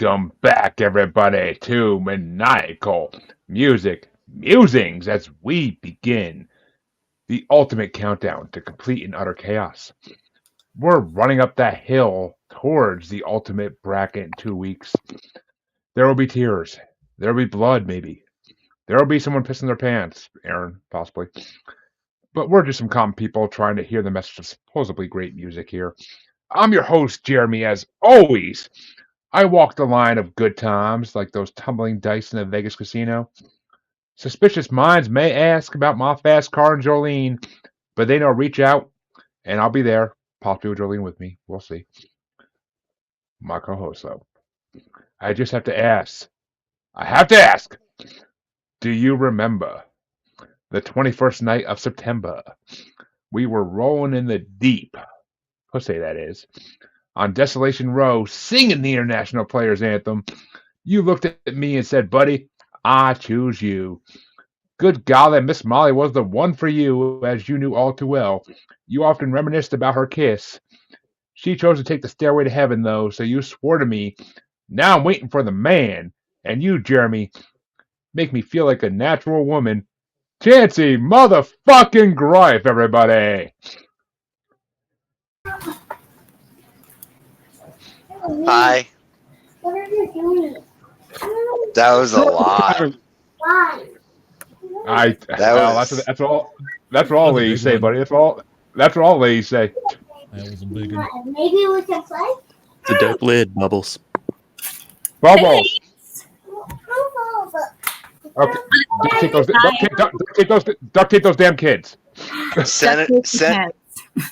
Welcome back, everybody, to Maniacal Music Musings as we begin the ultimate countdown to complete and utter chaos. We're running up that hill towards the ultimate bracket in 2 weeks. There will be tears. There will be blood, maybe. There will be someone pissing their pants, Aaron, possibly. But we're just some common people trying to hear the message of supposedly great music here. I'm your host, Jeremy, as always. I walk the line of good times like those tumbling dice in a Vegas casino. Suspicious minds may ask about my fast car and Jolene, but they know reach out and I'll be there. Possibly with Jolene with me. We'll see. My co-host, though. I just have to ask. I have to ask. Do you remember the 21st night of September? We were rolling in the deep, pussy that is, on Desolation Row, singing the International Players Anthem. You looked at me and said, buddy, I choose you. Good golly, Miss Molly was the one for you, as you knew all too well. You often reminisced about her kiss. She chose to take the stairway to heaven, though, so you swore to me, now I'm waiting for the man. And you, Jeremy, make me feel like a natural woman. Chancy, motherfucking gripe, everybody. Hi. What are you doing? That was a lot. Why? That's all ladies say, buddy. That's all ladies say. That was a big one. Maybe we can play? It's a dope lid, Bubbles. Bubbles. Okay. Duct tape those damn kids.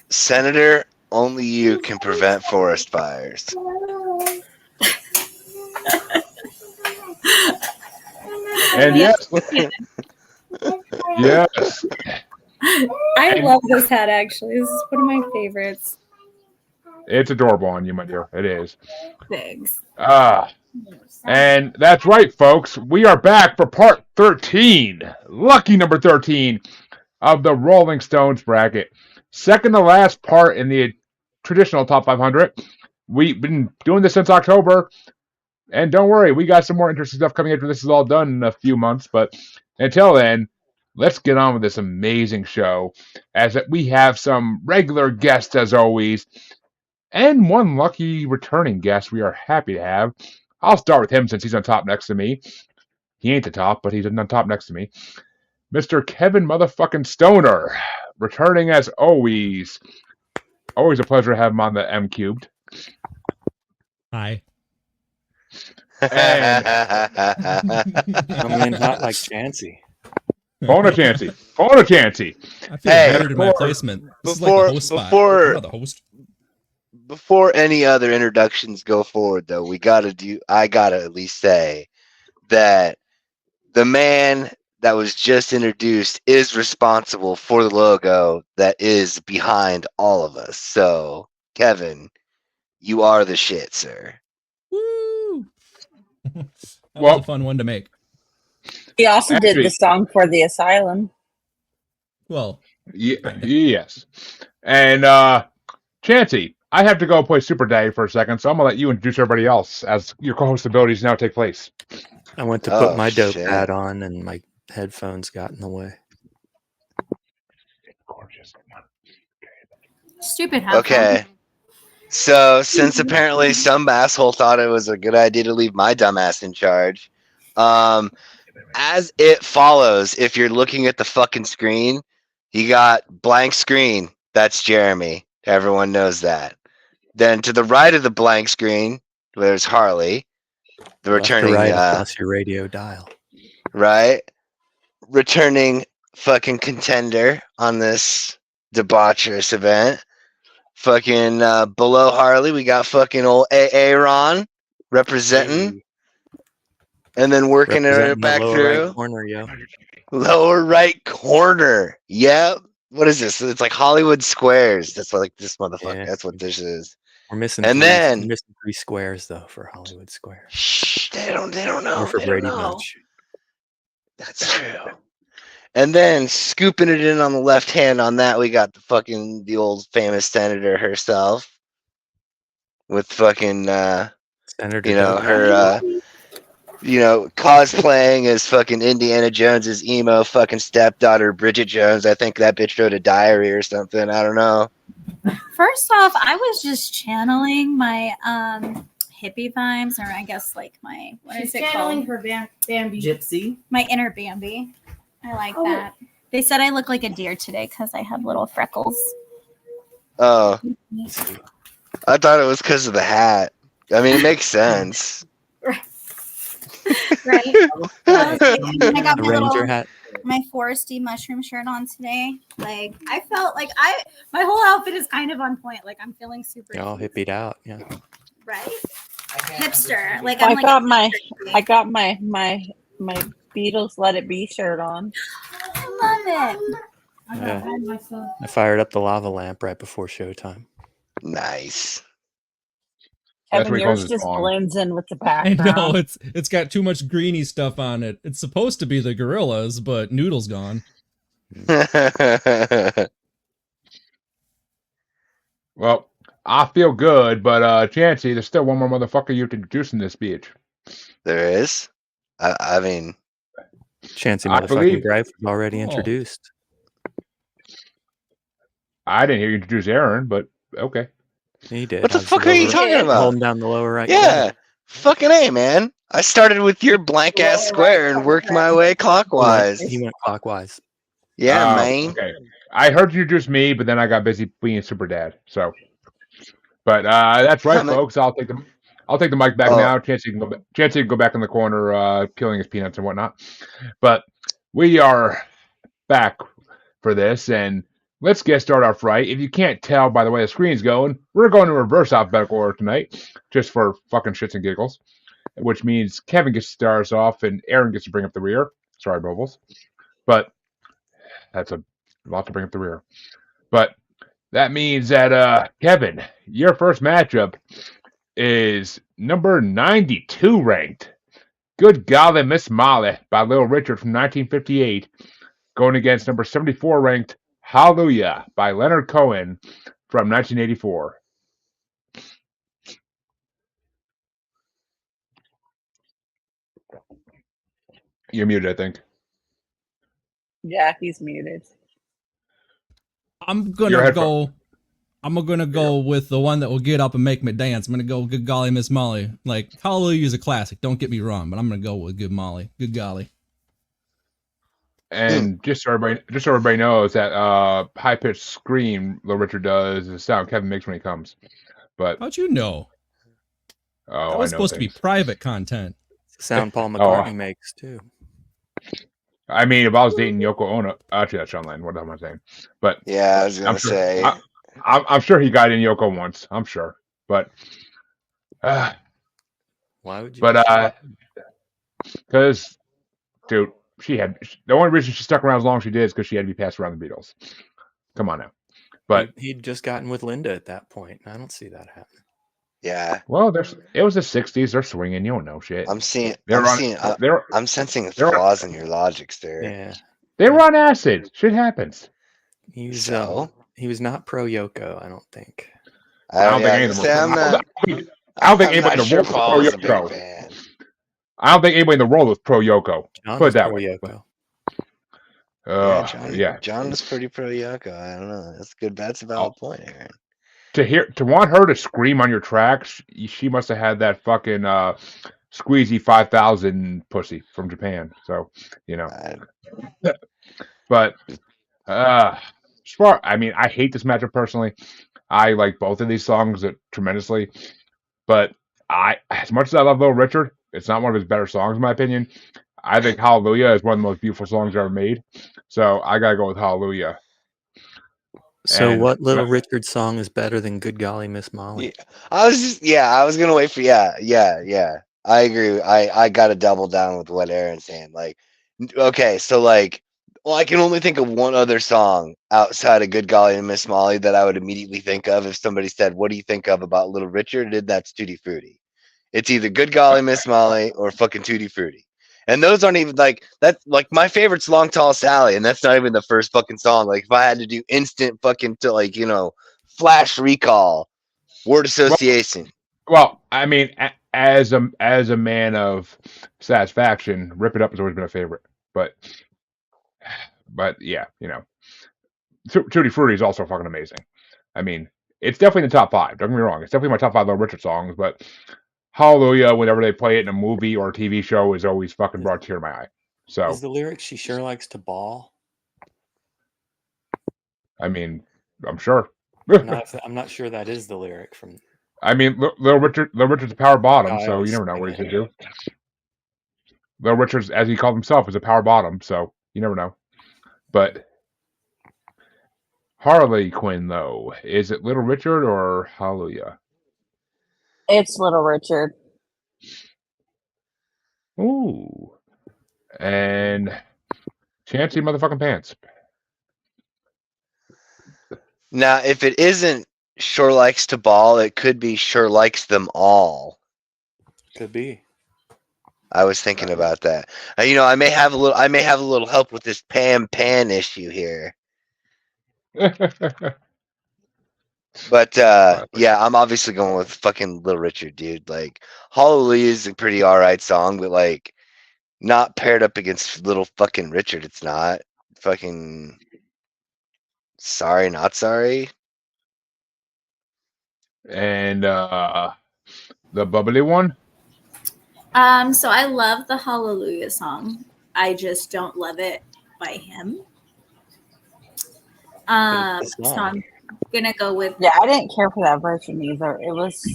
Senator, only you can prevent forest fires. And yes. Yes. I love this hat, actually. This is one of my favorites. It's adorable on you, my dear. It is. Thanks. And that's right, folks. We are back for part 13. Lucky number 13 of the Rolling Stones bracket. Second to last part in the traditional top 500. We've been doing this since October. And don't worry, we got some more interesting stuff coming after this is all done in a few months. But until then, let's get on with this amazing show. As we have some regular guests, as always, and one lucky returning guest we are happy to have. I'll start with him since he's on top next to me. He ain't the top, but he's on top next to me. Mr. Kevin motherfucking Stoner, returning as always. Always a pleasure to have him on the M Cubed. Hi. And Coming in hot like Chancy. phone a Chancy. Phone a Chancy. I feel weird in my placement. This is like the host spot. I'm not the host. Before any other introductions go forward, though, I gotta at least say that the man that was just introduced is responsible for the logo that is behind all of us. So, Kevin, you are the shit, sir. Woo! That was a fun one to make. He also did the song for the Asylum. Well, yes. And Chancy, I have to go play Super Daddy for a second, so I'm going to let you introduce everybody else as your co-host abilities now take place. I went to put my dope hat on and my headphones got in the way. Gorgeous. Stupid hat. Okay. So, since apparently some asshole thought it was a good idea to leave my dumbass in charge, as it follows, if you're looking at the fucking screen, you got blank screen. That's Jeremy. Everyone knows that. Then to the right of the blank screen, there's Harley, the returning. Left to right across your radio dial. Right, returning fucking contender on this debaucherous event. Fucking below Harley, we got fucking old Aaron representing, and then working it back through. Right corner, yo. Lower right corner. Yep. What is this? It's like Hollywood Squares. That's what, like this motherfucker. Yeah. That's what this is. We're missing. And then we're missing 3 squares though for Hollywood Square. Shh, they don't know. Or for They Brady don't know. Bunch. That's true. And then scooping it in on the left hand on that, we got the old famous senator herself with fucking Senator You know, Dope. her cosplaying as fucking Indiana Jones's emo fucking stepdaughter, Bridget Jones. I think that bitch wrote a diary or something. I don't know. First off, I was just channeling my hippie vibes, or I guess like my She's channeling her Bambi. Gypsy. My inner Bambi. I like that. They said I look like a deer today because I have little freckles. Oh, I thought it was because of the hat. I mean, it makes sense. Right. I got The my Ranger hat. my foresty mushroom shirt on today. Like I felt like my whole outfit is kind of on point. Like I'm feeling super You're all hippied out. Yeah. right. Hipster. Like I I'm like got my Beatles Let It Be shirt on. I love it. Yeah. I fired up the lava lamp right before showtime. Nice. Kevin, yours just blends in with the background. I know it's got too much greeny stuff on it. It's supposed to be the gorillas, but Noodle's gone. Well, I feel good, but Chancy, there's still one more motherfucker you have to introduce in this bitch. There is. I mean, Chancy I motherfucking believe- Greif was already introduced. I didn't hear you introduce Aaron, but okay. He did. what the fuck are you talking about? Holding down the lower right. Yeah, corner. fucking A, man. I started with your blank ass square and worked my way clockwise. He went clockwise. Yeah, Oh, man. Okay. I heard you introduce me, but then I got busy being super dad. So, but that's right, folks. I'll take the mic back now. Chancy can go back in the corner, peeling his peanuts and whatnot. But we are back for this, and let's get started off right. If you can't tell by the way the screen's going, we're going to reverse alphabetical order tonight, just for fucking shits and giggles. Which means Kevin gets to start us off, and Aaron gets to bring up the rear. Sorry, Bubbles, but that's a lot to bring up the rear. But that means that Kevin, your first matchup is number 92 ranked. Good Golly Miss Molly by Little Richard from 1958, going against number 74 ranked Hallelujah by Leonard Cohen from 1984. You're muted, I think. Yeah, he's muted. I'm gonna go with the one that will get up and make me dance. I'm gonna go Good Golly Miss Molly. Like Hallelujah is a classic, don't get me wrong, but I'm gonna go with Good Molly. Good golly. And just so everybody knows that high pitched scream Little Richard does is the sound Kevin makes when he comes. But how'd you know? Oh, that was supposed to be private content. It's the sound Paul McCartney makes too. I mean, if I was dating Yoko Ono, actually that's Sean Lennon. What am I saying? But yeah, I was gonna say. I'm sure he got in Yoko once. I'm sure, but why would you? But because, dude, the only reason she stuck around as long as she did is because she had to be passed around the Beatles. Come on now. But he'd just gotten with Linda at that point. I don't see that happening. Yeah. Well, it was the '60s. They're swinging. You don't know shit. I'm sensing flaws in your logic, sir. Yeah. They were on acid. Shit happens. He was not pro Yoko. I don't think. I don't think anybody in the world was pro Yoko. I don't think anybody in the world was pro Yoko. Put it that way. Yoko. John was pretty pro Yoko. I don't know. That's a valid point, Aaron. To want her to scream on your tracks, she must have had that fucking squeezy 5000 pussy from Japan. So, you know. But I hate this matchup personally. I like both of these songs tremendously, but as much as I love Little Richard, it's not one of his better songs in my opinion. I think Hallelujah is one of the most beautiful songs ever made. So I gotta go with Hallelujah. So what Little Richard song is better than Good Golly Miss Molly? I was gonna wait for I agree. I gotta double down with what Aaron's saying. Like, okay, so like, well, I can only think of one other song outside of Good Golly and Miss Molly that I would immediately think of if somebody said, "What do you think of about Little Richard?" And that's Tutti Frutti. It's either Good Golly Miss Molly or fucking Tutti Frutti. And those aren't even like my favorite's Long Tall Sally, and that's not even the first fucking song. Like if I had to do instant fucking flash recall, word association. Well, I mean, as a man of satisfaction, Rip It Up has always been a favorite. But yeah, Tutti Frutti is also fucking amazing. I mean, it's definitely in the top 5. Don't get me wrong. It's definitely my top 5 Little Richard songs, but Hallelujah, whenever they play it in a movie or a TV show, is always fucking brought a tear to my eye. So, Is the lyric "She sure likes to ball"? I mean, I'm sure. I'm not sure that is the lyric from. I mean, Little Richard's a power bottom, I so you always never know sing what he's it. gonna do. Little Richard's, as he called himself, is a power bottom, so you never know. But Harley Quinn, though, is it Little Richard or Hallelujah? It's Little Richard. Ooh, and Chancy motherfucking pants. Now, if it isn't Sure Likes to Ball, it could be Sure Likes Them All. Could be. I was thinking about that. I may have a little help with this pan issue here. But yeah, I'm obviously going with fucking Little Richard, dude. Like, Hallelujah is a pretty alright song, but like, not paired up against Little fucking Richard. It's not fucking sorry, not sorry. And the bubbly one. So I love the Hallelujah song. I just don't love it by him. So I'm gonna go with Yeah, I didn't care for that version either. It was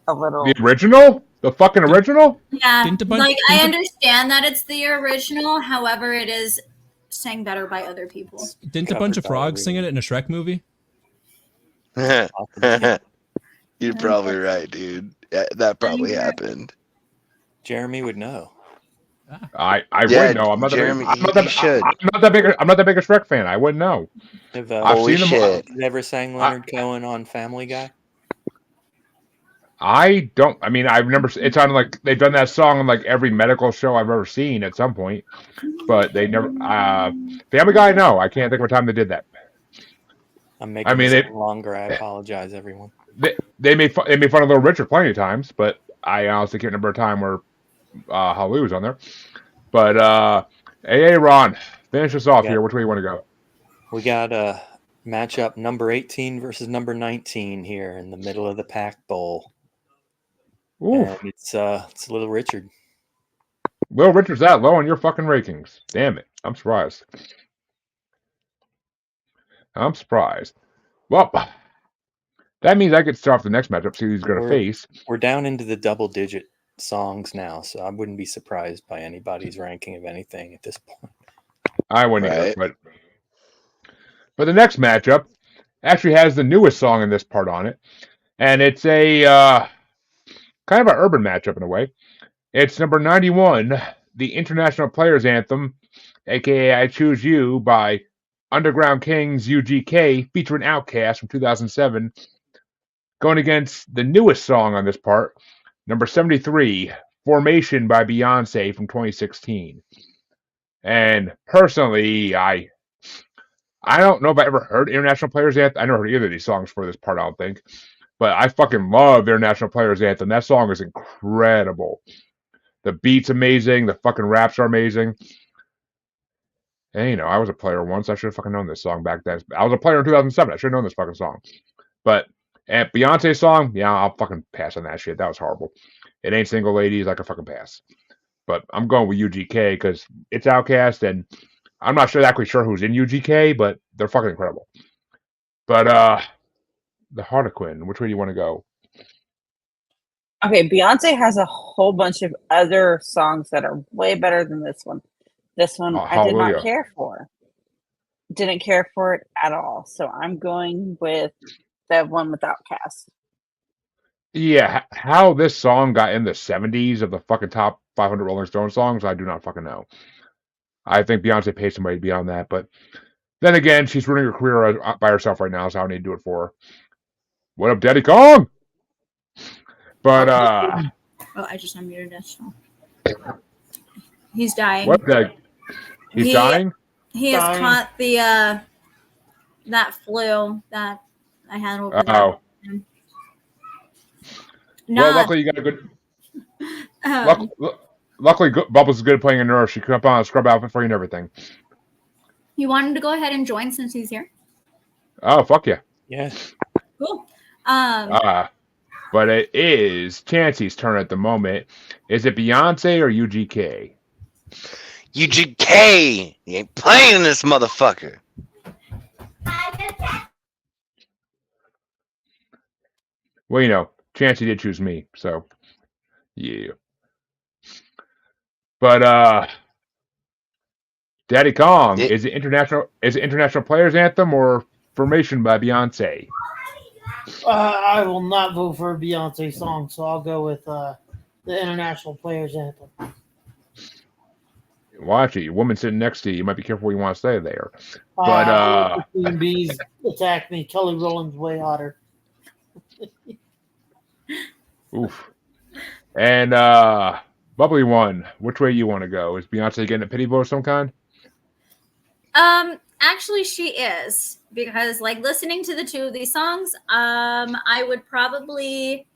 a little. The original? The fucking original? yeah. Like I understand that it's the original, however, it is sang better by other people. Didn't a bunch of frogs sing it in a Shrek movie? You're probably right, dude. Yeah, that probably happened. Jeremy would know. I would know. I'm not that big a Shrek fan. I wouldn't know. I've seen them. Never sang Leonard Cohen on Family Guy. I don't. I mean, I remember it's on like they've done that song on like every medical show I've ever seen at some point, but they never. Family Guy, no, I can't think of a time they did that. I'm making it longer. I apologize, everyone. They made fun of Little Richard plenty of times, but I honestly can't remember a time where Hallelujah was on there. But hey, Ron, finish us off here. Which way you want to go? We got a matchup number 18 versus number 19 here in the middle of the pack bowl. And it's Little Richard. Little Richard's that low on your fucking rankings. Damn it. I'm surprised. Well, that means I get to start off the next matchup, see who he's going to face. We're down into the double-digit songs now, so I wouldn't be surprised by anybody's ranking of anything at this point. I wouldn't either, but the next matchup actually has the newest song in this part on it, and it's a kind of an urban matchup in a way. It's number 91, the International Players Anthem, aka I Choose You, by Underground Kings UGK, featuring Outkast from 2007, going against the newest song on this part, number 73, Formation by Beyonce from 2016. And personally, I don't know if I ever heard International Players Anthem. I never heard either of these songs for this part, I don't think. But I fucking love International Players Anthem. That song is incredible. The beat's amazing. The fucking raps are amazing. And, I was a player once. I should have fucking known this song back then. I was a player in 2007. I should have known this fucking song. But at Beyonce's song, yeah, I'll fucking pass on that shit. That was horrible. It ain't Single Ladies. I can fucking pass. But I'm going with UGK because it's Outkast, and I'm not exactly sure who's in UGK, but they're fucking incredible. But the Harley Quinn, which way do you want to go? Okay, Beyonce has a whole bunch of other songs that are way better than this one. This one I did not care for. Didn't care for it at all. So I'm going with the one with Outkast. Yeah, how this song got in the 70s of the fucking top 500 Rolling Stone songs, I do not fucking know. I think Beyonce paid somebody to be on that, but then again, she's running her career by herself right now, so I don't need to do it for her. What up, Daddykong? But I just unmuted us. He's dying. What the? He's dying? He has caught the that flu that I had over there. Well, luckily you got a good. Luckily, Bubbles is good at playing a nurse. She could up on a scrub outfit for you and everything. You want him to go ahead and join since he's here? Oh, fuck yeah. Yeah. Cool. But it is Chancy's turn at the moment. Is it Beyonce or UGK? UGK! You ain't playing this motherfucker. Well, you know, Chancy did choose me, so yeah. But Daddykong, is it international players anthem or Formation by Beyonce? I will not vote for a Beyonce song, so I'll go with the International Players Anthem. Watch it. Your woman sitting next to you. You might be careful what you want to say there. But Queen Bees attack me. Kelly Rowland's way hotter. Oof. And Bubbly One, which way you want to go? Is Beyonce getting a pity vote of some kind? Actually, she is, because like listening to the two of these songs, I would probably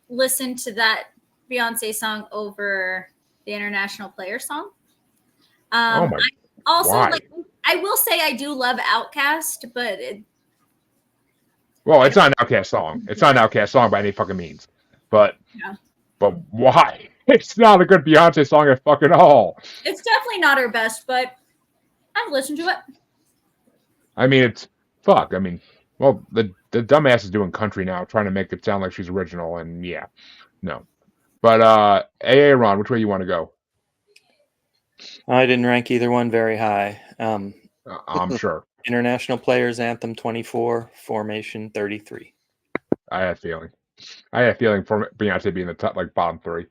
listen to that Beyonce song over the International Player song. I will say I do love Outkast, but well, it's not an Outkast song. It's not an Outkast song by any fucking means. But why? It's not a good Beyonce song at fucking all. It's definitely not her best, but I've listened to it. I mean, it's fuck. I mean, well, the dumbass is doing country now, trying to make it sound like she's original, and yeah, no. But AA Ron, which way you want to go? I didn't rank either one very high. I'm sure. International Players Anthem 24, Formation 33. I had a feeling for Beyonce being the top, like bottom three.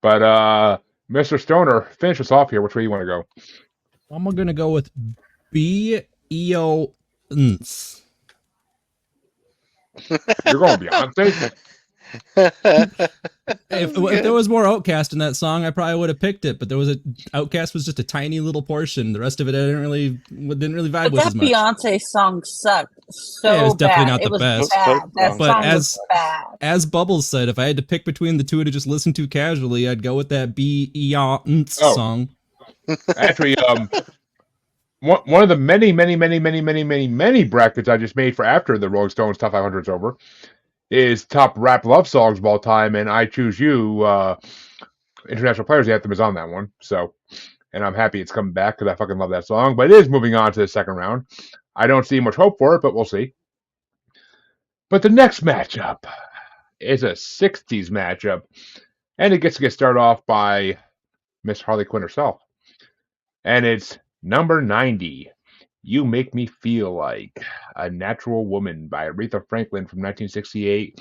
But Mr. Stoner, finish us off here. Which way you want to go? I'm gonna go with B-E-O-N-S. You're going Beyonce? if there was more Outkast in that song, I probably would have picked it. But Outkast was just a tiny little portion. The rest of it I didn't really vibe with as much. That Beyonce song sucked so yeah, it was definitely bad. not the best. That but song was bad. As Bubbles said, if I had to pick between the two to just listen to casually, I'd go with that B-E-O-N-S song. Actually, one of the many brackets I just made for after the Rolling Stones Top 500's over is top rap love songs of all time, and I Choose You, International Players Anthem is on that one. So, and I'm happy it's coming back because I fucking love that song. But it is moving on to the second round. I don't see much hope for it, but we'll see. But the next matchup is a 60s matchup, and it gets to get started off by Miss Harley Quinn herself. And it's number 90, You Make Me Feel Like a Natural Woman by Aretha Franklin from 1968.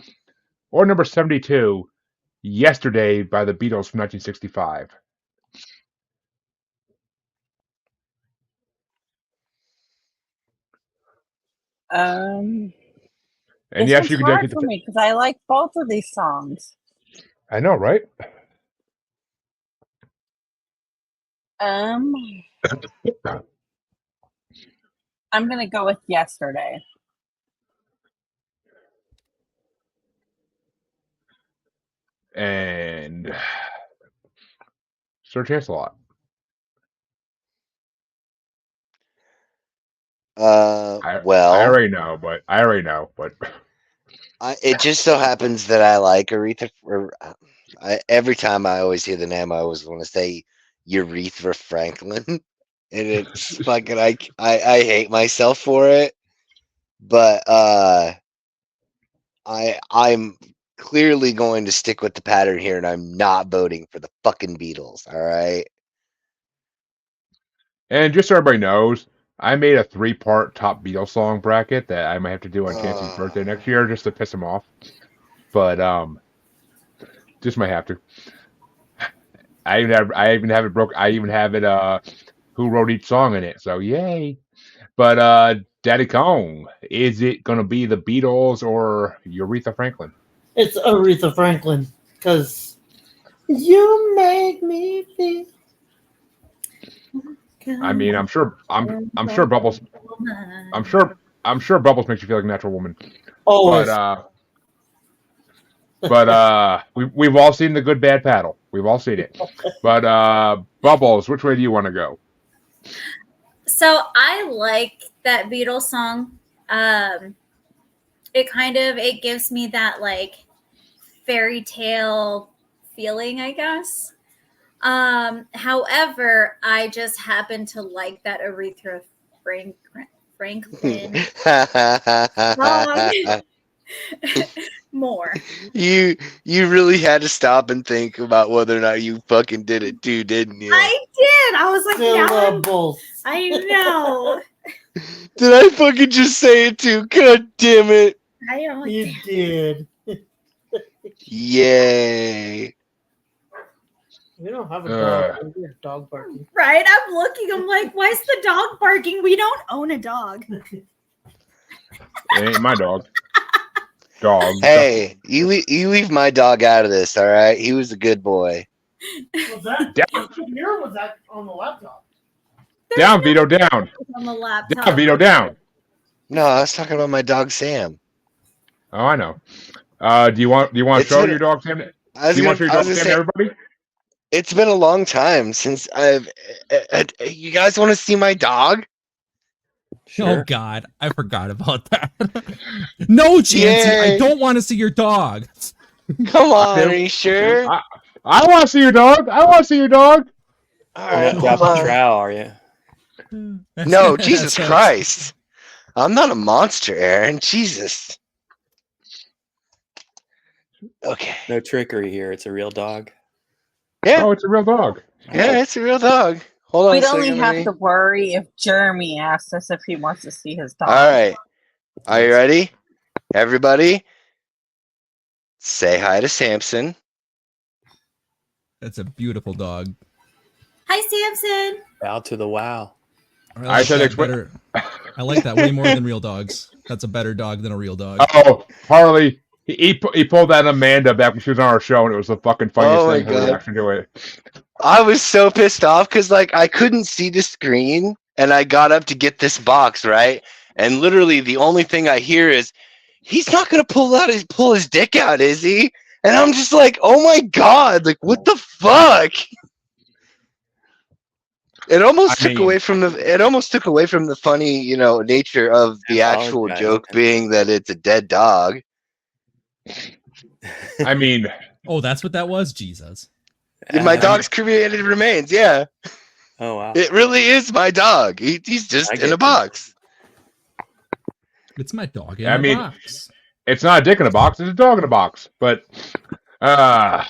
Or number 72, Yesterday by the Beatles from 1965. And yes, you can hard for me because I like both of these songs. I know, right? I'm gonna go with Yesterday. And Sir Chance-a-Lot. I already know, but it just so happens that I like Aretha. Every time I always hear the name, I always want to say Aretha Franklin, and it's fucking I hate myself for it, but I'm clearly going to stick with the pattern here, and I'm not voting for the fucking Beatles. All right. And just so everybody knows, I made a 3-part top Beatles song bracket that I might have to do on Chancy's birthday next year just to piss him off. But just might have to. I even have it who wrote each song in it. So yay. But Daddykong, is it gonna be the Beatles or Aretha Franklin? It's Aretha Franklin because you make me feel. I mean, I'm sure Bubbles. I'm sure Bubbles makes you feel like a natural woman. Always. But But we've all seen the good bad paddle. We've all seen it. But Bubbles, which way do you want to go? So I like that Beatles song. It gives me that like fairy tale feeling, I guess. However, I just happen to like that Aretha Franklin song more. You really had to stop and think about whether or not you fucking did it too, didn't you? I did. I was like, Syllables. I know. Did I fucking just say it too? God damn it. I know. You did. Yay. We don't have a dog. We have dog barking. Right? I'm looking. I'm like, why is the dog barking? We don't own a dog. It ain't my dog. Dog. Hey, you leave my dog out of this, all right? He was a good boy. Was that here or was that on the laptop? Down, Vito, down. On the laptop. Down, Vito, down. No, I was talking about my dog Sam. Oh, I know. Do you want to show your dog Sam? Do you want to show your dog Sam to everybody? It's been a long time since you guys want to see my dog? Sure. Oh God, I forgot about that. No, Chancy, I don't want to see your dog. Come on, are you sure? I want to see your dog. I want to see your dog. All right, got the trow, are you? No, Jesus Christ. I'm not a monster, Aaron. Jesus. Okay. No trickery here. It's a real dog. Yeah. Oh, it's a real dog. Yeah, it's a real dog. Hold on. We'd only have to worry if Jeremy asks us if he wants to see his dog. All right. Are you ready? Everybody, say hi to Samson. That's a beautiful dog. Hi, Samson. Bow to the wow. I like that way more than real dogs. That's a better dog than a real dog. Oh, Harley. He pulled that Amanda back when she was on our show, and it was the fucking funniest thing. Her reaction to it. I was so pissed off because like I couldn't see the screen, and I got up to get this box, right? And literally the only thing I hear is, "He's not gonna pull his dick out, is he?" And I'm just like, "Oh my god! Like what the fuck?" It almost took away from the funny, nature of the actual joke being that it's a dead dog. I mean, oh, that's what that was? Jesus. My dog's cremated remains, yeah. Oh, wow. It really is my dog. He's just in a box. It's my dog in a box. It's not a dick in a box, it's a dog in a box. But Daddykong.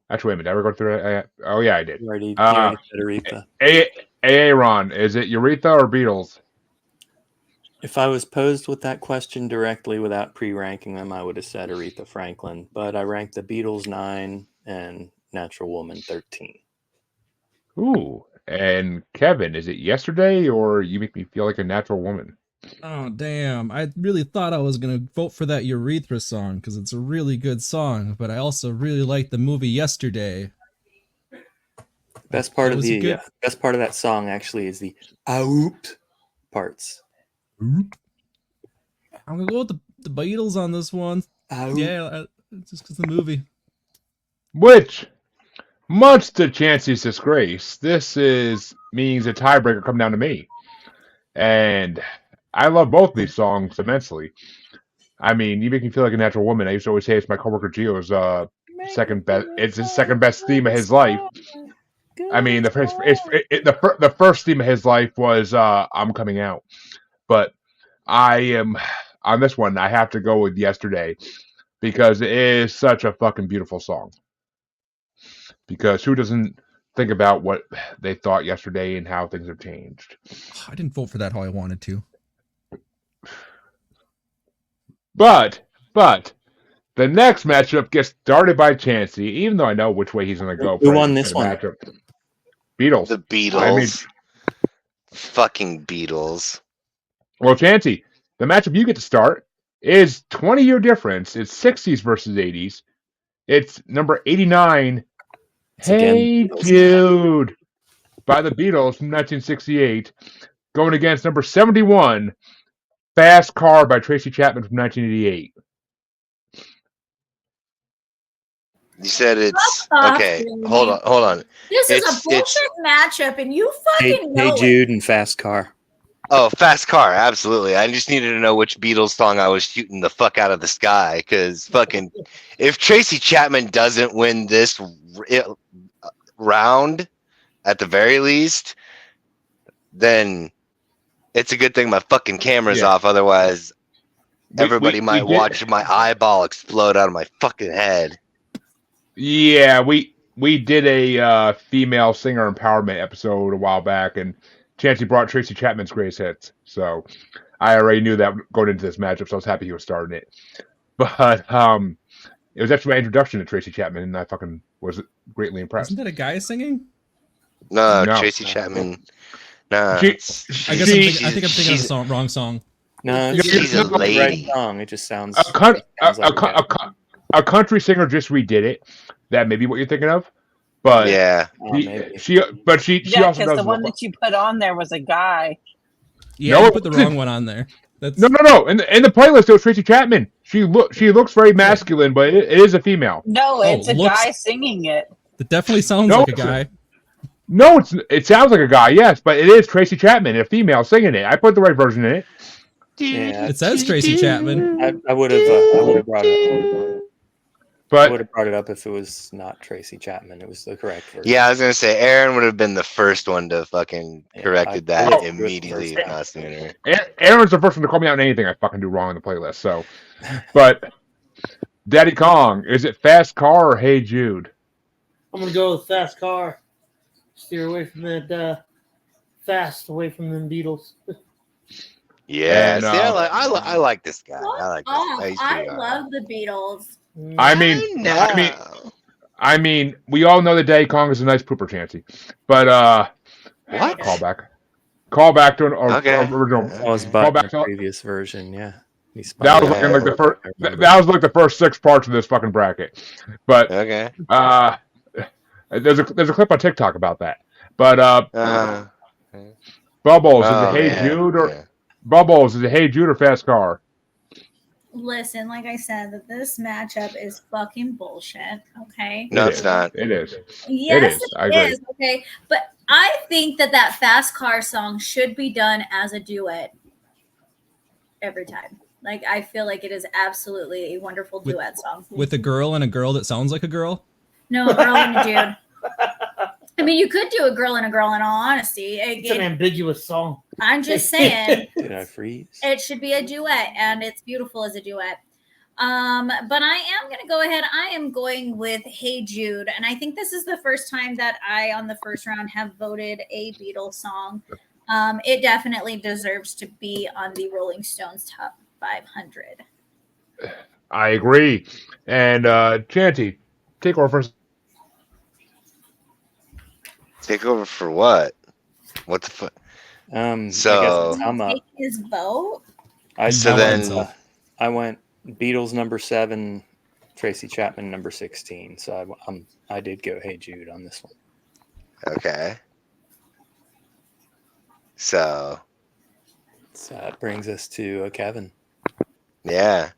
Actually, wait a minute, did I ever go through it? Oh, yeah, I did. You already said Aretha. Aaron, is it Aretha or Beatles? If I was posed with that question directly without pre-ranking them, I would have said Aretha Franklin. But I ranked the Beatles 9 and Natural Woman 13. Ooh. And Kevin, is it Yesterday or You Make Me Feel Like a Natural Woman? Oh, damn. I really thought I was going to vote for that Urethra song because it's a really good song, but I also really like the movie Yesterday. Best part of that song actually is the "oop" parts. I'm going to go with the Beatles on this one. Yeah, just because of the movie. Which, much to Chancy's disgrace, this means a tiebreaker come down to me. And I love both these songs immensely. I mean, You Make Me Feel Like a Natural Woman. I used to always say it's my coworker Gio's second best. It's his second best theme of his life. I mean, the first theme of his life was I'm Coming Out. But I am on this one. I have to go with Yesterday because it is such a fucking beautiful song. Because who doesn't think about what they thought yesterday and how things have changed? I didn't vote for that how I wanted to. But the next matchup gets started by Chancy, even though I know which way he's going to go. Who won this one? Matchup. Beatles. The Beatles. Fucking Beatles. Well, Chancy, the matchup you get to start is 20-year difference. It's 60s versus 80s. It's number 89, Hey Jude, by the Beatles from 1968, going against number 71, Fast Car by Tracy Chapman from 1988. You said it's Fuck off, okay. Jamie. Hold on. This is It's- a bullshit matchup, and you fucking know Hey it. Jude and Fast Car. Oh, Fast Car, absolutely. I just needed to know which Beatles song I was shooting the fuck out of the sky, because fucking, if Tracy Chapman doesn't win this round, at the very least, then it's a good thing my fucking camera's off. Otherwise, everybody might watch my eyeball explode out of my fucking head. Yeah, we did a female singer empowerment episode a while back, and Chancy brought Tracy Chapman's greatest hits. So I already knew that going into this matchup, so I was happy he was starting it. But it was actually my introduction to Tracy Chapman, and I fucking was greatly impressed. Isn't that a guy singing? No, No. Tracy Chapman. No, I guess I think I'm thinking of the wrong song. No, she's a the right lady. song. It just sounds. A country singer just redid it. That may be what you're thinking of. But Yeah. she also because does the one that you put on there was a guy. Yeah, No, you put the wrong one on there. That's No. In the playlist, it was Tracy Chapman. She looks very masculine, but it is a female. No, it's a looks- guy singing it. It definitely sounds No, like a guy. No, it sounds like a guy, yes, but it is Tracy Chapman, a female singing it. I put the right version in it. Yeah, It says Tracy Chapman. I would have brought it up. I But would have brought it up if it was not Tracy Chapman. It was the correct version. Yeah, I was gonna say Aaron would have been the first one to fucking Yeah, corrected I- that I- immediately. first. Not sooner. Aaron's the first one to call me out on anything I fucking do wrong in the playlist. So, but Daddykong, is it Fast Car or Hey Jude? I'm gonna go with Fast Car. Steer away from that fast, away from them Beatles. Yeah, And, see, I like this guy. Fuck I like this off. guy. He's I pretty all right. love the Beatles. I mean, we all know that Daddykong is a nice pooper, Chancy. But What? Call back to an Okay. original. That was Call but back the to previous version. Yeah. that was like the first. That was like the first 6 parts of this fucking bracket. But Okay. there's a clip on TikTok about that. But Bubbles, is Oh, it Hey yeah, Jude or yeah. Bubbles? Is it Hey Jude or Fast Car? Listen, like I said, that this matchup is fucking bullshit. Okay. No, It it's is. not. It is. Yes, is. I agree. it is. Okay, but I think that Fast Car song should be done as a duet every time. Like, I feel like it is absolutely a wonderful duet song. With a girl and a girl that sounds like a girl. No, a girl and a dude. I mean, you could do a girl and a girl. In all honesty, It's an ambiguous song. I'm just saying. Did I freeze? It should be a duet, and it's beautiful as a duet. But I am going to go ahead. I am going with Hey Jude, and I think this is the first time that I, on the first round, have voted a Beatles song. It definitely deserves to be on the Rolling Stones Top 500. I agree. And Chancy, take over first. Take over for what? What the fuck? So I guess So- I'm up. Take his vote. So I went Beatles number 7, Tracy Chapman number 16. So I did go Hey Jude on this one. Okay. So that brings us to Kevin. yeah.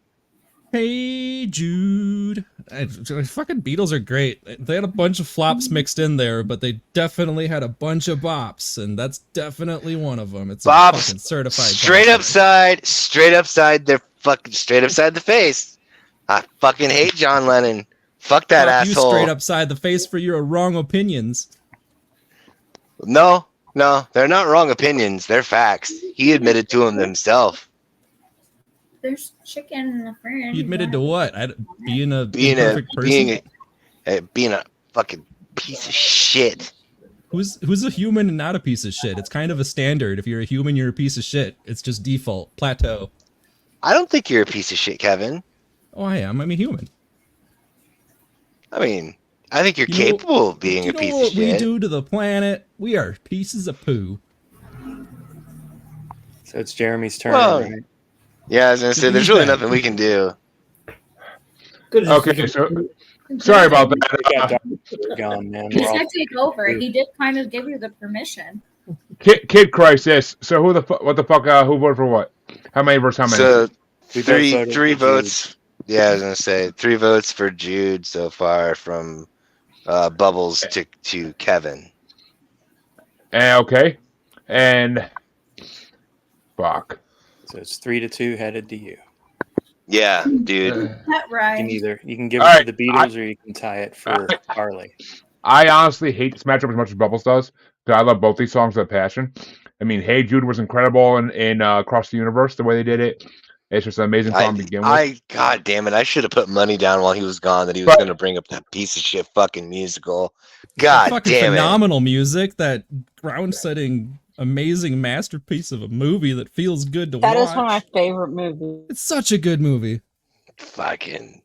Hey Jude. Fucking Beatles are great. They had a bunch of flops mixed in there, but they definitely had a bunch of bops, and that's definitely one of them. It's a Bops, fucking certified straight classic. straight upside the face. I fucking hate John Lennon. Fuck that Fuck asshole. You straight upside the face for your wrong opinions. No, they're not wrong opinions. They're facts. He admitted to them himself. There's chicken in the fridge. You admitted to what? Being a Being imperfect person? being a fucking piece of shit. Who's a human and not a piece of shit? It's kind of a standard. If you're a human, you're a piece of shit. It's just default plateau. I don't think you're a piece of shit, Kevin. Oh, I am. I'm a human. I mean, I think you're You know- capable of being a You piece know of what we shit. do to the planet? We are pieces of poo. So it's Jeremy's turn. Well, right? Yeah, I was gonna say there's really nothing we can do. Good. Okay, so sorry about We that. got Dr. gone, man. He's We're all- gonna take over. He did kind of give you the permission. Kid Crisis. So what the fuck? Who voted for what? How many versus how many? So We both three voted three for votes Yeah, I was gonna say 3 votes for Jude so far from Bubbles to Kevin. Okay. And fuck. So it's 3-2 headed to you. Yeah, dude. That rhymed. You can give All it right, to the Beatles, or you can tie it for Harley. I honestly hate this matchup as much as Bubbles does, because I love both these songs with passion. I mean, Hey Jude was incredible in Across the Universe, the way they did it. It's just an amazing song to begin with. God damn it! I should have put money down while he was gone that he was But- gonna bring up that piece of shit fucking musical. That God fucking damn it! phenomenal music, that ground-setting, amazing masterpiece of a movie that feels good to watch. That is one of my favorite movies. It's such a good movie. Fucking.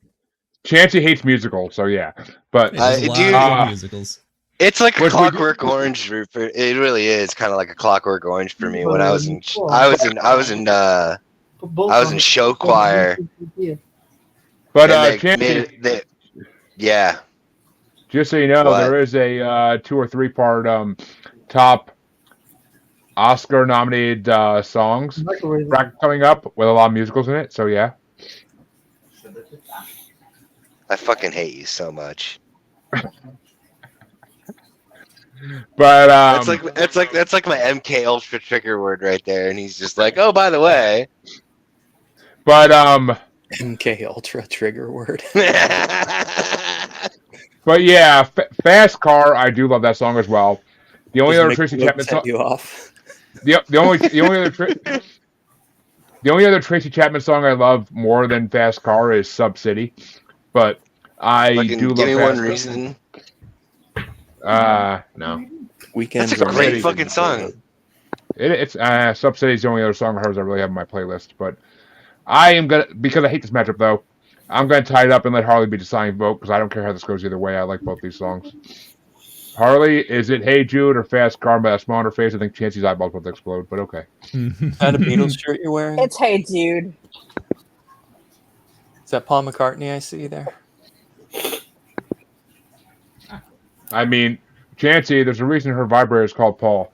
Chancy hates musicals, so yeah. But There's a lot dude, of good musicals. It's like a Which would- Clockwork Orange. It really is kind of like a Clockwork Orange for me. When I was in show choir. But and Chancy, yeah. just so you know, What? there is a 2 or 3 part top Oscar-nominated songs bracket coming up with a lot of musicals in it. So yeah. I fucking hate you so much. But That's like my MK Ultra trigger word right there, and he's just like, oh, by the way. But MK Ultra trigger word. But yeah, Fast Car, I do love that song as well. The only other Tracy Chapman song. You off. The only other Tracy Chapman song I love more than Fast Car is Sub City, but I do love. Give me Fast one Car. reason. No. That's a great fucking song. It's Sub City is the only other song of hers I really have on my playlist, but I am gonna, because I hate this matchup though, I'm gonna tie it up and let Harley be the deciding vote because I don't care how this goes either way. I like both these songs. Harley, is it Hey Jude or Fast Car by a smile on her face? I think Chancy's eyeballs will explode, but okay. Is that a Beatles shirt you're wearing? It's Hey Jude. Is that Paul McCartney I see there? I mean, Chancy, there's a reason her vibrator is called Paul.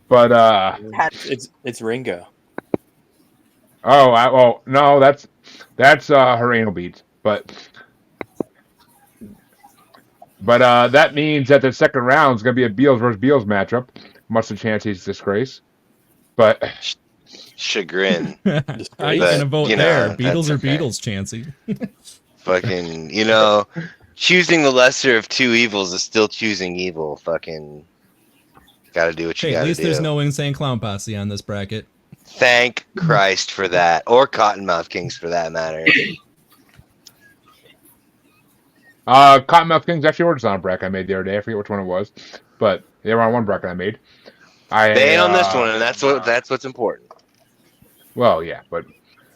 But it's Ringo. Oh, no, that's her anal beads. But that means that the second round is going to be a Beals versus Beals matchup, much to Chancy's disgrace. But chagrin. How are you going to vote there? Beatles or Beatles, Chancy? Fucking, choosing the lesser of two evils is still choosing evil. Fucking, gotta do what you gotta do. At least there's no Insane Clown Posse on this bracket. Thank Christ for that, or Cottonmouth Kings for that matter. Cottonmouth Kings actually were just on a bracket I made the other day. I forget which one it was, but they were on one bracket I made. They ain't on this one, and that's what's important. Well, yeah, but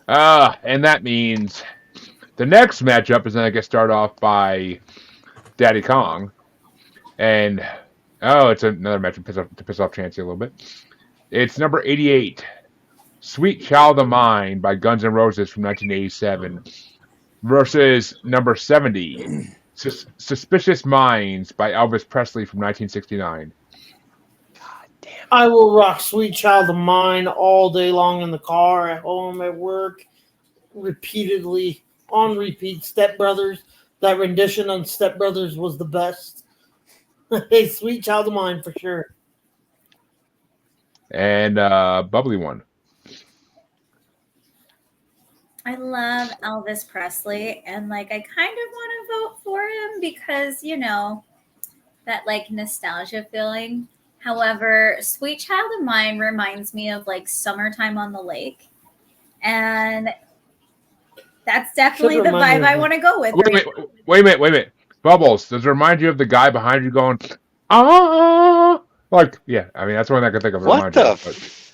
and that means the next matchup is going to get started off by Daddykong, and it's another matchup to piss off Chancy a little bit. It's number 88, "Sweet Child of Mine" by Guns N' Roses from 1987, versus number 70, "Suspicious Minds" by Elvis Presley from 1969. I will rock "Sweet Child of Mine" all day long in the car, at home, at work, repeatedly, on repeat. Step Brothers, that rendition on Step Brothers was the best. Hey, "Sweet Child of Mine" for sure. And bubbly one. I love Elvis Presley, and I kind of want to vote for him because that nostalgia feeling. However, "Sweet Child of Mine" reminds me of "Summertime on the Lake," and that's definitely the vibe I want to go with. Wait a minute. Bubbles, does it remind you of the guy behind you going, ah? Yeah, I mean, that's one I can think of. What the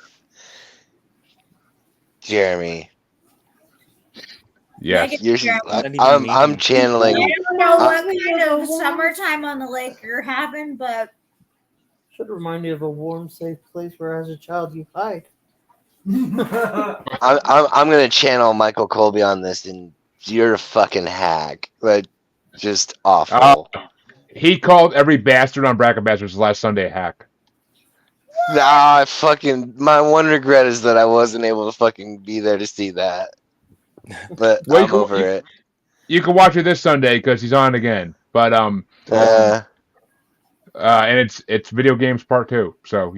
Jeremy. Yes. I'm channeling. I don't know what kind of "Summertime on the Lake" you're having, but should remind you of a warm, safe place where, as a child, you hide. I'm gonna channel Michael Colby on this, and you're a fucking hack. Just awful. He called every bastard on Bracket Bastards last Sunday a hack. Nah, my one regret is that I wasn't able to fucking be there to see that. But Well, I'm over it. You can watch it this Sunday because he's on again. But and it's video games part 2. So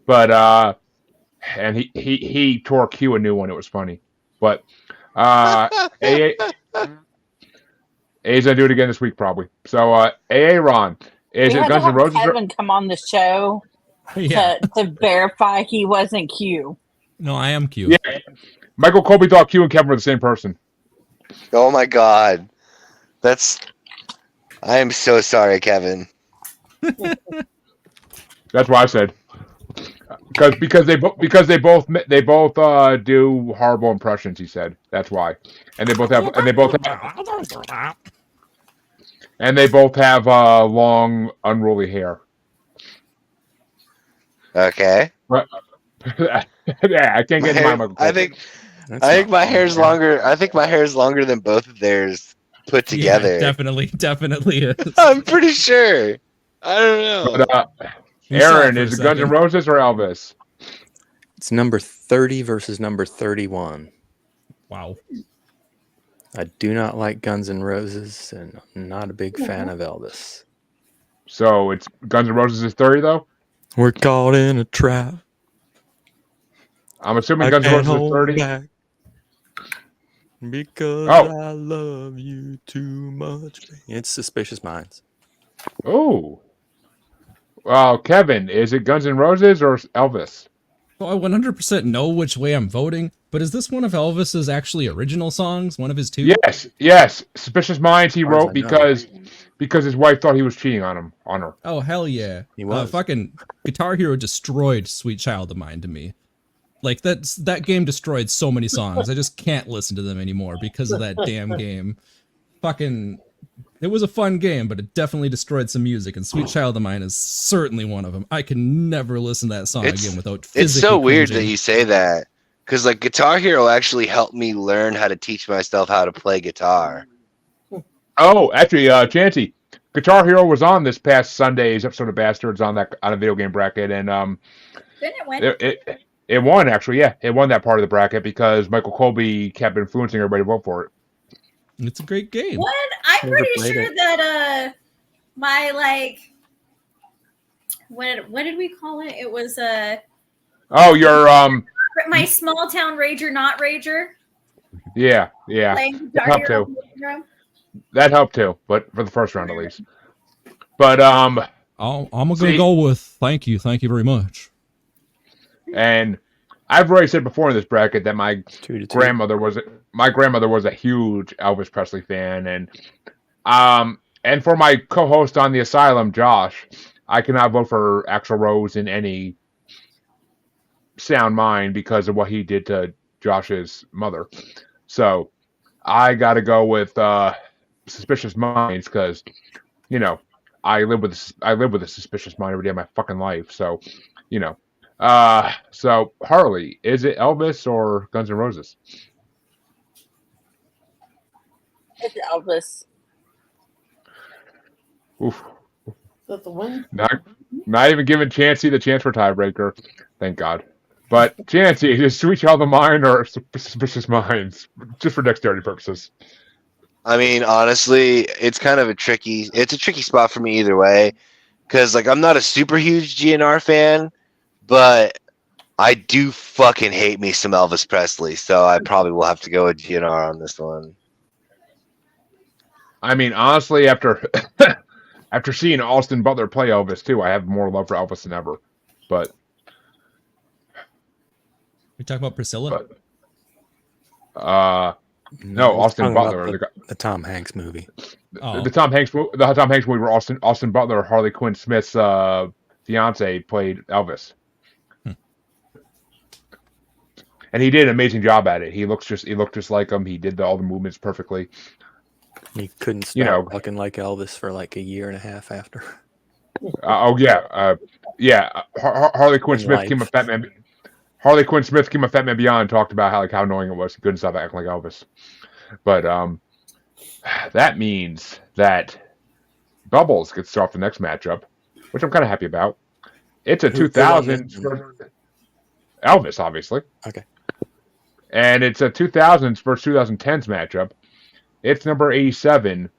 but and he tore Q a new one. It was funny. But AA A's gonna do it again this week probably. So AA Ron, is We it had Guns to N' have Roses? Kevin come on the show Yeah. to verify he wasn't Q. No, I am Q. Yeah. Michael Colby thought Q and Kevin were the same person. Oh my god. I am so sorry, Kevin. That's what I said. Because they both do horrible impressions. He said that's why, and they both have long unruly hair. Okay. But yeah, I can't get in my Michael Colby. I think my hair's longer. I think my hair's longer than both of theirs put together. Yeah, definitely is. I'm pretty sure. I don't know. But, Aaron, is it Guns N' Roses or Elvis? It's number 30 versus number 31. Wow. I do not like Guns N' Roses, and I'm not a big fan of Elvis. So it's Guns N' Roses is 30 though? We're caught in a trap. I'm assuming Guns N' Roses is 30. Back because I love you too much. It's Suspicious Minds. Oh. Well, Kevin, is it Guns N' Roses or Elvis? Well, I 100% know which way I'm voting, but is this one of Elvis's actually original songs? One of his 2? Yes. Suspicious Minds he wrote because his wife thought he was cheating on her. Oh, hell yeah. He was. Fucking Guitar Hero destroyed Sweet Child of Mine to me. Like, that game destroyed so many songs. I just can't listen to them anymore because of that damn game. Fucking... It was a fun game, but it definitely destroyed some music, and Sweet Child of Mine is certainly one of them. I can never listen to that song again without physically It's so weird cringing. that you say that, because like Guitar Hero actually helped me learn how to teach myself how to play guitar. Oh, actually, Chancy, Guitar Hero was on this past Sunday's episode of Bastards on a video game bracket, and Didn't it win? it won actually. Yeah, it won that part of the bracket because Michael Colby kept influencing everybody to vote for it. It's a great game. What? I'm Never pretty played sure it. that my what did we call it? It was Oh, your my small town rager, not rager. yeah. Playing That Guitar helped Hero too. in the living room. That helped too, but for the first round at least. But I'm gonna go with thank you very much. and I've already said before in this bracket that my 2-2. grandmother was a huge Elvis Presley fan, and for my co-host on the Asylum, Josh, I cannot vote for Axl Rose in any sound mind because of what he did to Josh's mother. So I got to go with Suspicious Minds because I live with a suspicious mind every day of my fucking life. So so Harley, is it Elvis or Guns N' Roses? It's Elvis. Oof. Is that the win? Not even giving Chancy the chance for tiebreaker. Thank God. But Chancy, is Sweet Child of Mine or Suspicious Minds? Just for dexterity purposes. I mean, honestly, it's a tricky spot for me either way, because like I'm not a super huge GNR fan, but I do fucking hate me some Elvis Presley, so I probably will have to go with GNR on this one. I mean, honestly, after seeing Austin Butler play Elvis too, I have more love for Elvis than ever. But We talking about Priscilla? no, Austin Butler, the Tom Hanks movie. the Tom Hanks movie where Austin Butler, Harley Quinn Smith's fiance, played Elvis. And he did an amazing job at it. He looked just like him. He did all the movements perfectly. He couldn't stop looking like Elvis for like a year and a half after. Harley Quinn Smith came a fat man. Harley Quinn Smith came a fat man beyond and talked about how annoying it was. He couldn't stop acting like Elvis. But that means that Bubbles gets to start the next matchup, which I'm kind of happy about. It's a Who 2000s won this? Elvis, obviously. Okay. And it's a 2000s versus 2010s matchup. It's number 87,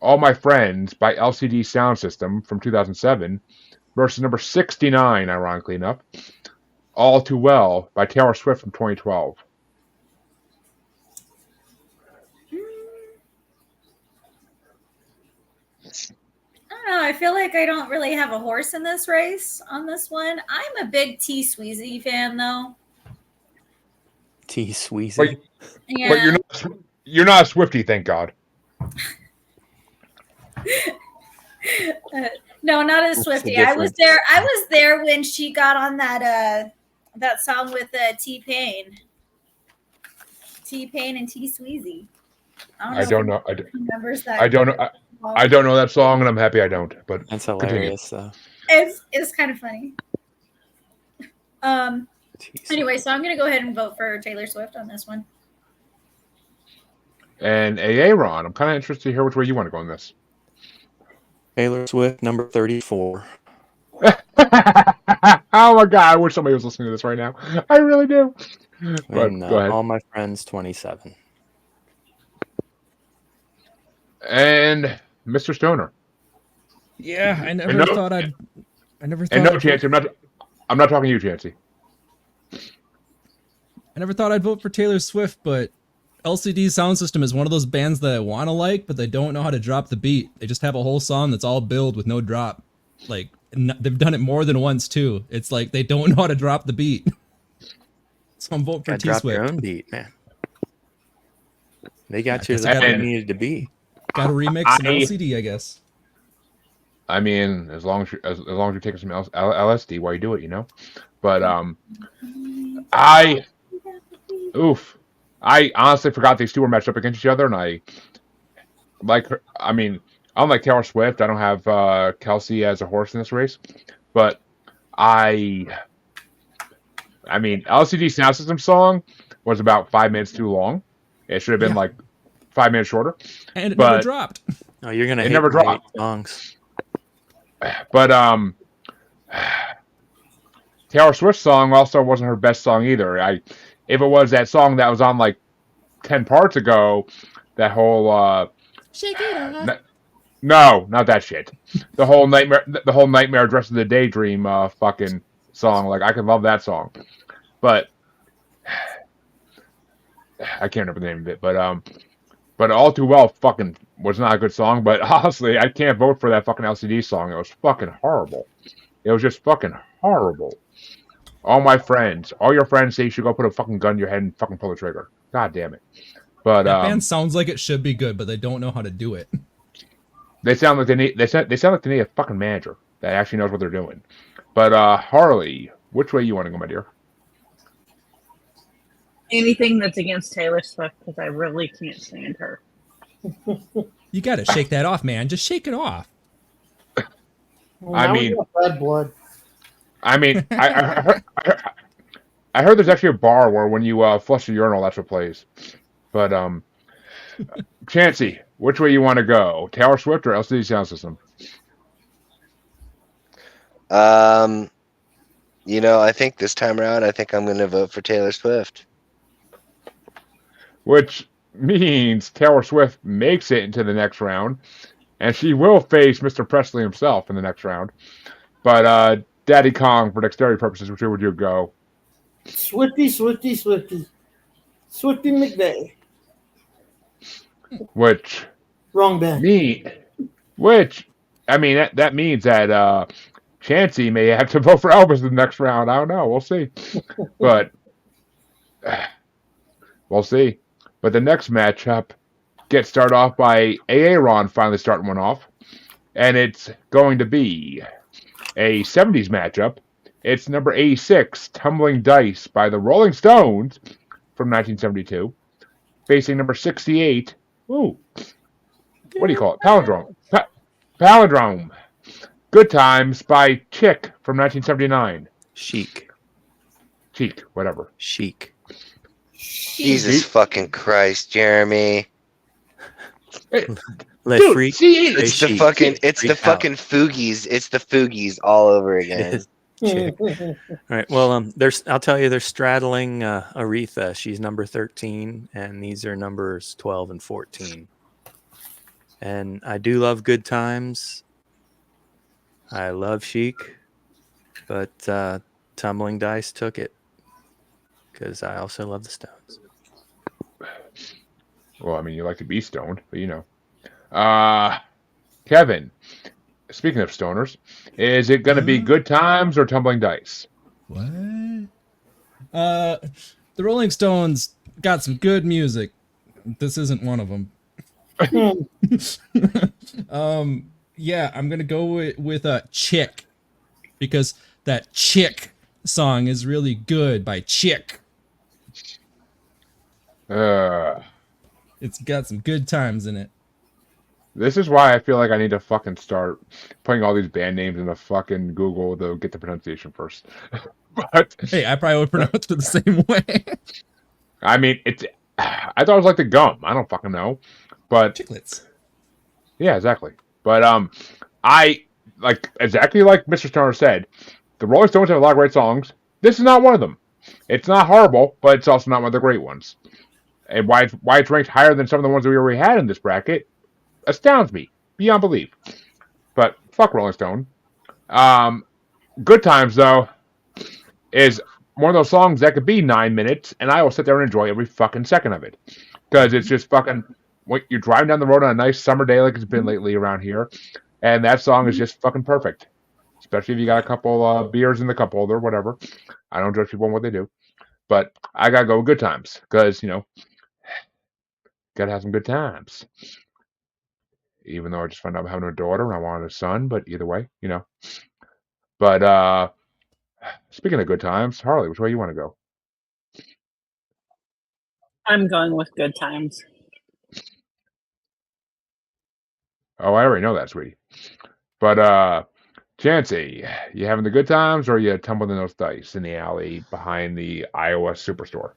All My Friends by LCD Sound System from 2007 versus number 69, ironically enough, All Too Well by Taylor Swift from 2012. I don't know. I feel like I don't really have a horse in this race on this one. I'm a big T Sweezy fan, though. T Sweezy. Yeah. But you're not a Swiftie, thank God. No, not a Swiftie. I was there when she got on that song with T-Pain. T-Pain and T Sweezy. I don't know. Remembers that? I don't know. I don't know that song, and I'm happy I don't. But that's hilarious, though. It's kind of funny. Anyway, so I'm gonna go ahead and vote for Taylor Swift on this one. And Aaron, I'm kind of interested to hear which way you want to go on this. Taylor Swift, number 34. Oh my God! I wish somebody was listening to this right now. I really do. But And go ahead. All My Friends, 27. And Mr. Stoner. Yeah, I never thought I'd. And no, Chancy, I'm not talking to you, Chancy. I never thought I'd vote for Taylor Swift, but LCD Sound System is one of those bands that I want to like, but they don't know how to drop the beat. They just have a whole song that's all build with no drop. Like, they've done it more than once, too. It's like they don't know how to drop the beat. So I'm voting for T Swift. Drop your own beat, man. They got you where you needed to be. Got to remix an LCD, I guess. I mean, as long as you're taking some LSD while you do it, you know. But I honestly forgot these two were matched up against each other, and I like her. I mean, unlike Taylor Swift, I don't have Kelsey as a horse in this race, but I mean, LCD Sound System song was about 5 minutes too long. It should have been like 5 minutes shorter. And it never dropped. Oh, you're gonna hate never dropped songs. But Taylor Swift's song also wasn't her best song either. If it was that song that was on like 10 parts ago, that whole Shake It Off. No, not that shit. The whole nightmare dress of the daydream fucking song. Like, I can love that song, but I can't remember the name of it. But All Too Well fucking was not a good song. But honestly, I can't vote for that fucking LCD song. It was fucking horrible. It was just fucking horrible. All your friends say you should go put a fucking gun in your head and fucking pull the trigger. God damn it. But that band sounds like it should be good, but they don't know how to do it. They sound like they need a fucking manager that actually knows what they're doing. But Harley, which way you want to go, my dear? Anything that's against Taylor Swift, because I really can't stand her. You got to shake that off, man. Just shake it off. Well, I mean, red blood. I mean, I heard there's actually a bar where when you flush the urinal, that's what plays. But Chancy, which way you want to go? Taylor Swift or LCD Sound System? You know, I think this time around, I think I'm going to vote for Taylor Swift. Which means Taylor Swift makes it into the next round, and she will face Mr. Presley himself in the next round. But Daddykong, for dexterity purposes, which way would you go? Swifty. Swifty McVeigh. Which wrong band. I mean that means that Chancy may have to vote for Elvis in the next round. I don't know. We'll see. But we'll see. But the next matchup gets started off by Aaron finally starting one off. And it's going to be a 70s matchup. It's number 86, Tumbling Dice by the Rolling Stones from 1972. Facing number 68. Ooh. What do you call it? Palindrome. Palindrome. Good Times by Chick from 1979. Chic, whatever. Chic. Jesus fucking Christ, Jeremy. Dude, it's the fucking Fugees. It's the Fugees all over again. Chick. All right. Well, I'll tell you, they're straddling Aretha. She's number 13, and these are numbers 12 and 14. And I do love Good Times. I love Chic, but Tumbling Dice took it because I also love the Stones. Well, I mean, you like to be stoned, but you know. Kevin, speaking of stoners, is it going to be Good Times or Tumbling Dice? What? The Rolling Stones got some good music. This isn't one of them. Yeah, I'm gonna go with a Chick, because that Chick song is really good by Chick. It's got some good times in it. This is why I feel like I need to fucking start putting all these band names in the fucking Google to get the pronunciation first. But hey, I probably would pronounce it the same way. I mean, I thought it was like the gum. I don't fucking know, but Chiclets. Yeah, exactly. But I like exactly like Mr. Stoner said. The Rolling Stones have a lot of great songs. This is not one of them. It's not horrible, but it's also not one of the great ones. And why it's ranked higher than some of the ones that we already had in this bracket astounds me beyond belief. But fuck Rolling Stone. Good Times though is one of those songs that could be 9 minutes, and I will sit there and enjoy every fucking second of it because it's just fucking. When you're driving down the road on a nice summer day like it's been lately around here, and that song is just fucking perfect. Especially if you got a couple beers in the cup holder, whatever. I don't judge people on what they do, but I gotta go with Good Times because gotta have some good times. Even though I just found out I'm having a daughter and I wanted a son, but either way, But speaking of good times, Harley, which way you want to go? I'm going with Good Times. Oh, I already know that, sweetie. But Chancy, you having the good times or are you tumbling those dice in the alley behind the iOS Superstore?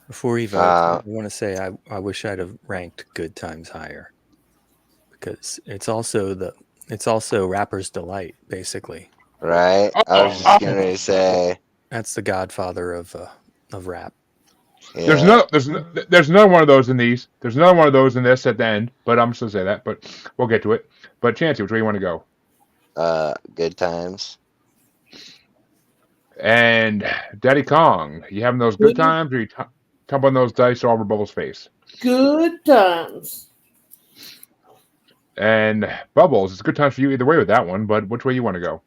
Before you vote, I want to say I wish I'd have ranked Good Times higher because it's also Rapper's Delight, basically. Right? I was just gonna say that's the godfather of rap. Yeah. There's another one of those in these. There's another one of those in this at the end, but I'm just gonna say that. But we'll get to it. But Chancy, which way you want to go? Good Times. And Daddykong, you having those good times, or you tumbling those dice all over Bubbles' face? Good times. And Bubbles, it's good times for you either way with that one. But which way you want to go?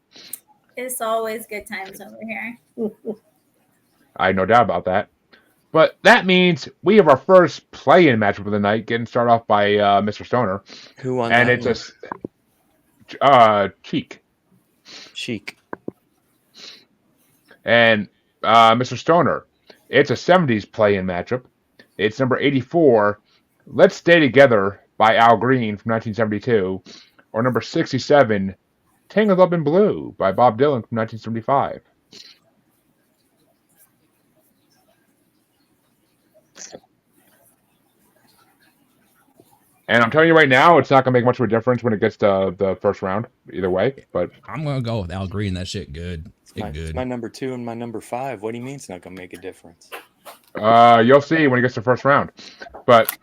It's always good times over here. I had no doubt about that. But that means we have our first play-in matchup of the night, getting started off by Mr. Stoner. Who won and that? And it's Cheek. Chic. And Mr. Stoner, it's a 70s play-in matchup. It's number 84, Let's Stay Together by Al Green from 1972, or number 67, Tangled Up in Blue by Bob Dylan from 1975. And I'm telling you right now, it's not going to make much of a difference when it gets to the first round, either way. But I'm going to go with Al Green. That shit good. It's my number 2 and my number 5. What do you mean it's not going to make a difference? You'll see when it gets to the first round. But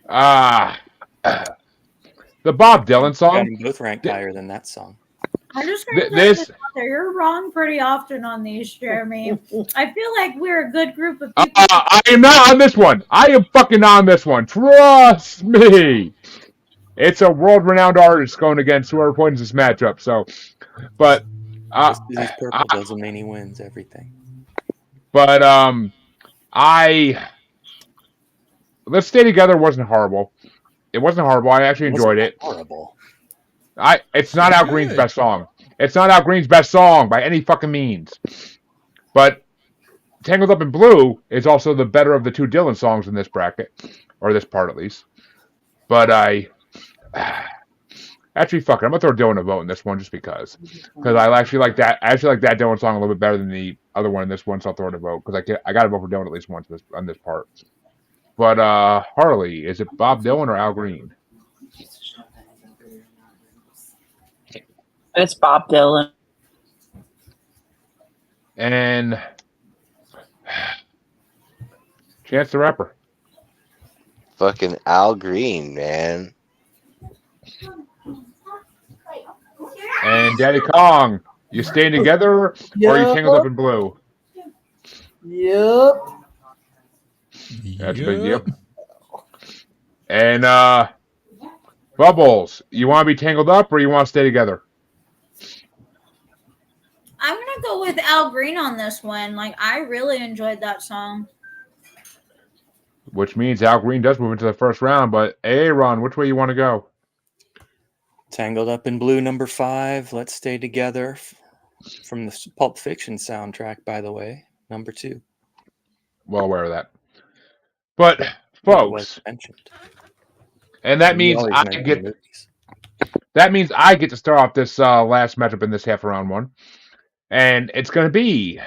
the Bob Dylan song. Got them both ranked higher than that song. I'm just going to put this out there. You're wrong pretty often on these, Jeremy. I feel like we're a good group of people. I am not on this one. I am fucking not on this one. Trust me. It's a world-renowned artist going against whoever wins this matchup. So, but just because he's purple doesn't mean he wins everything. But Let's Stay Together wasn't horrible. It wasn't horrible. I actually enjoyed it. Horrible. It's not Al Green's best song. It's not Al Green's best song by any fucking means. But Tangled Up in Blue is also the better of the two Dylan songs in this bracket, or this part at least. But actually, fuck it. I'm gonna throw Dylan a vote in this one just because I actually like that. I actually like that Dylan song a little bit better than the other one in this one, so I'll throw it a vote because I got to vote for Dylan at least once on this part. But Harley, is it Bob Dylan or Al Green? It's Bob Dylan. And Chance the Rapper. Fucking Al Green, man. And Daddykong. You staying together or are you tangled up in blue? Yep. That's a big yep. And Bubbles, you want to be tangled up or you want to stay together? I'm gonna go with Al Green on this one. Like, I really enjoyed that song. Which means Al Green does move into the first round. But Aaron, which way you want to go? Tangled Up in Blue, number 5. Let's Stay Together, from the Pulp Fiction soundtrack, by the way, number 2. Well aware of that. But folks, and that means I get to start off this last matchup in this half of round 1. And it's going to be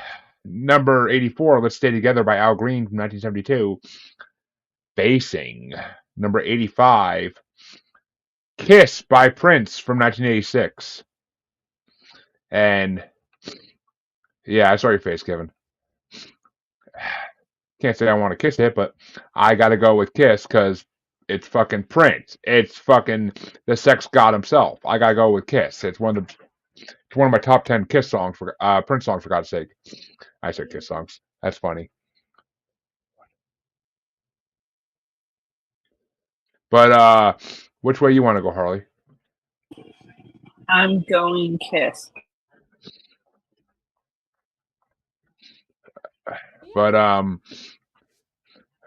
number 84, Let's Stay Together by Al Green from 1972, facing number 85, Kiss by Prince from 1986. And yeah, I saw your face, Kevin. Can't say I want to kiss it, but I got to go with Kiss because it's fucking Prince. It's fucking the sex god himself. I got to go with Kiss. It's one of my top 10 Kiss songs, for Prince songs, for God's sake. I said Kiss songs. That's funny. But which way you want to go, Harley? I'm going Kiss. But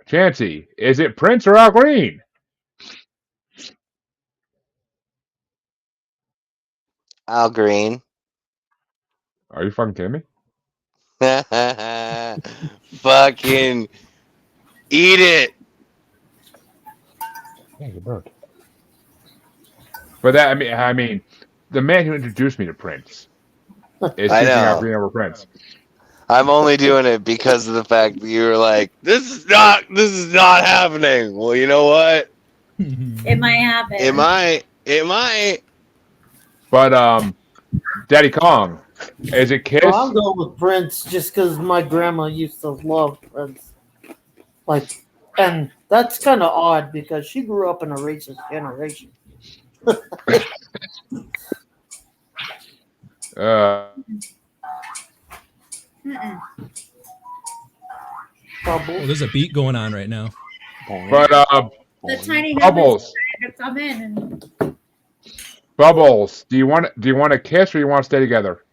Chancy, is it Prince or Al Green? Al Green. Are you fucking kidding me? Fucking eat it. Yeah, you bird. But that I mean, the man who introduced me to Prince is choosing Al Green over Prince. I'm only doing it because of the fact that you were like, this is not happening. Well, you know what? It might happen. It might. But Daddykong, is it Kiss? Well, I'm going with Prince just because my grandma used to love Prince. Like, and that's kind of odd because she grew up in a racist generation. Oh, there's a beat going on right now. But the tiny Bubbles. To come in and... Bubbles, do you want to kiss or you want to stay together?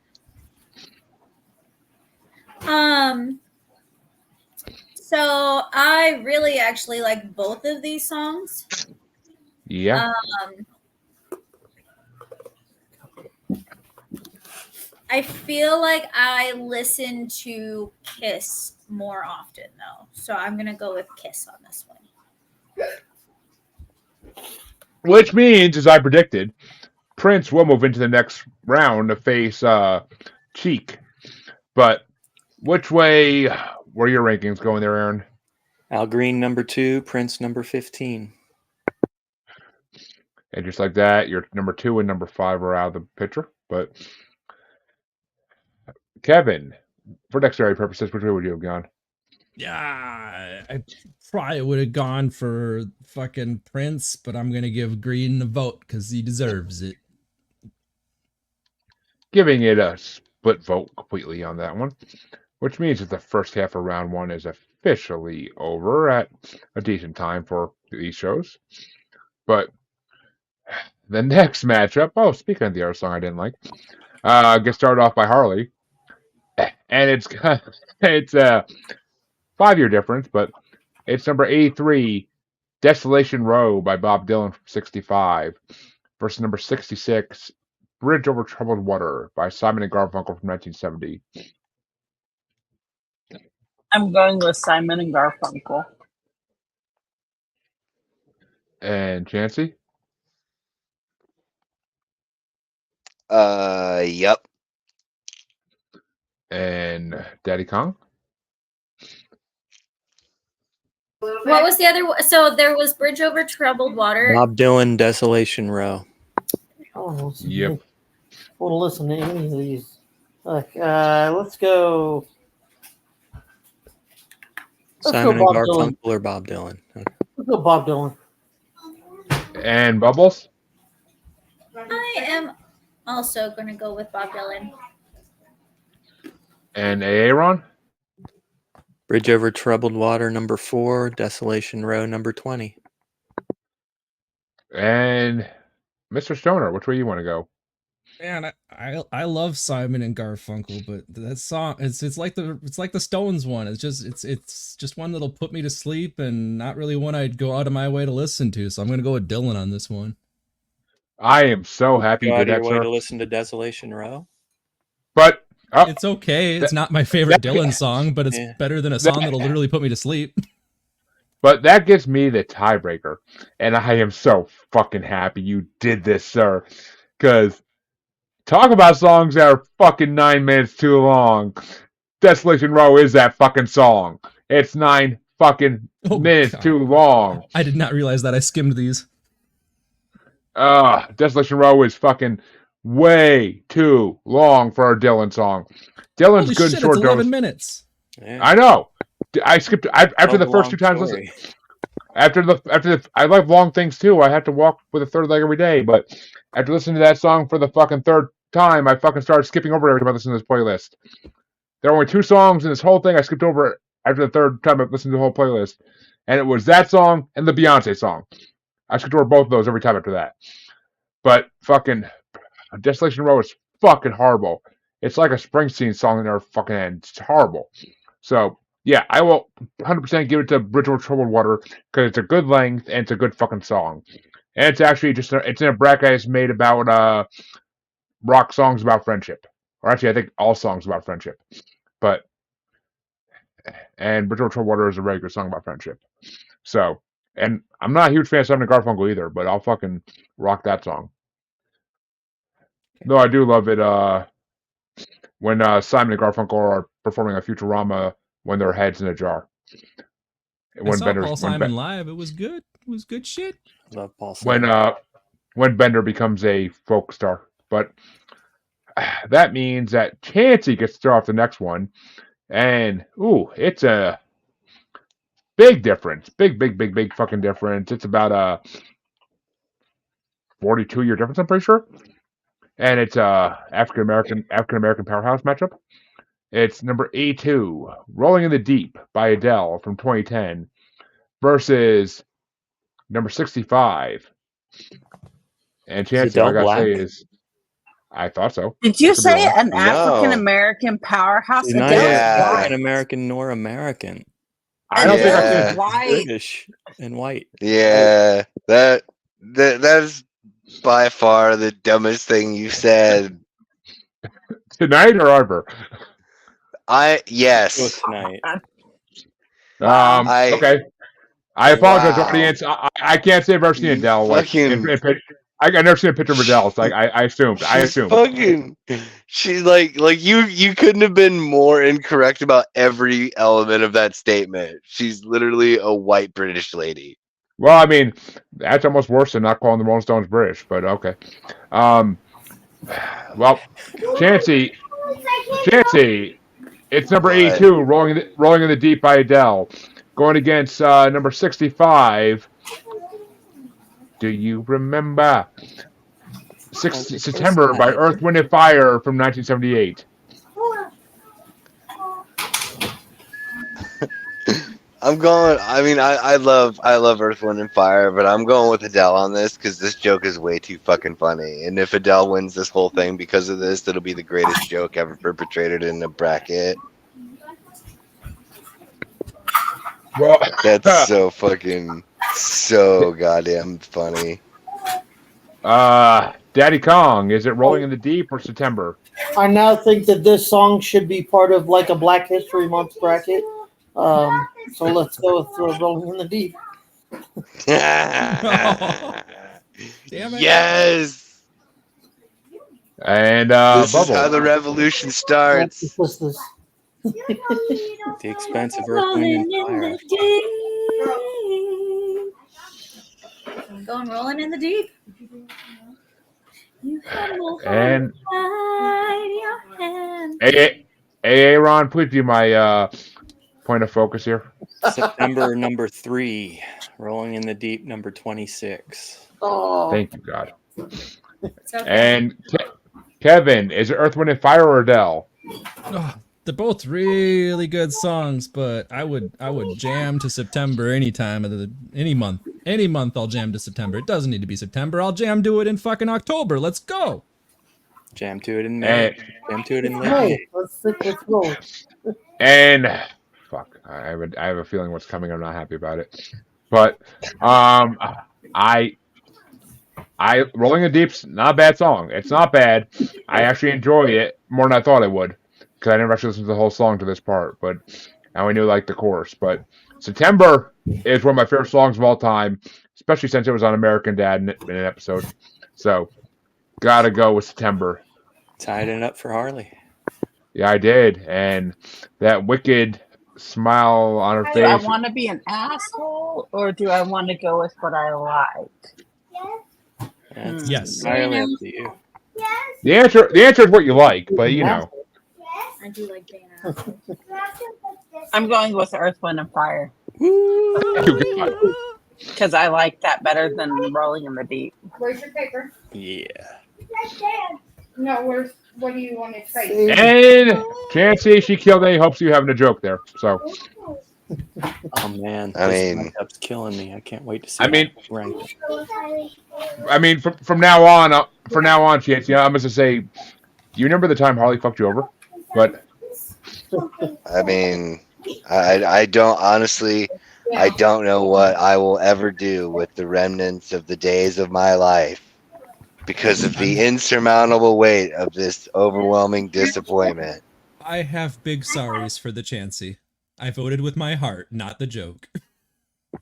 So I really actually like both of these songs. Yeah. I feel like I listen to Kiss more often though. So I'm gonna go with Kiss on this one. Which means, as I predicted, Prince will move into the next round to face Cheek. But which way were your rankings going there, Aaron? Al Green, number 2, Prince, number 15. And just like that, your number 2 and number 5 are out of the picture. But Kevin, for dexterity purposes, which way would you have gone? Yeah, I probably would have gone for fucking Prince, but I'm gonna give Green the vote because he deserves it. Giving it a split vote completely on that one, which means that the first half of round 1 is officially over at a decent time for these shows. But the next matchup, speaking of the other song I didn't like, gets started off by Harley, and it's a 5-year difference, but it's number 83, Desolation Row by Bob Dylan from 65, versus number 66, Bridge Over Troubled Water by Simon and Garfunkel from 1970. I'm going with Simon and Garfunkel. And Chancy? Yep. And Daddykong? What was the other one? So there was Bridge Over Troubled Water. Bob Dylan, Desolation Row. Oh, yep. We'll listen to any of these. Let's go. Simon and Garfunkel or Bob Dylan? Let's go Bob Dylan. And Bubbles? I am also going to go with Bob Dylan. And Aaron? Bridge Over Troubled Water, number 4. Desolation Row, number 20. And Mr. Stoner, which way you want to go? Man, I love Simon and Garfunkel, but that song it's like the Stones one. It's just one that'll put me to sleep and not really one I'd go out of my way to listen to. So I'm gonna go with Dylan on this one. I am so happy you you did did that, your way sir. to listen to Desolation Row. But it's okay. It's not my favorite Dylan song, but it's better than a song that'll literally put me to sleep. But that gives me the tiebreaker, and I am so fucking happy you did this, sir. Because talk about songs that are fucking 9 minutes too long. Desolation Row is that fucking song. It's 9 fucking minutes God. too long. I did not realize that. I skimmed these. Desolation Row is fucking way too long for a Dylan song. Dylan's Holy good shit, and short. it's 11 minutes. Yeah. I know. I skipped after the first 2 times. Listen, after the I love long things too. I have to walk with a third leg every day, but after listening to that song for the fucking third time, I fucking started skipping over every time I listened to this playlist. There are only 2 songs in this whole thing I skipped over after the third time I listened to the whole playlist, and it was that song and the Beyonce song. I skipped over both of those every time after that. But fucking Desolation Row is fucking horrible. It's like a Springsteen song in their fucking end. It's horrible. So yeah, I will 100% give it to Bridge Over Troubled Water because it's a good length and it's a good fucking song. And it's actually it's in a bracket it's made about rock songs about friendship. Or actually, I think all songs about friendship. And Bridge Over Troubled Water is a regular song about friendship. So, and I'm not a huge fan of Simon & Garfunkel either, but I'll fucking rock that song. Though I do love it when Simon and Garfunkel are performing a Futurama when their head's in a jar. I saw Paul Simon live. It was good. It was good shit. Love Paul Simon. When Bender becomes a folk star. But that means that Chancy gets to start off the next one. And, it's a big difference. Big fucking difference. It's about a 42-year difference, I'm pretty sure. And it's a African American powerhouse matchup. It's number 82, Rolling in the Deep by Adele from 2010 versus number 65. And Chancy, what I gotta say is, I thought so. Did you say an African American powerhouse? She's not African American nor American. I don't think I said British and white. Yeah, that is by far the dumbest thing you said tonight or ever. Yes. Tonight. Okay. I apologize, audience. I can't say I've ever seen Adele. I've never seen a picture of Adele, so I assumed. Fucking, she's like you couldn't have been more incorrect about every element of that statement. She's literally a white British lady. Well, I mean, that's almost worse than not calling the Rolling Stones British, but okay. Well, Chancy, it's number 82, Rolling in the Deep by Adele, going against number 65. Do you remember? September by Earth, Wind and Fire from 1978. I'm going. I mean, I love Earth, Wind and Fire, but I'm going with Adele on this because this joke is way too fucking funny. And if Adele wins this whole thing because of this, it'll be the greatest joke ever perpetrated in a bracket. Well, that's so goddamn funny. Daddykong, is it Rolling in the Deep or September? I now think that this song should be part of like a Black History Month bracket. So let's go with Rolling in the Deep. Damn it. Yes. And this Bubble. is how the revolution starts. At the expense of Earth, Wind and Fire. I'm going Rolling in the Deep. You have my And heart in your hand. Hey, Ron, please be my point of focus here. September number 3, Rolling in the Deep number 26. Oh, Thank you, God. It's okay. And Kevin, is it Earth, Wind, and Fire or Adele? Oh, they're both really good songs, but I would jam to September any time of any month. Any month I'll jam to September. It doesn't need to be September. I'll jam to it in fucking October. Let's go. Jam to it in May. Jam to it in late hey, May. let's go. And fuck, I have a feeling what's coming. I'm not happy about it. But I Rolling in the Deep's not a bad song. It's not bad. I actually enjoy it more than I thought I would because I never actually listened to the whole song to this part. But I only knew like the chorus. But September is one of my favorite songs of all time, especially since it was on American Dad in an episode. So gotta go with September. Tied it up for Harley. Yeah, I did, and that wicked smile on her Do I face. want to be an asshole or do I want to go with what I like? That's Yes. entirely up to you. The answer is what you like, but you know. I do like being an asshole. I'm going with Earth, Wind, and Fire You got it. because I like that better than Rolling in the Deep. Where's your paper? Yeah. No, what do you want to say? And Chancy, she killed any hopes of you having a joke there. So, Oh man, I this mean- rankup's killing me. I can't wait to see. I mean- how it's ranked. from now on, Chancy, I'm going to say, you remember the time Harley fucked you over? But I mean, I don't honestly. I don't know what I will ever do with the remnants of the days of my life because of the insurmountable weight of this overwhelming disappointment. I have big sorries for the Chancy. I voted with my heart, not the joke.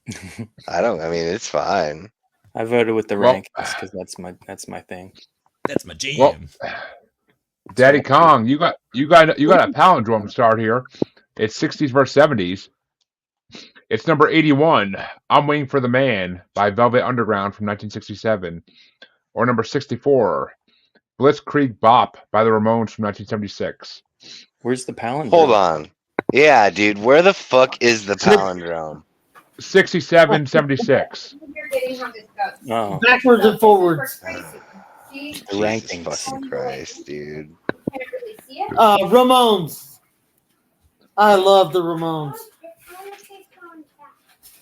I mean, it's fine. I voted with the Well- rankings because that's my thing. That's my jam. Well, Daddykong, you got a palindrome start here. It's 60s versus 70s. It's number 81. I'm Waiting for the Man by Velvet Underground from 1967, or number 64. Blitzkrieg Bop by the Ramones from 1976. Where's the palindrome? Hold on. Yeah, dude, where the fuck is the palindrome? 67, 76. You're getting how this goes. Oh, Backwards and forwards. See? the Jesus rankings. fucking Christ, dude. Can't really see it. Ramones. I love the Ramones.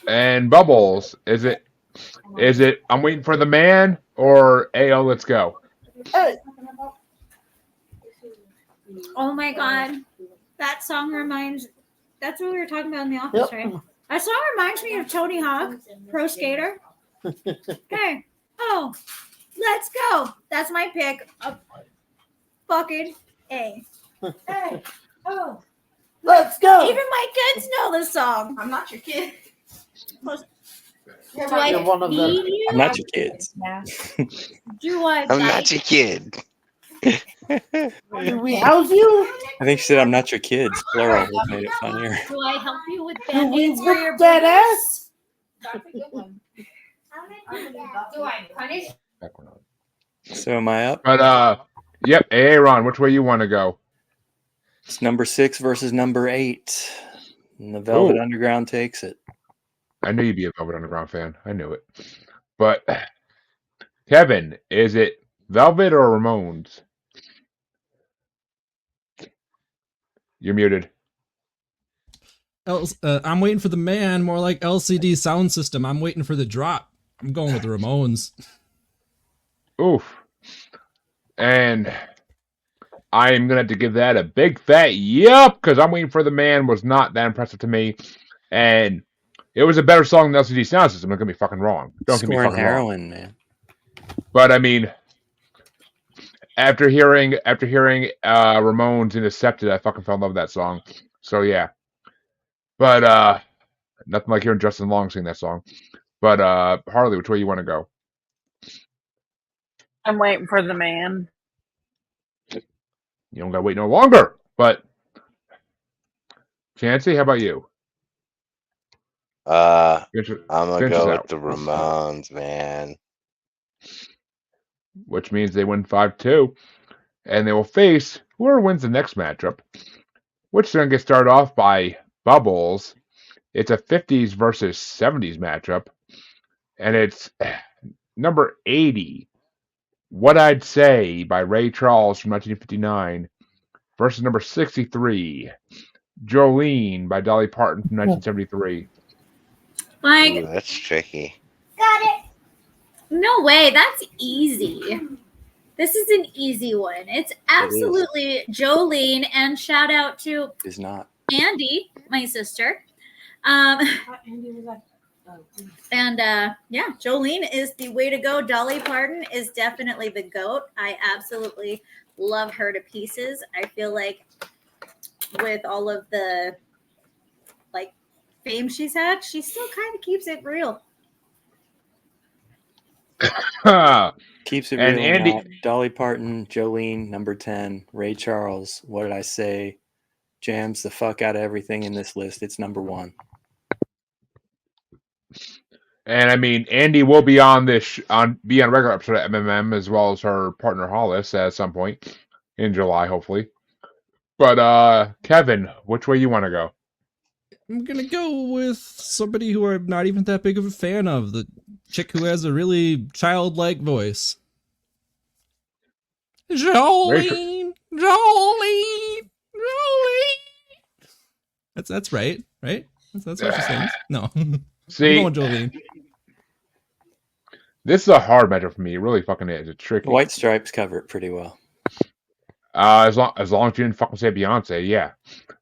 And Bubbles, is it I'm Waiting for the Man or AO Let's Go? Oh my god. That song reminds that's what we were talking about in the office, Yep. right? That song reminds me of Tony Hawk, Pro Skater. Okay. Oh, let's go. That's my pick. Fucking A. Hey. Oh. Let's go. Even my kids know the song. I'm not your kid. Do I You're one of them. feed you? I'm not your kids. Do I I'm like not your kid. Do we house you? I think she said, "I'm not your kids." Plural would made it funnier. Do I help you with Do we band-aids for your whip that boobies? ass? That's a good one. Do I punish? So am I up? But yep, Aaron, which way you want to go? It's number 6 versus number 8, and the Velvet Ooh. Underground takes it. I knew you'd be a Velvet Underground fan. I knew it. But Kevin, is it Velvet or Ramones? You're muted. I'm waiting for the man, more like LCD sound system. I'm waiting for the drop. I'm going with the Ramones. Oof. And I'm gonna have to give that a big fat yep, because I'm Waiting for the Man was not that impressive to me. And it was a better song than LCD Sound System. Don't get me fucking wrong. Don't get me Scoring fucking wrong. heroin, man. But I mean, after hearing Ramones Intercepted, I fucking fell in love with that song. So yeah. But nothing like hearing Justin Long sing that song. But Harley, which way you want to go? I'm waiting for the man. You don't gotta wait no longer. But Chancy, how about you? I'm gonna Finish go us with out. the Ramones, man. which means they win 5-2. And they will face whoever wins the next matchup, which is going to get started off by Bubbles. It's a 50s versus 70s matchup. And it's number 80, What I'd Say by Ray Charles from 1959 versus number 63, Jolene by Dolly Parton from 1973. Like, Ooh, that's tricky. Got it. no way. That's easy. This is an easy one. It's absolutely Jolene, and shout out to Is not Andy, my sister. And yeah, Jolene is the way to go. Dolly Parton is definitely the GOAT. I absolutely love her to pieces. I feel like with all of the like fame she's had, she still kind of keeps it real. keeps it And real. Andy- Not. Dolly Parton, Jolene, number 10, Ray Charles. What did I say? Jams the fuck out of everything in this list. It's number 1. And I mean, Andy will be on this be on a regular episode of MMM as well as her partner Hollis at some point in July, hopefully. But Kevin, which way you want to go? I'm gonna go with somebody who I'm not even that big of a fan of. The chick who has a really childlike voice. Jolene, Jolene, Jolene. That's right, right? That's what she sings. No, See, I'm going Jolene. This is a hard matchup for me. It really fucking is. It's tricky. White Stripes cover it pretty well. As long as you didn't fucking say Beyonce, yeah.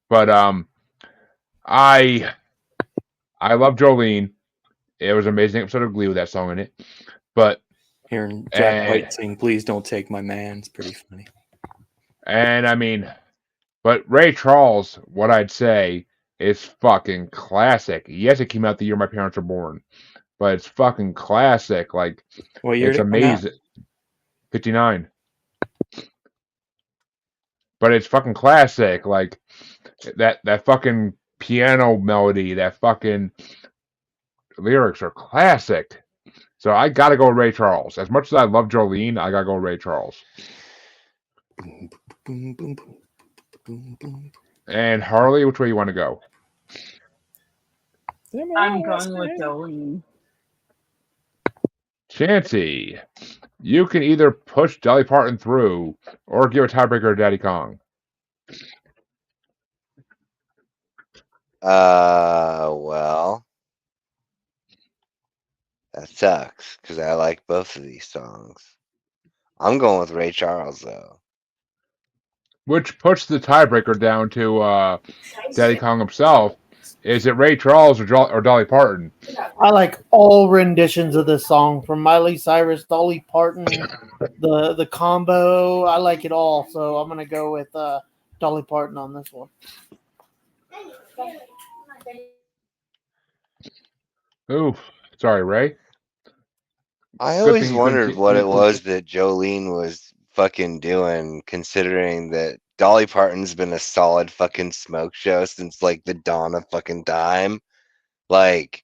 But I love Jolene. It was an amazing episode of Glee with that song in it. But Hearing Jack White sing "Please Don't Take My Man" is pretty funny. And I mean, but Ray Charles, What I'd Say, is fucking classic. Yes, it came out the year my parents were born, but it's fucking classic. Like, What year it's did it come out? amazing. 59. But it's fucking classic. Like that fucking piano melody, that fucking lyrics are classic. So I gotta go with Ray Charles. As much as I love Jolene, I gotta go with Ray Charles. Boom, boom, boom, boom, boom. And Harley, which way you want to go? I'm going with Jolene. Chancy, you can either push Dolly Parton through or give a tiebreaker to Daddykong. Well, that sucks because I like both of these songs. I'm going with Ray Charles though. Which puts the tiebreaker down to Daddykong himself. Is it Ray Charles or Dolly Parton? I like all renditions of this song, from Miley Cyrus, Dolly Parton, the combo. I like it all, so I'm gonna go with Dolly Parton on this one. Ooh, sorry, Ray. I Good always thing you wondered couldn't what see- it was that Jolene was fucking doing, considering that Dolly Parton's been a solid fucking smoke show since like the dawn of fucking time. Like,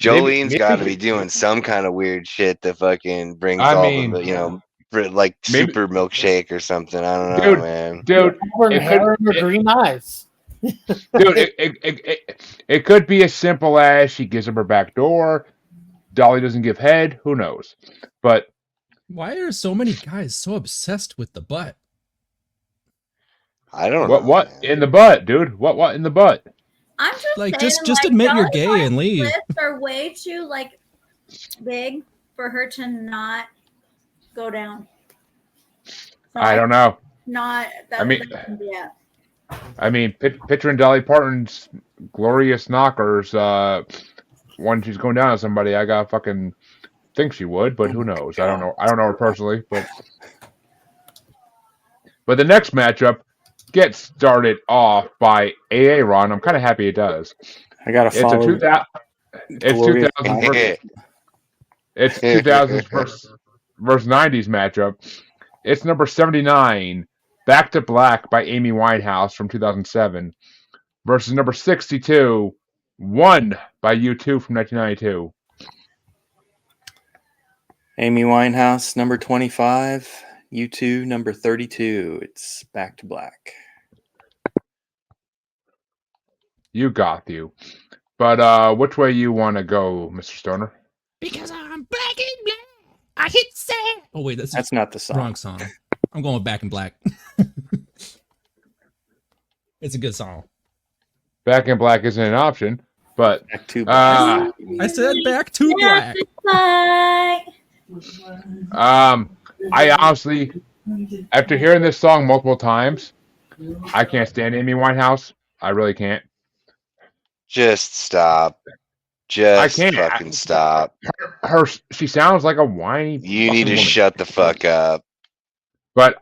Jolene's got to be doing some kind of weird shit that fucking brings like super milkshake or something. I don't know, man. Dude, Hair and her green eyes. Dude, it could be as simple as she gives him her back door. Dolly doesn't give head. Who knows? But why are so many guys so obsessed with the butt? I don't know. What in the butt, dude? What in the butt? I'm just like saying, just admit you're Dolly gay Parton's and leave. lips are way too like big for her to not go down. So, I don't know. Not that. I mean, yeah. I mean, picturing Dolly Parton's glorious knockers when she's going down on somebody, I gotta fucking think she would, but who knows? I don't know. I don't know her personally, but the next matchup gets started off by Aaron. I'm kind of happy it does. I gotta follow. It's 2000s versus 90s matchup. It's number 79, Back to Black by Amy Winehouse from 2007 versus number 62, One by U2 from 1992. Amy Winehouse, number 25. U2, number 32. It's Back to Black. You got you. But which way you want to go, Mr. Stoner? Because I'm black and black. I hit sand. Oh wait, that's not the song. Wrong song. I'm going with Back in Black. It's a good song. Back in Black isn't an option, but Back to Black. I said Back to Black. I honestly, after hearing this song multiple times, I can't stand Amy Winehouse. I really can't. Just stop. Just fucking stop. She sounds like a whiny. You need to woman. shut the fuck up. But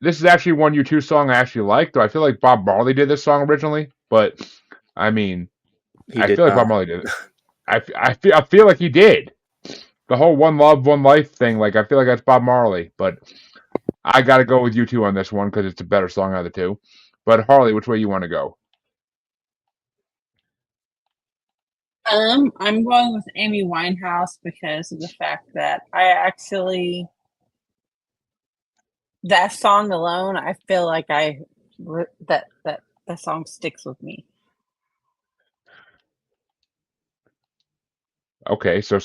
this is actually one U2 song I actually like, though I feel like Bob Marley did this song originally. But I mean, I feel like Bob Marley did it. I feel like he did. The whole One Love, One Life thing, like I feel like that's Bob Marley. But I got to go with U2 on this one because it's a better song out of the two. But Harley, which way you want to go? I'm going with Amy Winehouse because of the fact that that song alone, I feel like that song sticks with me. Okay, so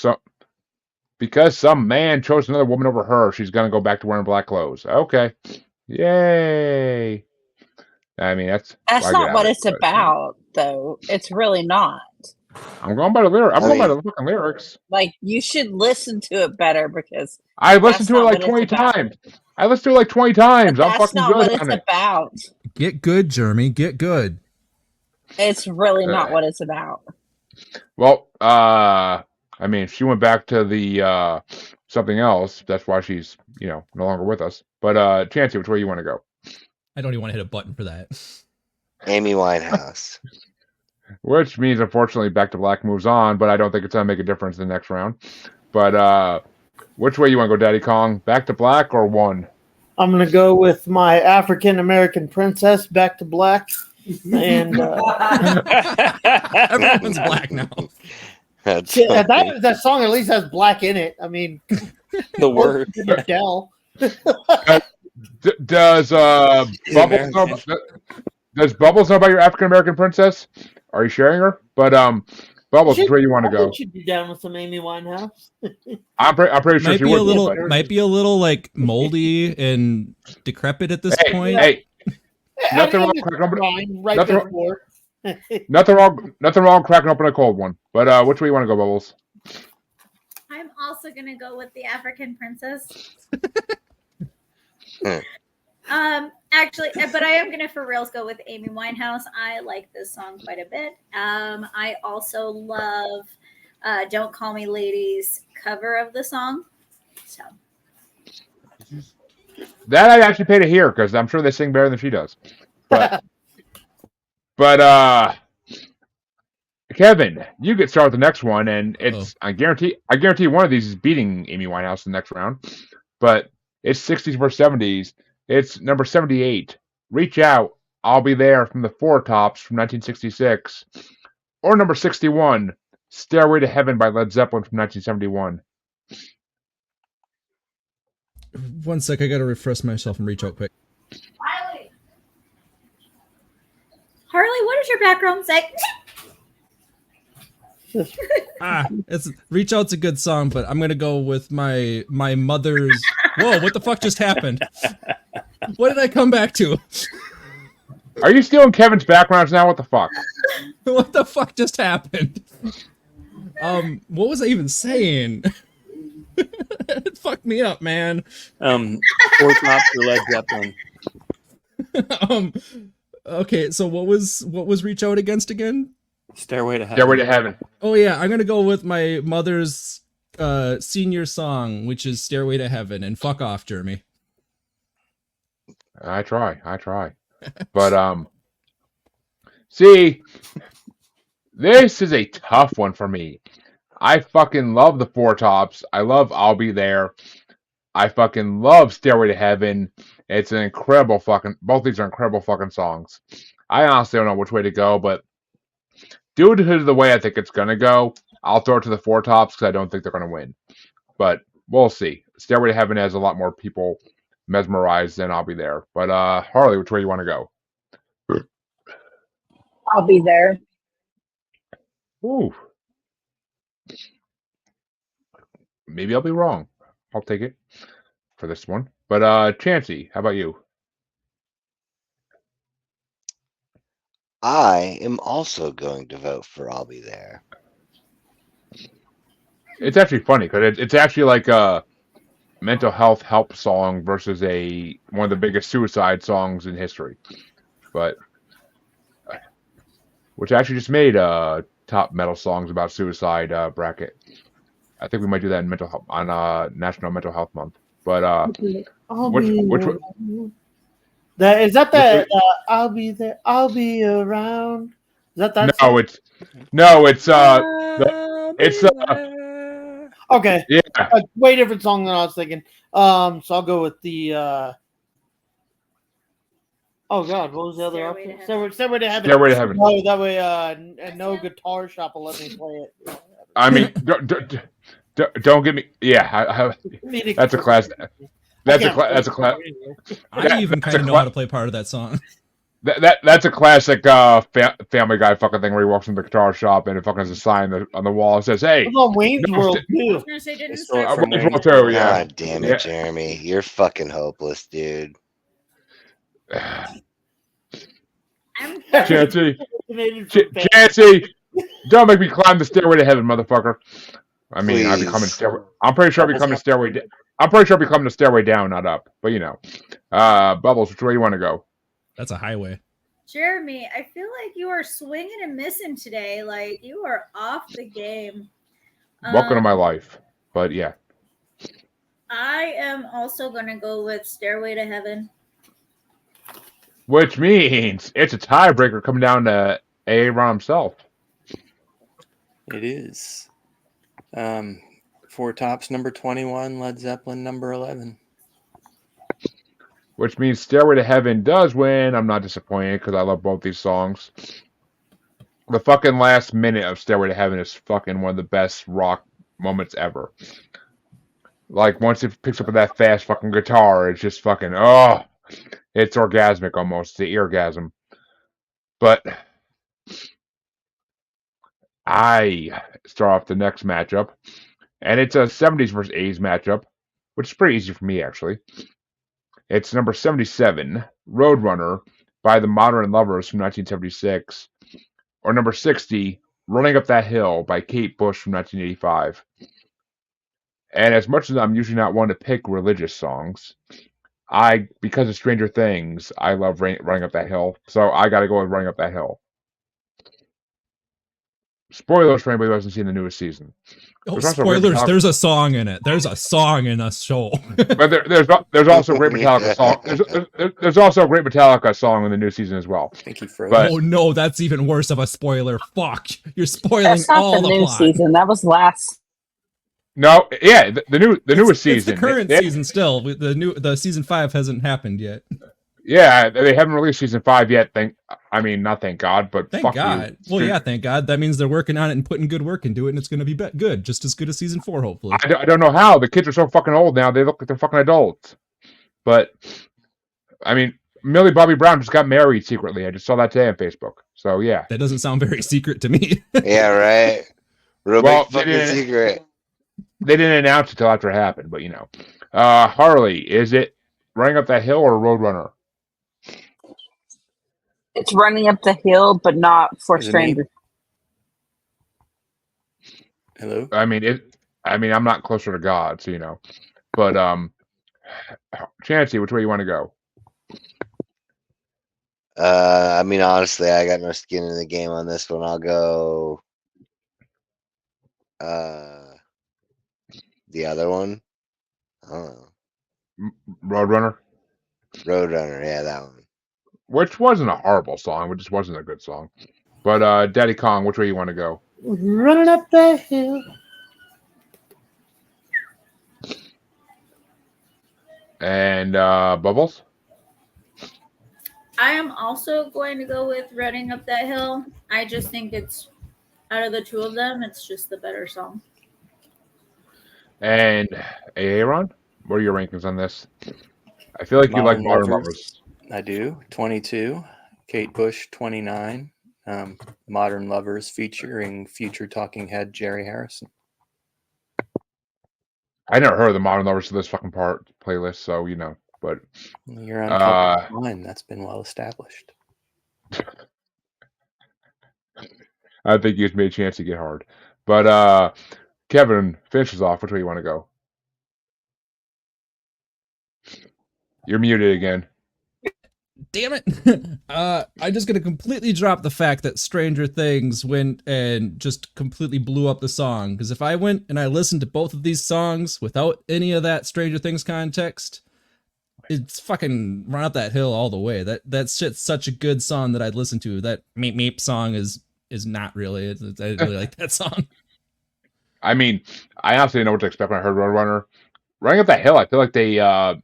because some man chose another woman over her, she's gonna go back to wearing black clothes. Okay, yay! I mean, that's not what it's about, though. It's really not. I'm going by the lyrics. I'm going by the fucking lyrics. Like, you should listen to it better because I listened to it like 20 times. I listened to it like 20 times. I'm fucking not good what on it's it. about. Get good, Jeremy. Get good. It's really not what it's about. Well, I mean, if she went back to the something else, that's why she's no longer with us. But Chancy, which way you want to go? I don't even want to hit a button for that. Amy Winehouse. Which means, unfortunately, Back to Black moves on, but I don't think it's going to make a difference in the next round. But which way you want to go, Daddykong? Back to Black or One? I'm going to go with my African-American princess, Back to Black. And everyone's black now. That song at least has black in it. I mean, the word. Tell. Does Bubbles know about your African American princess? Are you sharing her? But Bubbles, which way you want to go? She'd be down with some Amy Winehouse. I'm pretty sure might she be would. Might be a little like moldy and decrepit at this point. Hey, nothing wrong cracking open a cold one. But which way you want to go, Bubbles? I'm also gonna go with the African princess. Actually, but I am gonna for reals go with Amy Winehouse. I like this song quite a bit. I also love "Don't Call Me Lady's" cover of the song. So that I actually pay to hear because I'm sure they sing better than she does. But Kevin, you get started with the next one, and it's I guarantee one of these is beating Amy Winehouse in the next round. But it's 60s versus 70s. It's number 78. Reach Out, I'll Be There from the Four Tops from 1966. Or number 61, Stairway to Heaven by Led Zeppelin from 1971. One sec, I gotta refresh myself and reach out quick. Harley, what does your background say? It's Reach Out's a good song, but I'm gonna go with my mother's. Whoa! What the fuck just happened? What did I come back to? Are you stealing Kevin's backgrounds now? What the fuck? What the fuck just happened? What was I even saying? It fucked me up, man. Four Tops or Led Zeppelin. Okay, so what was Reach Out against again? Stairway to Heaven. Stairway to Heaven. Oh yeah, I'm gonna go with my mother's senior song, which is Stairway to Heaven, and fuck off, Jeremy. I try. But see, this is a tough one for me. I fucking love the Four Tops. I love I'll Be There. I fucking love Stairway to Heaven. It's an incredible fucking, both these are incredible fucking songs. I honestly don't know which way to go, but due to the way I think it's gonna go, I'll throw it to the Four Tops because I don't think they're gonna win. but we'll see. Stairway to Heaven has a lot more people mesmerized than I'll Be There. But Harley, which way you want to go? I'll Be There. Ooh. Maybe I'll be wrong. I'll take it for this one. But Chancy, how about you? I am also going to vote for I'll Be There. It's actually funny because it's actually like a mental health help song versus one of the biggest suicide songs in history. But which actually just made top metal songs about suicide bracket. I think we might do that in mental health on National Mental Health Month. But which is that I'll be there, I'll be around. Is that no, song? it's okay. Yeah, A way different song than I was thinking. So I'll go with the oh God, what was the other option? Stairway to Heaven. Stairway to Heaven. No, that way no guitar shop will let me play it. I mean, don't get me. Yeah, that's a class. That's a class. I even kind of know how to play part of that song. That's a classic Family Guy fucking thing where he walks into the guitar shop and it fucking has a sign on the wall that says, "Hey." It's on Wayne's World too. Wayne's World too. Yeah. God damn it, Jeremy, you're fucking hopeless, dude. Chancy, don't make me climb the stairway to heaven, motherfucker. I mean, I'll be coming stairway. I'm pretty sure I'll be coming stairway. I'm pretty sure I'll be coming the stairway down, not up. But Bubbles, which way you want to go? That's a highway. Jeremy, I feel like you are swinging and missing today. Like you are off the game. Welcome to my life. But yeah. I am also going to go with Stairway to Heaven. Which means it's a tiebreaker coming down to Aaron himself. It is. Four Tops number 21, Led Zeppelin number 11. Which means Stairway to Heaven does win. I'm not disappointed because I love both these songs. The fucking last minute of Stairway to Heaven is fucking one of the best rock moments ever. Like, once it picks up with that fast fucking guitar, it's just fucking, it's orgasmic almost. The eargasm. But I start off the next matchup, and it's a 70s versus 80s matchup, which is pretty easy for me, actually. It's number 77, Roadrunner, by the Modern Lovers from 1976, or number 60, Running Up That Hill by Kate Bush from 1985. And as much as I'm usually not one to pick religious songs, because of Stranger Things, I love Running Up That Hill, so I gotta go with Running Up That Hill. Spoilers for anybody who hasn't seen the newest season. Oh, spoilers! There's a song in it. There's a song in a show. But there's also a great Metallica song. There's also a great Metallica song in the new season as well. Thank you for. Oh no, that's even worse of a spoiler. Fuck, you're spoiling that's not all the the new plot. season. That was last. No, yeah, the newest season. It's the current season still. The season 5 hasn't happened yet. Yeah, they haven't released season 5 yet. Not thank God, but thank fuck God. You. Well, yeah, thank God. That means they're working on it and putting good work into it, and it's going to be good, just as good as season 4, hopefully. I don't know how the kids are so fucking old now. They look like they're fucking adults. But I mean, Millie Bobby Brown just got married secretly. I just saw that today on Facebook. So yeah, that doesn't sound very secret to me. Yeah, right. Real big fucking secret. They didn't announce it till after it happened, but Harley, is it Running Up That Hill or Roadrunner? It's Running Up the Hill, but not for strangers. Hello. I mean, I'm not closer to God, so But Chancy, which way you want to go? I mean, honestly, I got no skin in the game on this one. I'll go. The other one. I don't know. Roadrunner. Roadrunner, yeah, that one. Which wasn't a horrible song, it just wasn't a good song. But Daddykong, which way you want to go? Running up that hill. And Bubbles? I am also going to go with Running Up That Hill. I just think it's, out of the two of them, it's just the better song. And Aaron, what are your rankings on this? I feel like you like Modern Lovers. I do. 22. Kate Bush, 29. Modern Lovers featuring future talking head Jerry Harrison. I never heard of the Modern Lovers of this fucking playlist, so you know. But you're on public line. That's been well established. I think you just made Chancy get hard. But Kevin finishes off. Which way you want to go? You're muted again. Damn it. I'm just gonna completely drop the fact that Stranger Things went and just completely blew up the song. Because if I went and I listened to both of these songs without any of that Stranger Things context, it's fucking run up that hill all the way. That shit's such a good song that I'd listen to. That Meep Meep song is not really. I didn't really like that song. I mean, I honestly didn't know what to expect when I heard Roadrunner. Running Up That Hill, I feel like they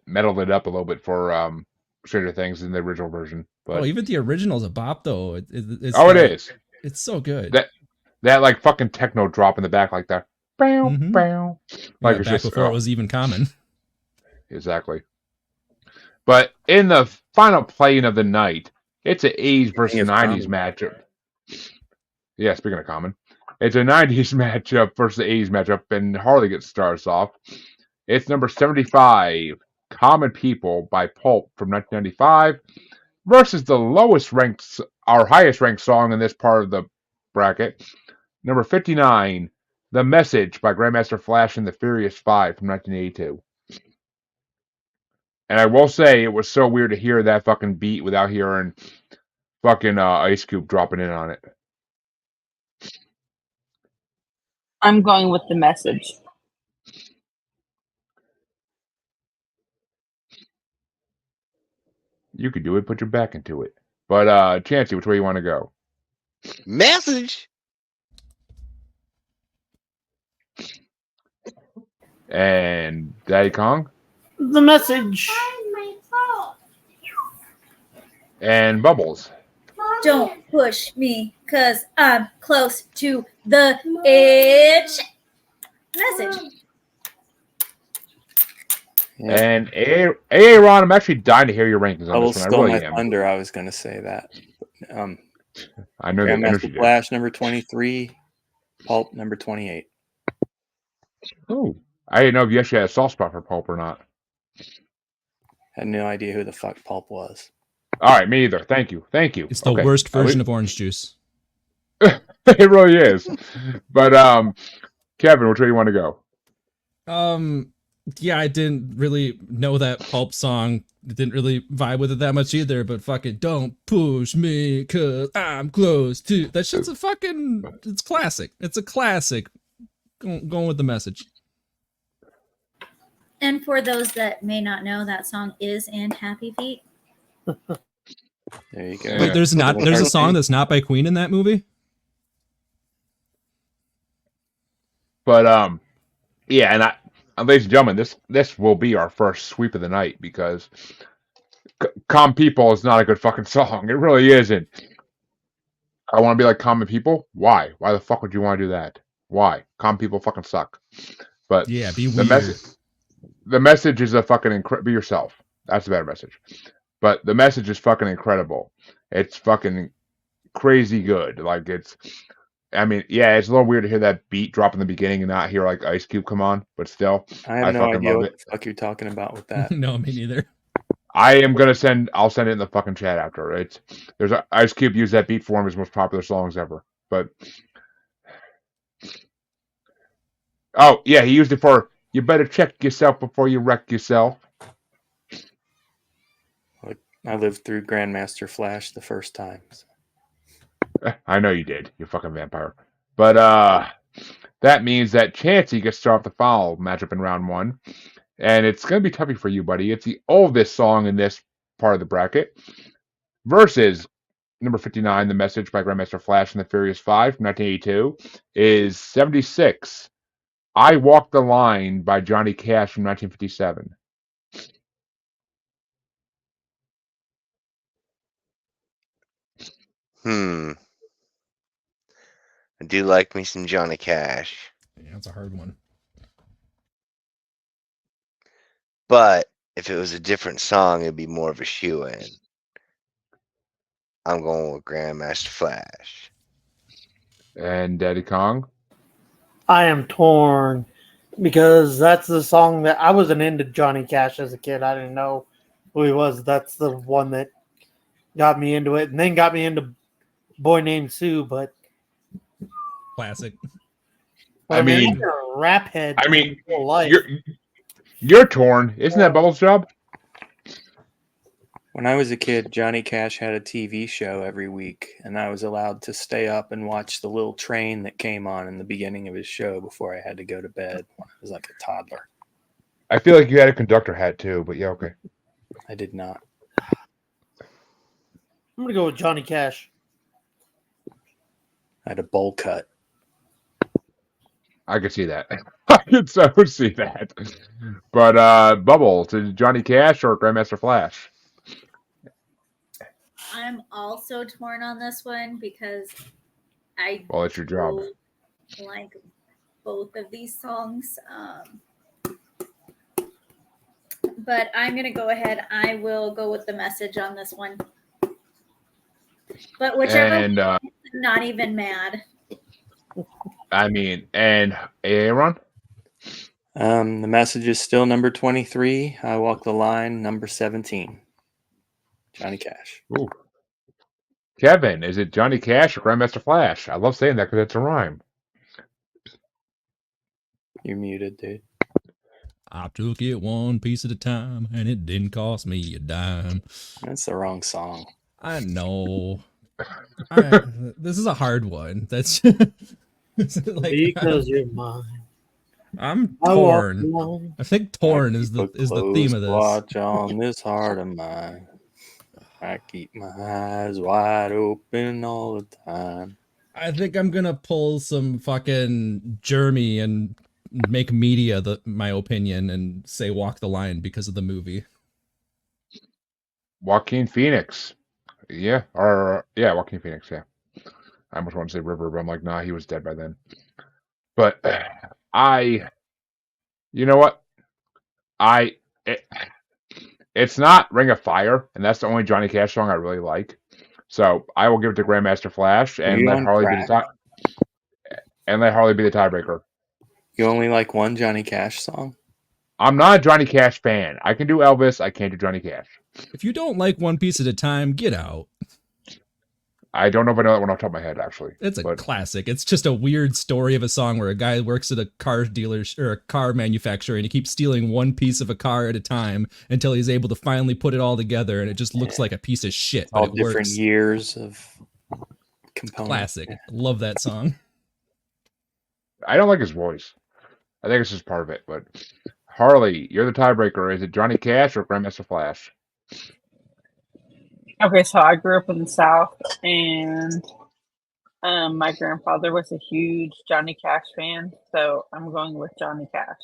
meddled it up a little bit for Stranger Things in the original version. But even the original's a bop though. It is. It's so good. That like fucking techno drop in the back like that. Bow, bow. Like it's back just, before it was even common. Exactly. But in the final playing of the night, it's an 80s versus 90s matchup. Yeah, speaking of common. It's a 90s matchup versus the 80s matchup, and Harley gets starts off. It's number 75, Common People by Pulp from 1995, versus the lowest ranked, our highest ranked song in this part of the bracket, number 59, The Message by Grandmaster Flash and the Furious Five from 1982. And I will say, it was so weird to hear that fucking beat without hearing fucking Ice Cube dropping in on it. I'm going with The Message. You could do it, put your back into it. But Chancy, which way you want to go? Message. And Daddykong? The Message. And Bubbles. Don't push me, cause I'm close to the edge. Message. Yeah. And Aaron, I'm actually dying to hear your rankings on this one. I really am. Thunder, I was going to say that. I know Grandmaster Flash number 23, Pulp number 28. Oh, I didn't know if you actually had a soft spot for Pulp or not. Had no idea who the fuck Pulp was. All right, me either. Thank you. It's the worst version of orange juice. It really is. But Kevin, which way do you want to go? Yeah, I didn't really know that Pulp song. Didn't really vibe with it that much either, but fucking don't push me, cause I'm close to... That shit's it's classic. It's a classic. Going with The Message. And for those that may not know, that song is in Happy Feet. There you go. Wait, there's a song that's not by Queen in that movie? But yeah, and ladies and gentlemen, this will be our first sweep of the night because Common People is not a good fucking song. It really isn't. I want to be like Common People? Why? Why the fuck would you want to do that? Why? Common People fucking suck. But yeah, be weird. The message is a fucking be yourself. That's a better message. But the message is fucking incredible. It's fucking crazy good. Like I mean, yeah, it's a little weird to hear that beat drop in the beginning and not hear like Ice Cube come on, but still, I have no idea what the fuck you're talking about with that. No, me neither. I'll send it in the fucking chat after. There's Ice Cube used that beat for one of his most popular songs ever. But oh yeah, he used it for "You better check yourself before you wreck yourself." I lived through Grandmaster Flash the first time. So. I know you did, you fucking vampire. But that means that Chancy gets to start off the foul matchup in round one. And it's going to be toughy for you, buddy. It's the oldest song in this part of the bracket. Versus number 59, The Message by Grandmaster Flash and the Furious Five from 1982, is 76, I Walk the Line by Johnny Cash from 1957. I do like me some Johnny Cash. Yeah, that's a hard one. But if it was a different song, it'd be more of a shoe-in. I'm going with Grandmaster Flash. And Daddykong? I am torn because that's the song that I wasn't into Johnny Cash as a kid. I didn't know who he was. That's the one that got me into it, and then got me into Boy Named Sue. But Classic. I mean, you're a rap head. I mean, whole life. You're torn. Isn't that Bubbles' job? When I was a kid, Johnny Cash had a TV show every week, and I was allowed to stay up and watch the little train that came on in the beginning of his show before I had to go to bed. I was like a toddler. I feel like you had a conductor hat too, but yeah, okay. I did not. I'm gonna go with Johnny Cash. I had a bowl cut. I could see that. I could so see that. But Bubbles, is it Johnny Cash or Grandmaster Flash? I'm also torn on this one because Well, it's your job. Like both of these songs. But I'm going to go ahead. I will go with the message on this one. But whichever, And I'm not even mad. I mean, and Aaron? The message is still number 23. I Walk the Line, number 17. Johnny Cash. Ooh. Kevin, is it Johnny Cash or Grandmaster Flash? I love saying that because it's a rhyme. You're muted, dude. I took it one piece at a time, and it didn't cost me a dime. That's the wrong song. I know. This is a hard one. That's like, because you're mine. I'm torn. I think torn is the theme of this. Watch on this heart of mine. I keep my eyes wide open all the time. I think I'm gonna pull some fucking Jeremy and make media my opinion and say Walk the Line because of the movie. Joaquin Phoenix. Yeah, Joaquin Phoenix, yeah. I almost want to say River, but I'm like, nah, he was dead by then. But you know what? It's not Ring of Fire, and that's the only Johnny Cash song I really like. So I will give it to Grandmaster Flash and let Harley be the tiebreaker. You only like one Johnny Cash song? I'm not a Johnny Cash fan. I can do Elvis. I can't do Johnny Cash. If you don't like One Piece at a Time, get out. I don't know if I know that one off the top of my head, actually. It's a classic. It's just a weird story of a song where a guy works at a car dealer or a car manufacturer, and he keeps stealing one piece of a car at a time until he's able to finally put it all together, and it just looks like a piece of shit. All but it different works. Years of components. Classic. Love that song. I don't like his voice. I think it's just part of it. But Harley, you're the tiebreaker. Is it Johnny Cash or Grandmaster Flash? Okay, so I grew up in the South, and my grandfather was a huge Johnny Cash fan, so I'm going with Johnny Cash.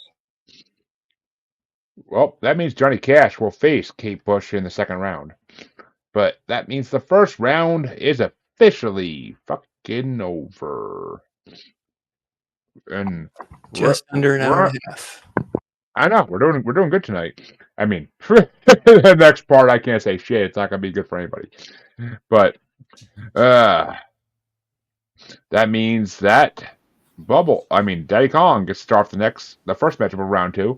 Well, that means Johnny Cash will face Kate Bush in the second round. But that means the first round is officially fucking over. And just under an hour and a half. I know we're doing good tonight. I mean, the next part I can't say shit. It's not gonna be good for anybody. But that means that Daddykong gets to start the first matchup of round 2,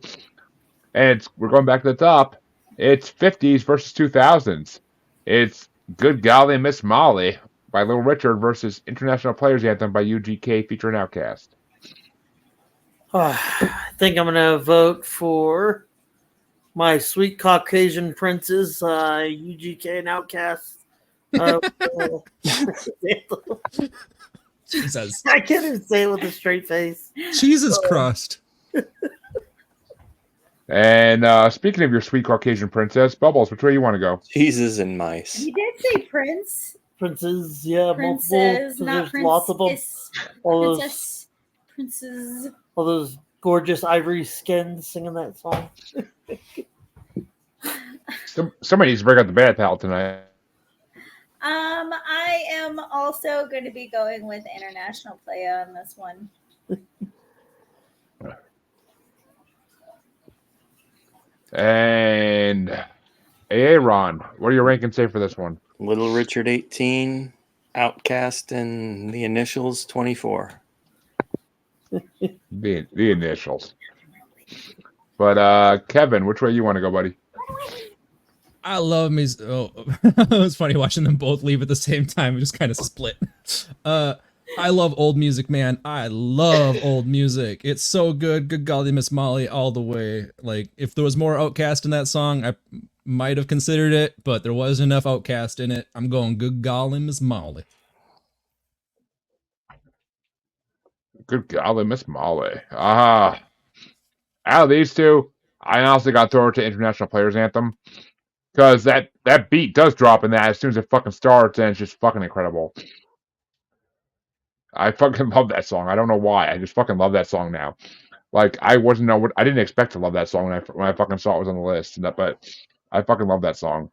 and we're going back to the top. It's 50s versus 2000s. It's Good Golly Miss Molly by Little Richard versus International Players Anthem by UGK featuring Outkast. I think I'm going to vote for my sweet Caucasian princes, UGK and Outkast. Jesus. I can't even say it with a straight face. Jesus Christ. And speaking of your sweet Caucasian princess, Bubbles, which way you want to go? Jesus and mice. You did say prince. Princes, yeah. Princes, multiple. not There's lots of them. Princess. Princes. All those gorgeous ivory skins singing that song. Somebody needs to break out the bad palette tonight. I am also going to be going with International Playa on this one. And Aaron, what do your rankings say for this one? Little Richard 18, Outcast and the Initials 24. The initials. But Kevin, which way you want to go, buddy? I love me. Oh, it was funny watching them both leave at the same time. It just kind of split. I love old music, man. I love old music. It's so good. Good golly, Miss Molly, all the way. Like, if there was more Outcast in that song, I might have considered it, but there was enough Outcast in it. I'm going good golly, Miss Molly. Good golly, Miss Molly. Out of these two, I honestly got to throw it to International Players Anthem. Because that beat does drop in that as soon as it fucking starts, and it's just fucking incredible. I fucking love that song. I don't know why. I just fucking love that song now. Like, I didn't expect to love that song when I fucking saw it was on the list. But I fucking love that song.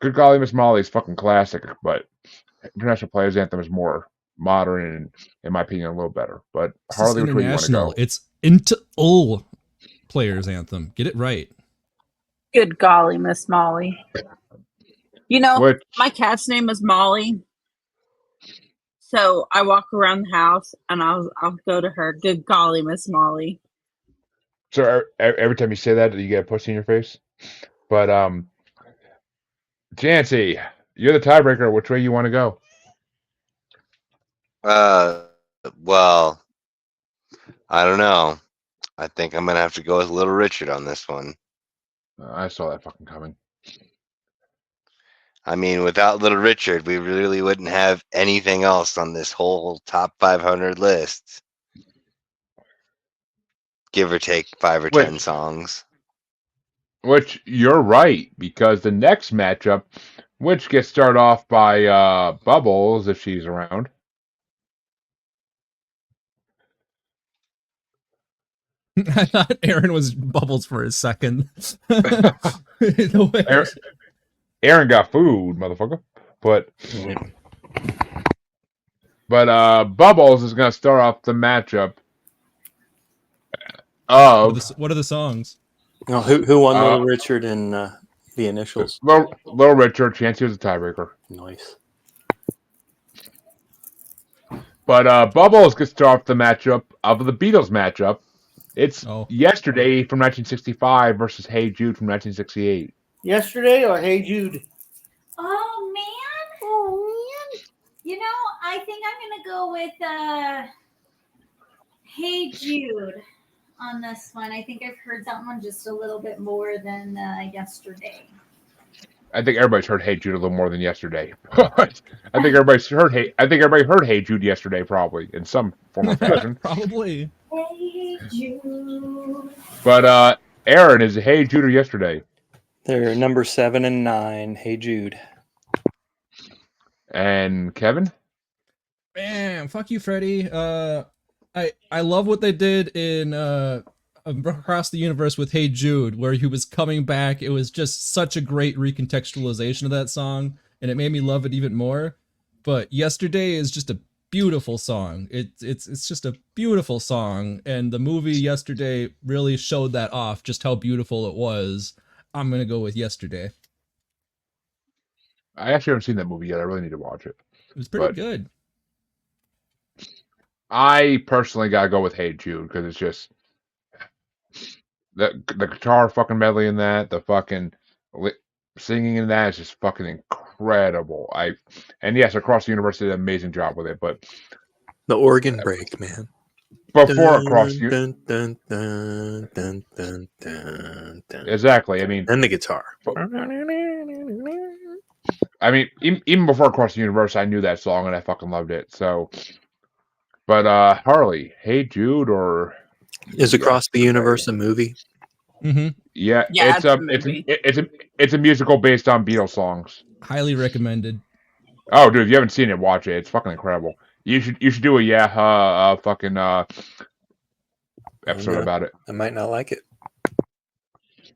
Good golly, Miss Molly is fucking classic, but International Players Anthem is more modern and, in my opinion, a little better. But Harley, which way you want to go? It's into all Players Anthem. Get it right. Good golly, Miss Molly. You know, my cat's name is Molly. So I walk around the house and I'll go to her. Good golly, Miss Molly. So every time you say that, you get a pussy in your face. But Chancy, you're the tiebreaker. Which way you want to go? Well, I don't know. I think I'm gonna have to go with Little Richard on this one. I saw that fucking coming. I mean, without Little Richard, we really wouldn't have anything else on this whole top 500 list. Give or take 5 or 10 songs. Which, you're right, because the next matchup, which gets started off by Bubbles, if she's around. I thought Aaron was Bubbles for a second. Aaron got food, motherfucker. But Bubbles is going to start off the matchup. What are the songs? No, who won Little Richard and the Initials? Little Richard. Chancy was a tiebreaker. Nice. But Bubbles gets to start off the matchup of the Beatles matchup. It's Yesterday from 1965 versus Hey Jude from 1968. Yesterday or Hey Jude? Oh man. You know, I think I'm gonna go with Hey Jude on this one. I think I've heard that one just a little bit more than Yesterday. I think everybody's heard Hey Jude a little more than Yesterday. I think everybody heard Hey Jude yesterday, probably in some form or fashion. Probably. Hey Jude. But Aaron, is it Hey Jude or Yesterday? They're number 7 and 9. Hey Jude. And Kevin? Man, fuck you, Freddie. I love what they did in Across the Universe with Hey Jude, where he was coming back. It was just such a great recontextualization of that song, and it made me love it even more. But Yesterday is just a beautiful song. It's just a beautiful song, and the movie Yesterday really showed that off, just how beautiful it was. I'm gonna go with Yesterday. I actually haven't seen that movie yet. I really need to watch it. It was pretty good. I personally gotta go with Hey Jude because it's just the guitar fucking medley in that, the fucking singing in that is just fucking incredible. And yes, Across the Universe did an amazing job with it, but the organ break, man. Before Across the exactly. I mean, and the guitar. I mean, even before Across the Universe, I knew that song and I fucking loved it. So, but Harley, Hey Jude, or is Across the Universe a movie? Mm-hmm. Yeah, it's a musical based on Beatles songs. Highly recommended. Oh, dude, if you haven't seen it, watch it. It's fucking incredible. You should do a fucking episode about it. I might not like it.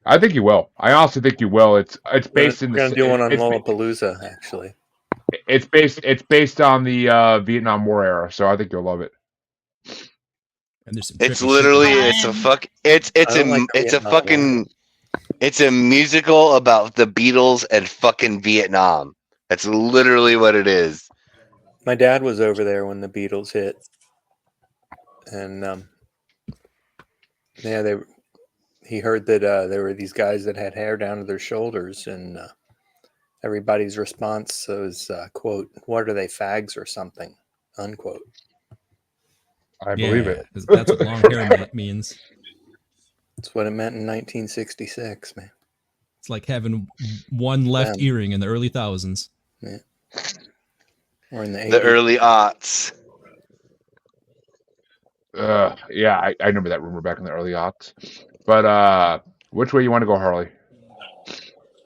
I think you will. I honestly think you will. It's based in. We're gonna do one on Lollapalooza, actually. It's based on the Vietnam War era, so I think you'll love it. And there's some it's literally it's a fucking It's a musical about the Beatles and fucking Vietnam. That's literally what it is. My dad was over there when the Beatles hit, and he heard that there were these guys that had hair down to their shoulders, and everybody's response was, quote, "What are they, fags or something?" Unquote. I believe it. That's what long hair means. That's what it meant in 1966, man. It's like having one left earring in the early thousands. Yeah. Or in the 80s. The early aughts. Yeah, I remember that rumor back in the early aughts. But which way you want to go, Harley?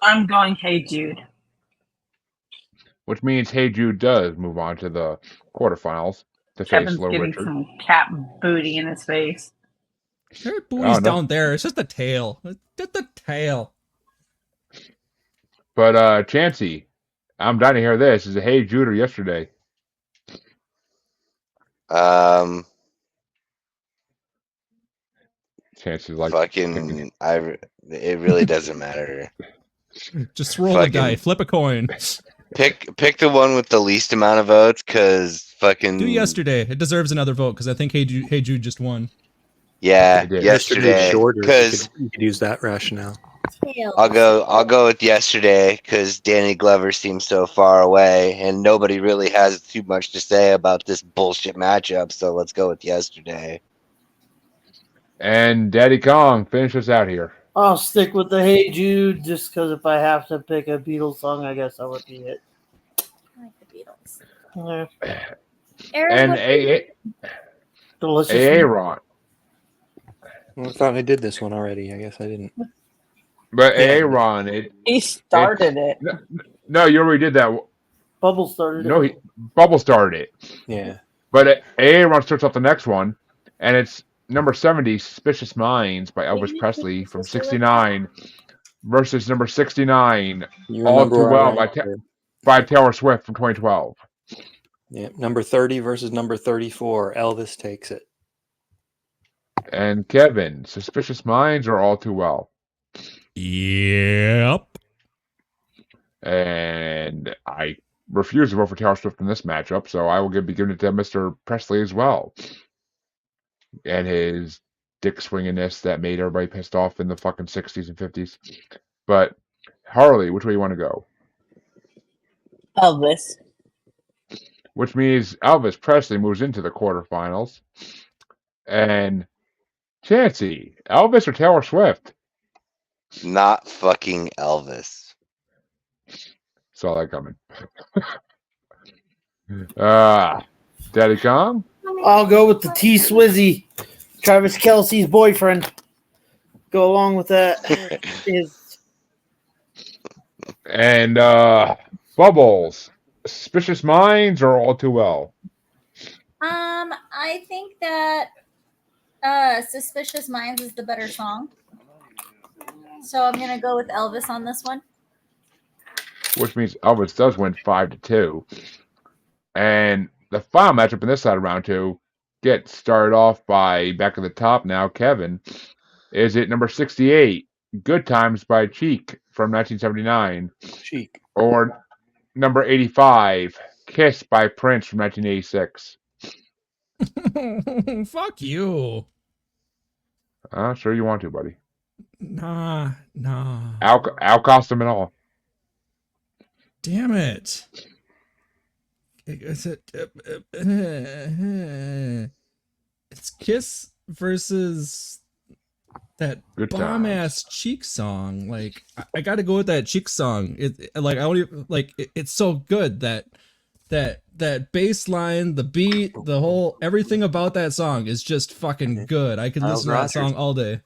I'm going Hey Jude. Which means Hey Jude does move on to the quarterfinals to Kevin's face Little getting Richard. some cat booty in his face. There are booties down there. It's just the tail. It's just the tail. But Chancy, I'm dying to hear this. Is it Hey Jude or Yesterday? Chancy's like fucking. It really doesn't matter. Just roll a die, flip a coin. Pick the one with the least amount of votes, because fucking. Do Yesterday. It deserves another vote because I think Hey Jude just won. Yeah, Yesterday. Because you could use that rationale. I'll go with Yesterday because Danny Glover seems so far away, and nobody really has too much to say about this bullshit matchup. So let's go with Yesterday. And Daddykong, finish us out here. I'll stick with the Hey Jude just because if I have to pick a Beatles song, I guess that would be it. I like the Beatles. Yeah. And Delicious. Aaron. Well, I thought I did this one already. I guess I didn't. But Aaron, he started it. No, you already did that. Bubble started No, it. Bubble started it. Yeah. But Aaron starts off the next one, and it's number 70, Suspicious Minds by Elvis Presley from 69 versus number 69, All Too Well by Taylor Swift from 2012. Yeah, number 30 versus number 34. Elvis takes it. And Kevin, Suspicious Minds or All Too Well? Yep. And I refuse to vote for Taylor Swift in this matchup, so I will be giving it to Mr. Presley as well. And his dick swinginess that made everybody pissed off in the fucking 60s and 50s. But Harley, which way you want to go? Elvis. Which means Elvis Presley moves into the quarterfinals. And Chancy, Elvis or Taylor Swift? Not fucking Elvis. Saw that coming. Daddykong? I'll go with the T Swizzy, Travis Kelce's boyfriend. Go along with that. And Bubbles, Suspicious Minds or All Too Well? I think that Suspicious Minds is the better song. So I'm gonna go with Elvis on this one. Which means Elvis does win 5-2. And the final matchup in this side of round two gets started off by back at the top now, Kevin. Is it number 68, Good Times by Cheek from 1979? Cheek. Or number 85, Kiss by Prince from 1986? Fuck you. Sure you want to, buddy. Nah. Al costume and all. Damn it. It's Kiss versus that bomb ass Cheek song. Like I got to go with that Cheek song. It's so good that bass line, the beat, the whole everything about that song is just fucking good. I could listen to that song all day.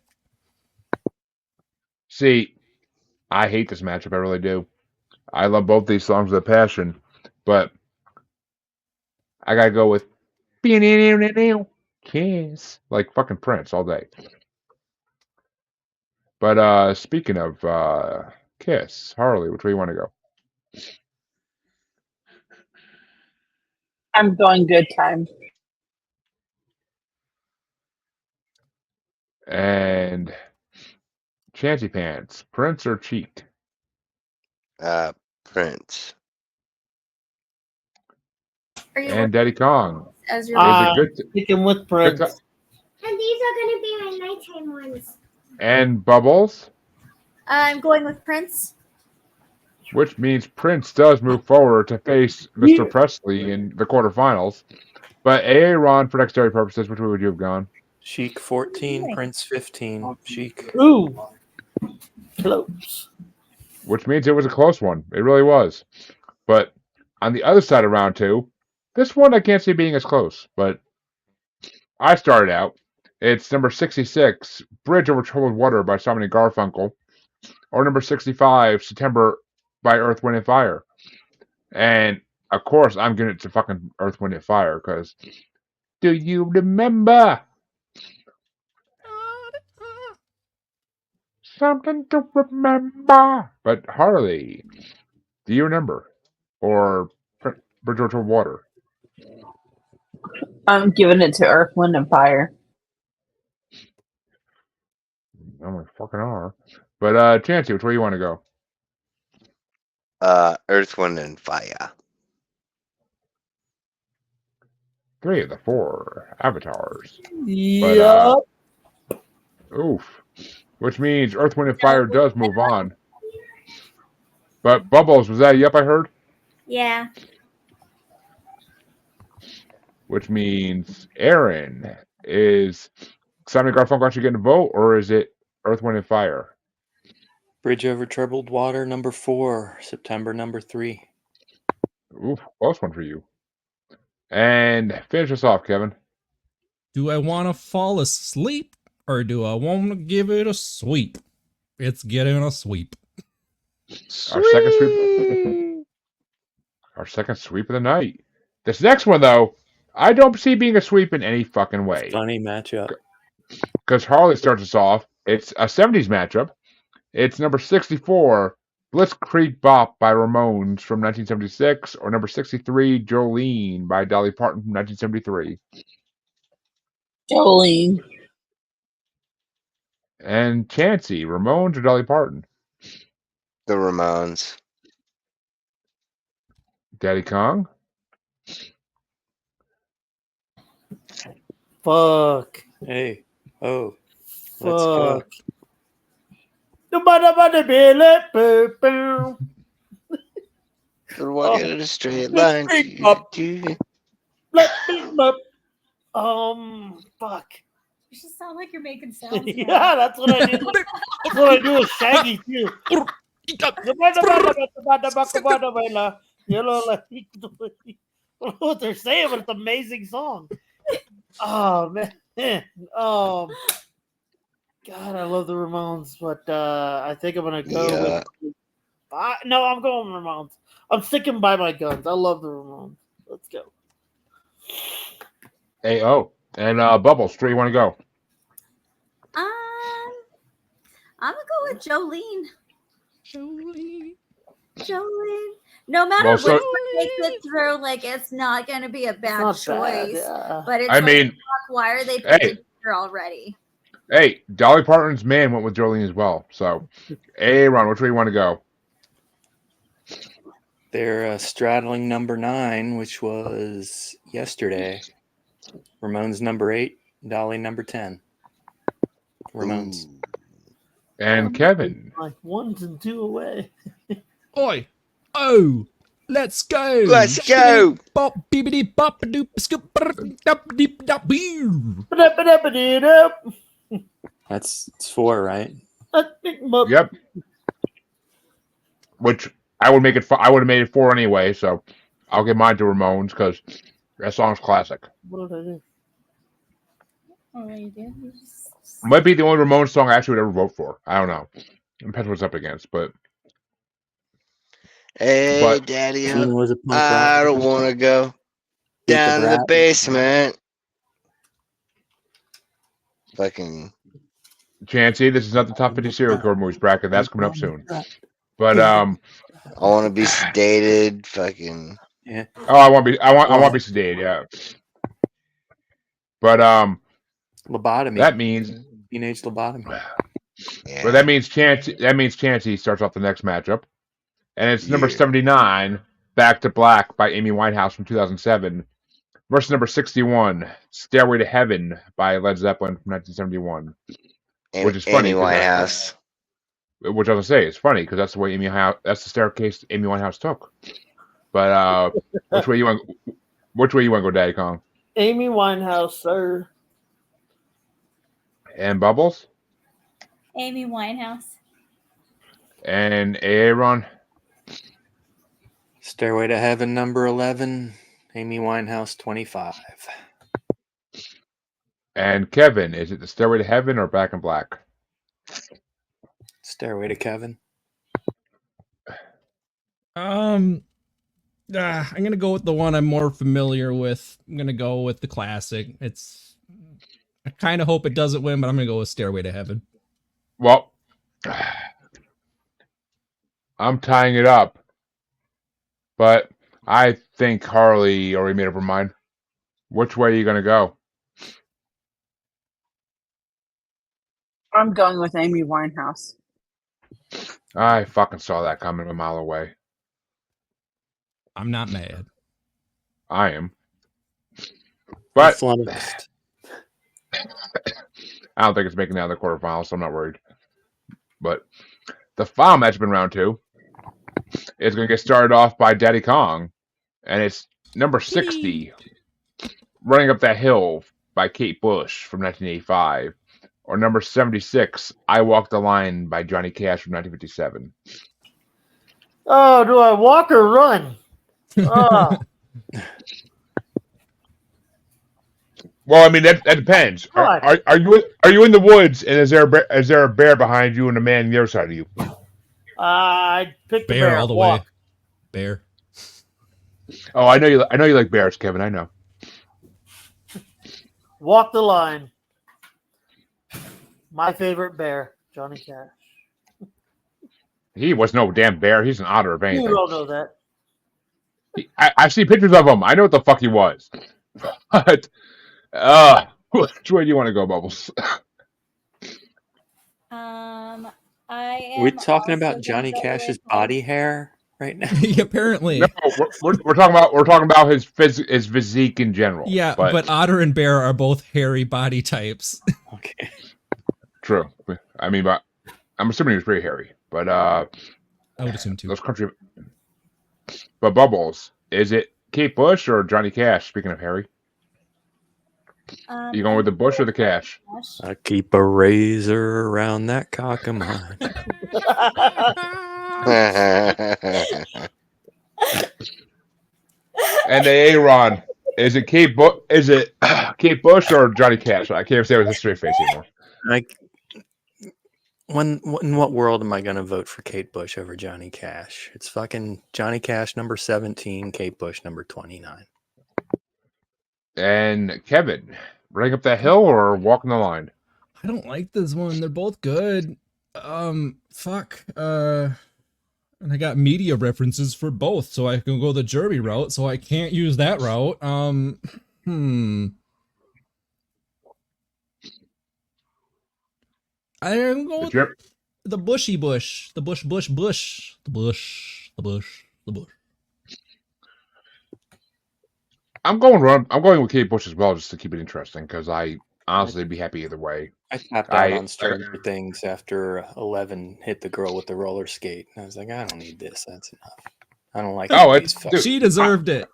See, I hate this matchup. I really do. I love both these songs with a passion, but I gotta go with Kiss, like fucking Prince all day. But speaking of Kiss, Harley, which way you want to go? I'm going Good Time. And Chancy Pants, Prince or Cheek? Prince. Are you And Daddykong. as your Is it good? Sticking with Prince. And these are going to be my nighttime ones. And Bubbles, I'm going with Prince. which means Prince does move forward to face Mr. Presley in the quarterfinals. But Aaron, for dexterity purposes, which way would you have gone? Chic 14, Prince 15. Chic. Ooh. Close. Which means it was a close one. It really was. But on the other side of round 2, this one I can't see being as close. But I started out. It's number 66, Bridge Over Troubled Water by Simon and Garfunkel. Or number 65, September by Earth, Wind, and Fire. And, of course, I'm giving it to fucking Earth, Wind, and Fire, because do you remember? Something to remember. But Harley, do you remember? Or Bridge Over Troubled Water? I'm giving it to Earth, Wind, and Fire. Oh, my fucking are. But, Chancy, which way you want to go? Earth, Wind, and Fire. 3 of the 4 avatars. Yeah. Oof. Which means Earth, Wind, and Fire does move on. But Bubbles, was that a yep I heard? Yeah. Which means Aaron, is Simon and Garfunkel actually getting a vote, or is it Earth, Wind, and Fire? Bridge Over Troubled Water, number 4. September, number 3. Oof, close one for you. And finish us off, Kevin. Do I want to fall asleep or do I want to give it a sweep? It's getting a sweep. Our second sweep. Our second sweep of the night. This next one, though, I don't see being a sweep in any fucking way. Funny matchup. Because Harley starts us off. It's a 70s matchup. It's number 64, Blitzkrieg Bop by Ramones from 1976, or number 63, Jolene by Dolly Parton from 1973. Jolene. And Chancy, Ramones or Dolly Parton? The Ramones. Daddykong? Fuck. Hey. Oh. Let's go. Fuck. Nobody be let boom. We're walking in a straight line. Let me up. Fuck. You should sound like you're making sounds. Yeah, that's what I do. That's what I do with Shaggy too. You know, like, I don't know what they're saying, but it's an amazing song. Oh man. God, I love the Ramones, but I think I'm gonna go with. No, I'm going with Ramones. I'm sticking by my guns. I love the Ramones. Let's go. A.O. And Bubbles, where you want to go? I'm gonna go with Jolene. Jolene. No matter which one makes it through, like it's not gonna be a bad choice. Yeah. But it's why are they picking her already? Hey, Dolly Parton's man went with Jolene as well. So, Aaron, which way you want to go? They're straddling number 9, which was yesterday. Ramones number 8, Dolly number 10. Ramones. And Kevin. Like 1 and 2 away. Oi. Oh. Let's go. Let's go. Bop, bibbidi, bop, doop, scoop, dop, deep, dop, boo. It's 4, right? Yep. Which I would make it. I would have made it 4 anyway. So I'll give mine to Ramones because that song's classic. What did I do? Oh, you did? Might be the only Ramones song I actually would ever vote for. I don't know. Depends what's up against, but. Hey, Daddy, I don't want to go down to the basement. Fucking Chancy, this is not the top 50 serial killer movies bracket. That's coming up soon. But I want to be sedated. Fucking yeah. Oh, I want to be sedated. Yeah. But lobotomy. That means teenage lobotomy. Yeah. But that means Chancy starts off the next matchup, and it's number 79, "Back to Black" by Amy Winehouse from 2007, versus number 61, "Stairway to Heaven" by Led Zeppelin from 1971. Which is funny. Amy Winehouse. Which I was gonna say, it's funny because that's the way that's the staircase Amy Winehouse took. But which way you want to go, Daddykong? Amy Winehouse, sir. And Bubbles? Amy Winehouse. And Aaron? Stairway to Heaven, number 11. Amy Winehouse, 25. And Kevin, is it the Stairway to Heaven or Back in Black? Stairway to Kevin. I'm gonna go with the one I'm more familiar with. I'm gonna go with the classic. I kind of hope it doesn't win, but I'm gonna go with Stairway to Heaven. Well, I'm tying it up, but I think Harley already made up her mind. Which way are you gonna go? I'm going with Amy Winehouse. I fucking saw that coming a mile away. I'm not mad. I am. But I don't think it's making it out of the quarterfinals, so I'm not worried. But the final matchup in round 2 is going to get started off by Daddykong, and it's number 60, "Running Up That Hill" by Kate Bush from 1985, or number 76, "I Walk the Line" by Johnny Cash from 1957. Oh, do I walk or run? Oh. Well, I mean that depends. Are you in the woods, and is there a bear behind you and a man on the other side of you? I picked the Bear bear all the walk. way. Bear. Oh, I know you like bears, Kevin. I know. Walk the line. My favorite bear, Johnny Cash. He was no damn bear. He's an otter of anything. You don't know that. I see pictures of him. I know what the fuck he was. But which way do you want to go, Bubbles? We're talking about Johnny Cash's body hair right now. Apparently. No, we're talking about his physique in general. Yeah, but otter and bear are both hairy body types. Okay. True. I mean, but I'm assuming he was pretty hairy. But I would assume too. Those country. But Bubbles, is it Kate Bush or Johnny Cash? Speaking of hairy, you going with the Bush or the Cash? I keep a razor around that cock of mine. And the A-Rod, is it Kate Kate Bush or Johnny Cash? I can't say it with a straight face anymore. In what world am I going to vote for Kate Bush over Johnny Cash? It's fucking Johnny Cash number 17, Kate Bush number 29. And Kevin, Running Up That Hill or Walking the Line? I don't like this one. They're both good. Fuck. And I got media references for both, so I can go the jury route, so I can't use that route. I'm going with the bushy bush. The bush. The bush. I'm going with Kate Bush as well, just to keep it interesting, because I honestly be happy either way. I tapped out on Stranger Things after 11 hit the girl with the roller skate. And I was like, I don't need this. That's enough. I don't like dude, she deserved it.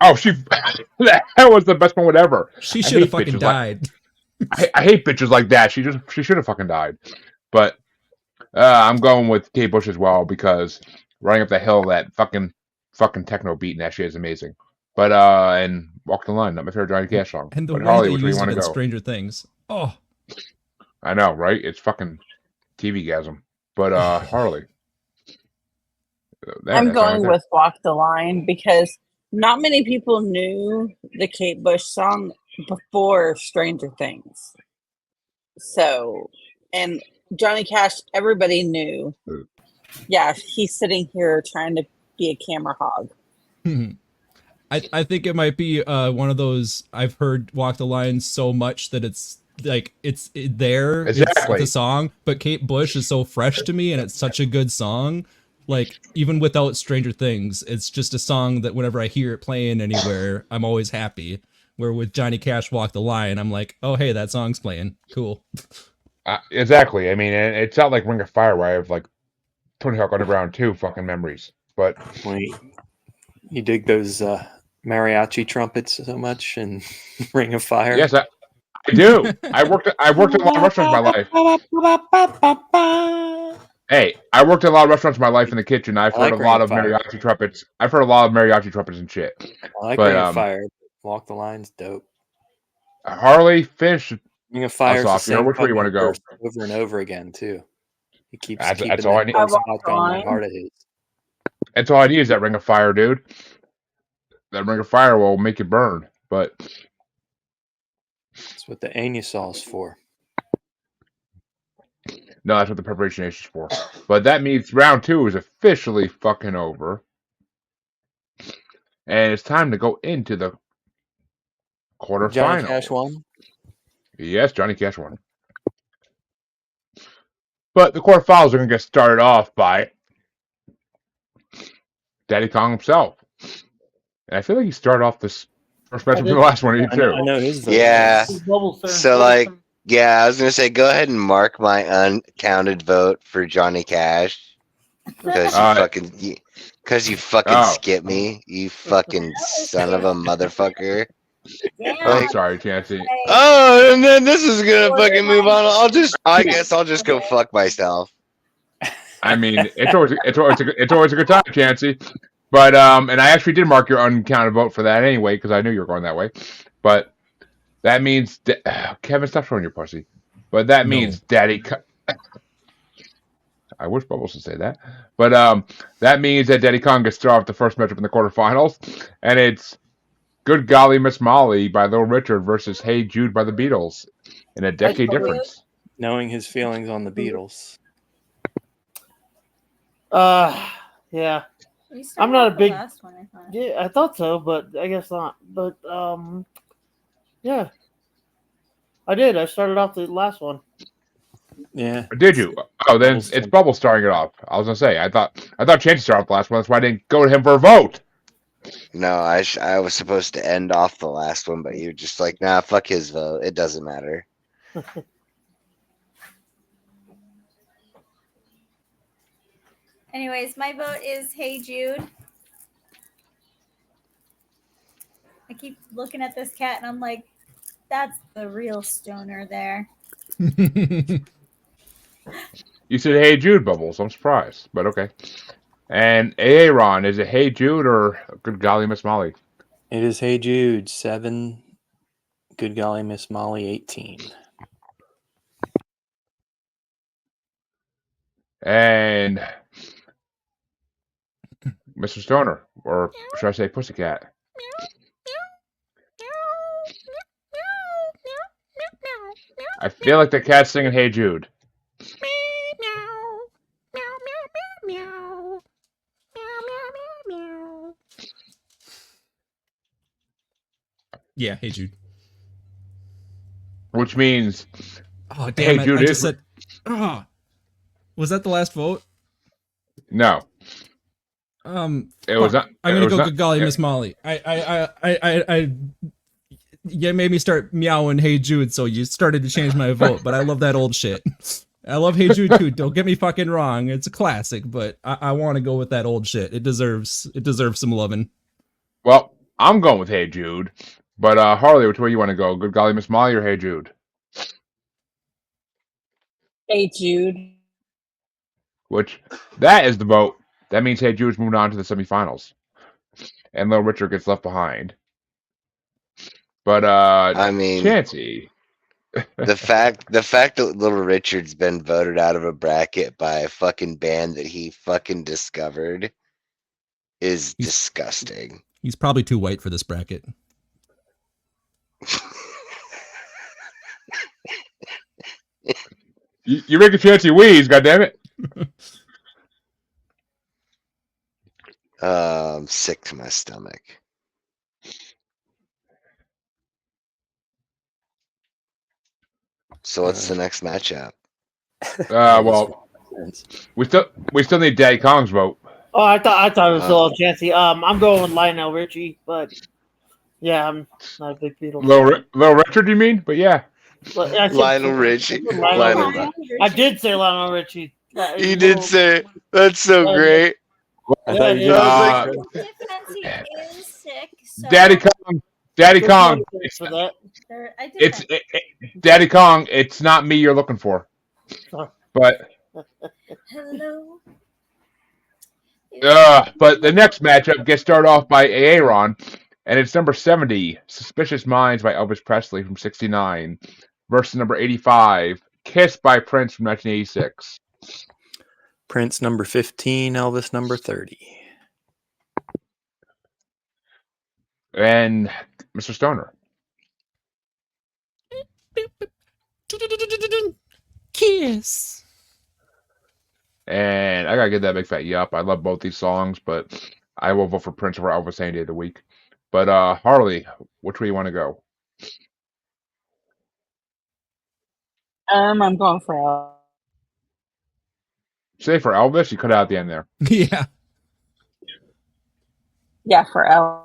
Oh, that was the best one ever. She should have fucking died. I hate bitches like that. She should have fucking died. But I'm going with Kate Bush as well, because Running Up the Hill, that fucking techno beat, and that shit is amazing. But and Walk the Line, not my favorite Johnny Cash song. And the but way Harley, they which way you used want it to in go? Stranger Things. Oh, I know, right? It's fucking TV-gasm. But Harley, I'm going with Walk the Line because not many people knew the Kate Bush song before Stranger Things. So, and Johnny Cash, everybody knew. Yeah, he's sitting here trying to be a camera hog. I think it might be one of those, I've heard Walk the Line so much that it's like it's there, Exactly. it's the song, but Kate Bush is so fresh to me, and it's such a good song. Like even without Stranger Things, it's just a song that whenever I hear it playing anywhere, I'm always happy. Where with Johnny Cash Walk the Line, I'm like, oh hey, that song's playing, cool. Exactly. I mean, it's not like Ring of Fire where I have like Tony Hawk Underground 2 fucking memories, but Wait, you dig those mariachi trumpets so much and Ring of Fire? yes, I do. I worked at a lot of restaurants in my life. Hey, I worked at a lot of restaurants in my life in the kitchen. I've heard like a lot Ring of of Fire. mariachi trumpets. I've heard a lot of mariachi trumpets and shit. I like But Ring of Fire. Walk the Line's dope. Harley, Fish, Ring of Fire's the off. You know same which way you want to fucking go. verse over and over again too. He keeps keeping That's all I need. that spot on that heart of his. That's all I need is that Ring of Fire, dude. That Ring of Fire will make you burn. But That's what the Anusaw's for. no, that's what the preparation is for. But that means round 2 is officially fucking over. And it's time to go into the quarterfinals. Johnny Cash won? Yes, Johnny Cash won. But the quarterfinals are going to get started off by Daddykong himself. And I feel like he started off this first match from the last one, too. I know his vote. Yeah. So, like, yeah, I was going to say, go ahead and mark my uncounted vote for Johnny Cash. Because you fucking skipped me, you fucking son of a motherfucker. I'm sorry, Chancy. Oh, and then this is gonna fucking move on. I guess I'll just go fuck myself. I mean, it's always a good time, Chancy. But and I actually did mark your uncounted vote for that anyway because I knew you were going that way. But that means Kevin, stop showing your pussy. But that means Daddy. I wish Bubbles would say that. But that means that Daddykong gets to start off the first matchup in the quarterfinals, and it's Good Golly Miss Molly by Little Richard versus Hey Jude by the Beatles in a decade difference. Knowing his feelings on the Beatles. Yeah. I'm not a big. Last one, I thought. Yeah, I thought so, but I guess not. But yeah, I did. I started off the last one. Yeah. Did you? Oh, then it's Bubbles starting it off. I was gonna say I thought Chancey started off the last one. That's why I didn't go to him for a vote. No, I was supposed to end off the last one, but you're just like, nah, fuck his vote. It doesn't matter. Anyways, my vote is Hey Jude. I keep looking at this cat and I'm like, that's the real stoner there. You said Hey Jude, Bubbles. I'm surprised, but okay. And Aaron, is it Hey Jude or Good Golly Miss Molly? It is Hey Jude 7, Good Golly Miss Molly 18. And Mr. Stoner, or should I say Pussycat? I feel like the cat's singing Hey Jude. Yeah, Hey Jude. Which means oh damn Hey it, Jude I just said was that the last vote? No. It was not. I'm gonna go Good Golly Miss Molly. I you made me start meowing Hey Jude, so you started to change my vote, but I love that old shit. I love Hey Jude too. Don't get me fucking wrong. It's a classic, but I want to go with that old shit. It deserves some loving. Well, I'm going with Hey Jude. But Harley, which way you want to go? Good Golly Miss Molly or Hey Jude? Hey Jude. Which that is the vote. That means Hey Jude's moved on to the semifinals. And Little Richard gets left behind. But I mean, Chancy. the fact that Little Richard's been voted out of a bracket by a fucking band that he fucking discovered is disgusting. He's probably too white for this bracket. You make a Chancy wheeze, goddammit. I'm sick to my stomach. So what's the next matchup? Well, we still need Daddykong's vote. Oh, I thought it was still Chancy. I'm going with Lionel Richie, but yeah, I'm not a big Beatles. Little Richard, you mean? But yeah. Lionel Richie. I did say Lionel Richie. You did say it. That's so great. I thought you did. Fancy is sick. So Daddykong. It's Daddykong. It's not me you're looking for. But hello. But the next matchup gets started off by Aaron, and it's number 70, Suspicious Minds by Elvis Presley from 69, versus number 85, Kiss by Prince from 1986. Prince number 15, Elvis number 30. And Mr. Stoner. Kiss. And I gotta get that big fat yup. I love both these songs, but I will vote for Prince over Elvis any day of the week. But Harley, which way you want to go? I'm going for Elvis. Say for Elvis, you cut out the end there. Yeah. Yeah, for Elvis.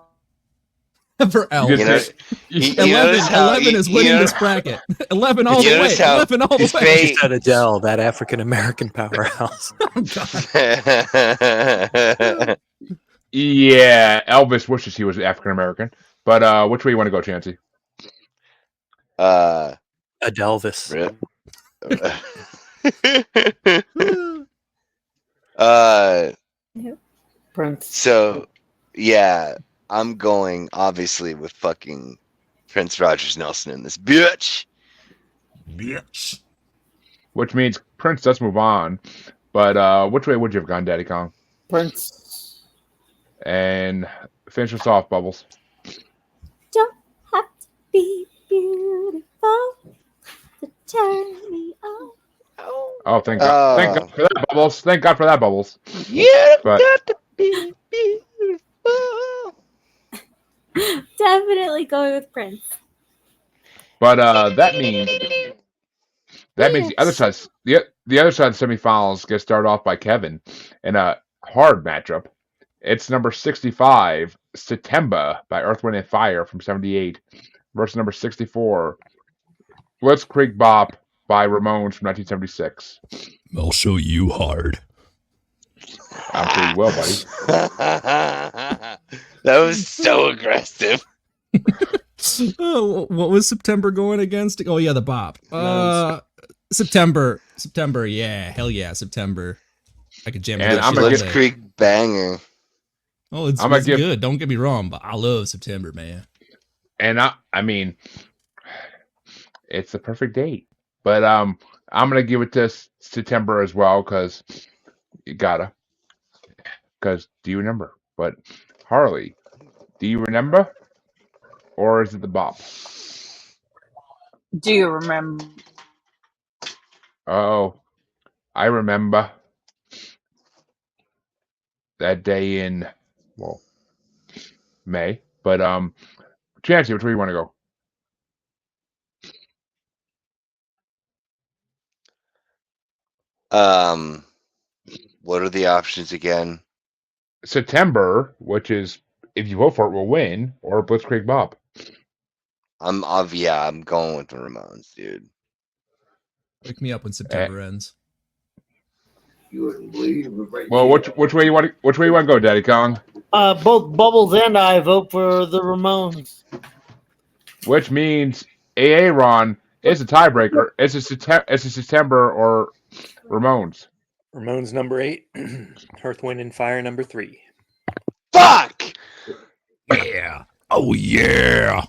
For Elvis. 11 is winning this bracket. 11 all the way. 11 all the way. Just had Adele, that African American powerhouse. Yeah, Elvis wishes he was African American. But which way you want to go, Chancy? Adelvis. Prince. So yeah, I'm going obviously with fucking Prince Rogers Nelson in this bitch. Which means Prince does move on. But which way would you have gone, Daddykong? Prince. And finish us off, Bubbles. Don't have to be beautiful to turn me on. Oh, thank God. Thank God for that, Bubbles. Thank God for that, Bubbles. Yeah, but, got to be beautiful. Definitely going with Prince. But that means the other side of the semifinals gets started off by Kevin in a hard matchup. It's number 65, September by Earth, Wind and Fire from 78 versus number 64, Blitzkrieg Bop by Ramones from 1976. I'll show you hard. I'm sure you will, buddy. That was so aggressive. Oh, what was September going against? Oh yeah, the bop. September. Yeah, hell yeah, September. I could jam it. And I'm a Blitzkrieg banger. Oh, it's good. Don't get me wrong, but I love September, man. And I mean, it's the perfect date. But I'm gonna give it to September as well because you gotta. Because do you remember? But Harley, do you remember, or is it the bop? Do you remember? Oh, I remember that day in May. But Chancy, which way you want to go? What are the options again? September, which is if you vote for it, will win, or Blitzkrieg Bop. I'm going with the Ramones, dude. Wake me up when September ends. You wouldn't believe it right. Well, which way you want to go, Daddykong? Both Bubbles and I vote for the Ramones. Which means Aaron is a tiebreaker. It's a September or Ramones. Ramones number 8, Earth, Wind and Fire number 3. Fuck! Yeah. Oh yeah.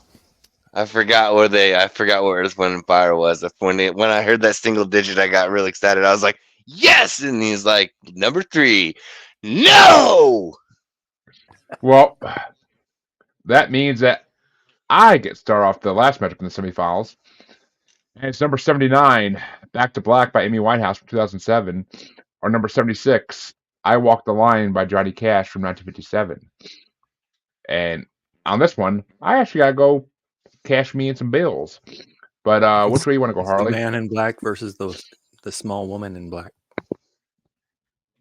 I forgot where Earth, Wind and Fire was. When I heard that single digit, I got really excited. I was like, yes! And he's like, number 3. No! Well, that means that I get start off the last matchup in the semifinals. And it's number 79, Back to Black by Amy Winehouse from 2007. Or number 76, I Walk the Line by Johnny Cash from 1957. And on this one, I actually got to go cash me in some bills. But which way you want to go, Harley? The man in black versus the small woman in black.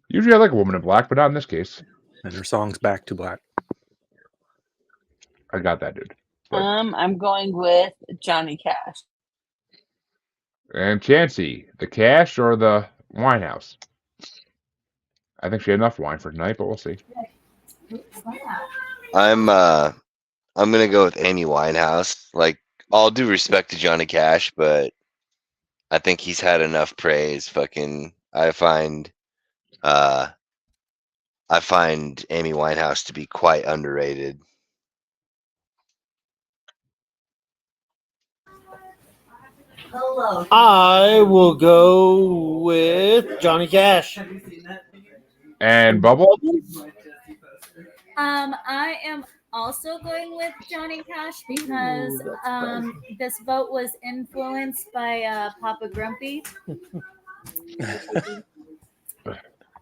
Usually I like a woman in black, but not in this case. And her song's Back to Black. I got that, dude. But... I'm going with Johnny Cash. And Chancy, the Cash or the Winehouse? I think she had enough wine for tonight, but we'll see. I'm gonna go with Amy Winehouse. Like, all due respect to Johnny Cash, but I think he's had enough praise. I find Amy Winehouse to be quite underrated. I will go with Johnny Cash. And Bubble? I am also going with Johnny Cash because this vote was influenced by Papa Grumpy,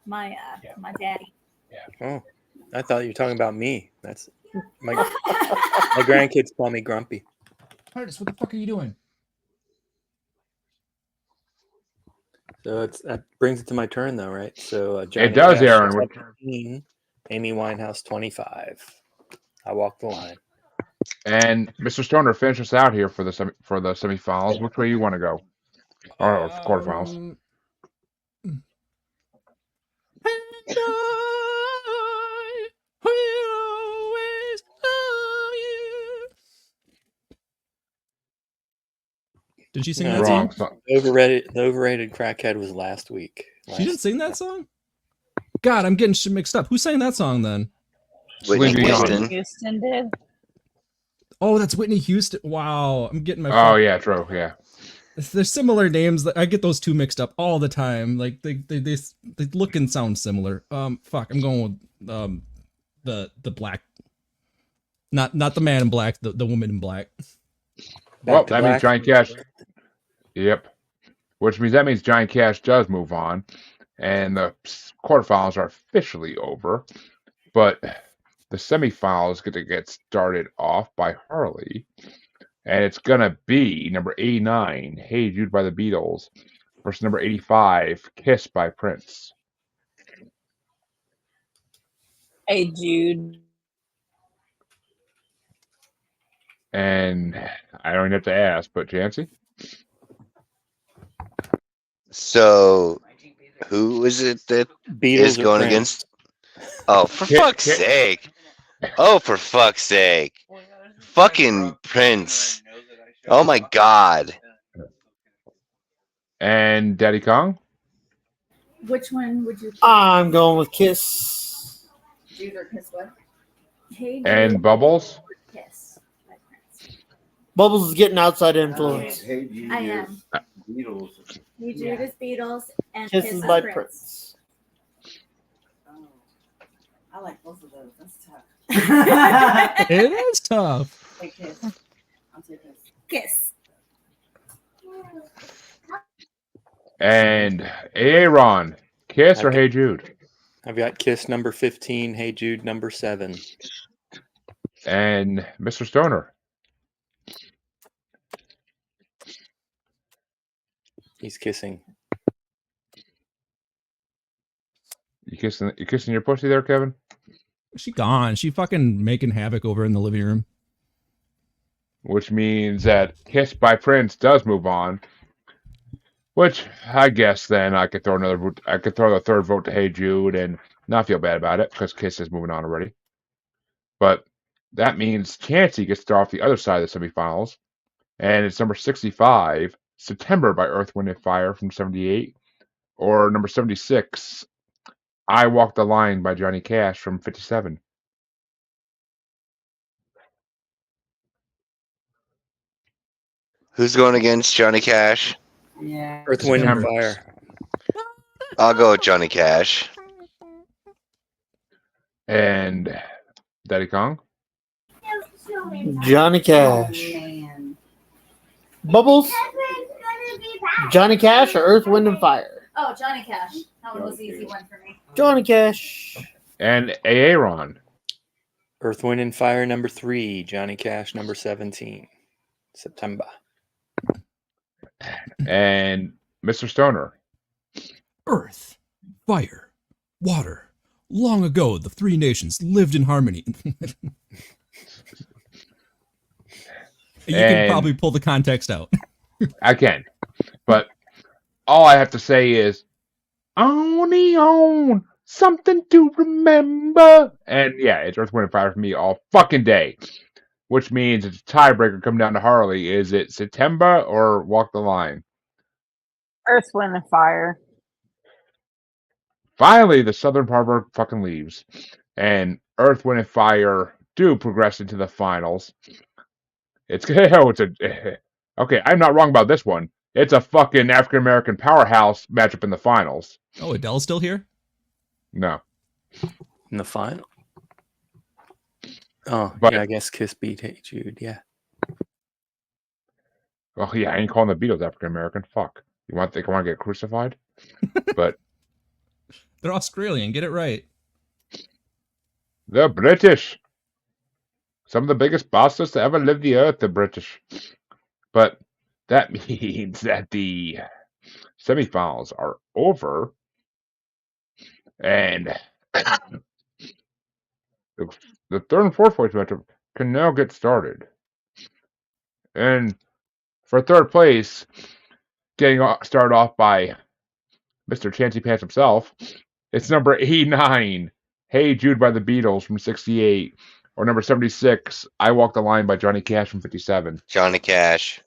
my daddy. Oh, I thought you were talking about me. That's my grandkids call me Grumpy. Curtis, what the fuck are you doing? So that brings it to my turn, though, right? So Johnny it does, Cash, Aaron. 17, Amy Winehouse 25. I walked the line. And Mr. Stoner, finish us out here for the semifinals. Which way you want to go? Or quarterfinals? Did she sing that song? The overrated crackhead was last week. She didn't sing that song? God, I'm getting shit mixed up. Who sang that song then? Whitney Houston. Houston did. Oh, that's Whitney Houston. Wow, I'm getting my. Oh yeah, true. Yeah. There's similar names. I get those two mixed up all the time. Like they look and sound similar. Fuck, I'm going with the black. Not the man in black. The woman in black. Well, that means Johnny Cash. Yep. Which means Johnny Cash does move on, and the quarterfinals are officially over. But the semifinals get to get started off by Harley, and it's gonna be number 89, "Hey Jude" by the Beatles, versus number 85, "Kiss" by Prince. Hey Jude. And I don't even have to ask, but Chancy? So, who is it that Beatles is going against? Oh, for fuck's sake! Oh, for fuck's sake! Fucking Prince! Oh my God! And Daddykong? Which one would you? I'm going with Kiss. Jude or Kiss what? Hey, Jude. And Bubbles? Kiss. By Prince. Bubbles is getting outside influence. I am. Beatles. Hey Jude is Beatles and Kiss Kiss is by Prince. Prince. Oh, I like both of those. That's tough. It is tough. Hey, Kiss. I'll take this. Kiss. And Aaron, Kiss or Hey Jude? I've got Kiss number 15, Hey Jude number 7. And Mr. Stoner? He's kissing. You kissing your pussy there, Kevin? She gone. She fucking making havoc over in the living room. Which means that Kiss by Prince does move on. Which I guess then I could throw another vote. I could throw the third vote to Hey Jude and not feel bad about it because Kiss is moving on already. But that means Chancy gets to start off the other side of the semifinals, and it's number 65, "September" by Earth, Wind & Fire from 78, or number 76, "I Walk the Line" by Johnny Cash from 57. Who's going against Johnny Cash? Yeah. Earth, Wind, and Fire. I'll go with Johnny Cash. And Daddykong? Johnny Cash. Man. Bubbles? Johnny Cash or Earth, Wind & Fire? Oh, Johnny Cash. That one was the easy one for me. Johnny Cash. And Aaron? Earth, Wind, and Fire number 3, Johnny Cash number 17. September. And Mr. Stoner. Earth, fire, water. Long ago, the three nations lived in harmony. You can probably pull the context out. I can. But all I have to say is, on, something to remember. And yeah, it's Earth, Wind, and Fire for me all fucking day. Which means it's a tiebreaker coming down to Harley. Is it September or Walk the Line? Earth, Wind, and Fire. Finally, the Southern Harbor fucking leaves. And Earth, Wind, and Fire do progress into the finals. Okay, I'm not wrong about this one. It's a fucking African American powerhouse matchup in the finals. Oh, Adele's still here? No. In the final? Oh, But, yeah, I guess Kiss beat Hey Jude, yeah. Well, yeah, I ain't calling the Beatles African American. Fuck. They want to get crucified? But they're Australian, get it right. They're British. Some of the biggest bastards to ever live the earth, the British. But that means that the semifinals are over. And the third and fourth place matchup can now get started. And for third place, getting started off by Mr. Chancy Pants himself, it's number 89, Hey Jude by the Beatles from 68. Or number 76, I Walk the Line by Johnny Cash from 57. Johnny Cash.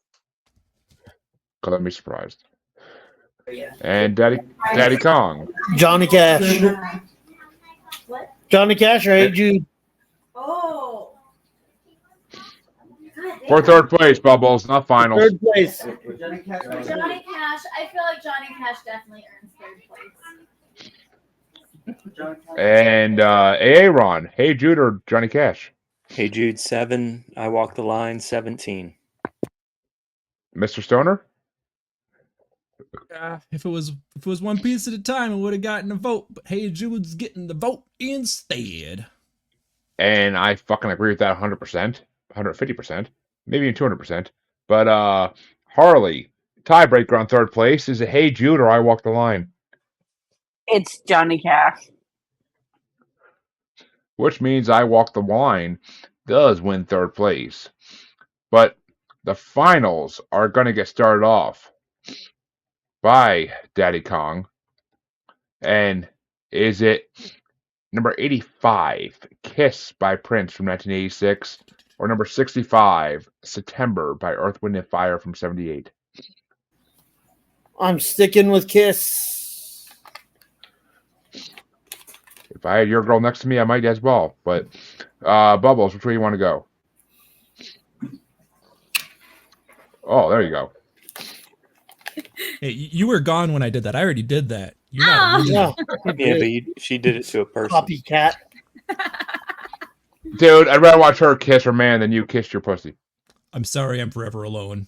Color me surprised. And Daddykong. Johnny Cash. What? Johnny Cash or Hey Jude? Oh. For third place, Bubbles, not finals. Third place. Johnny Cash, I feel like Johnny Cash definitely earns third place. And Aaron, Hey Jude or Johnny Cash? Hey Jude 7, I Walk the Line 17. Mr. Stoner? If it was one piece at a time, it would have gotten a vote. But Hey Jude's getting the vote instead. And I fucking agree with that 100%, 150%, maybe even 200%. But Harley, tiebreaker on third place. Is it Hey Jude or I Walk the Line? It's Johnny Cash. Which means I Walk the Line does win third place. But the finals are going to get started off by Daddykong. And is it number 85, Kiss by Prince from 1986, or number 65, September by Earth, Wind, and Fire from 78? I'm sticking with Kiss. If I had your girl next to me, I might as well. But Bubbles, which way you want to go? Oh, there you go. Hey, you were gone when I did that. I already did that. You're not Yeah, but she did it to a person. Copycat. Dude, I'd rather watch her kiss her man than you kiss your pussy. I'm sorry, I'm forever alone.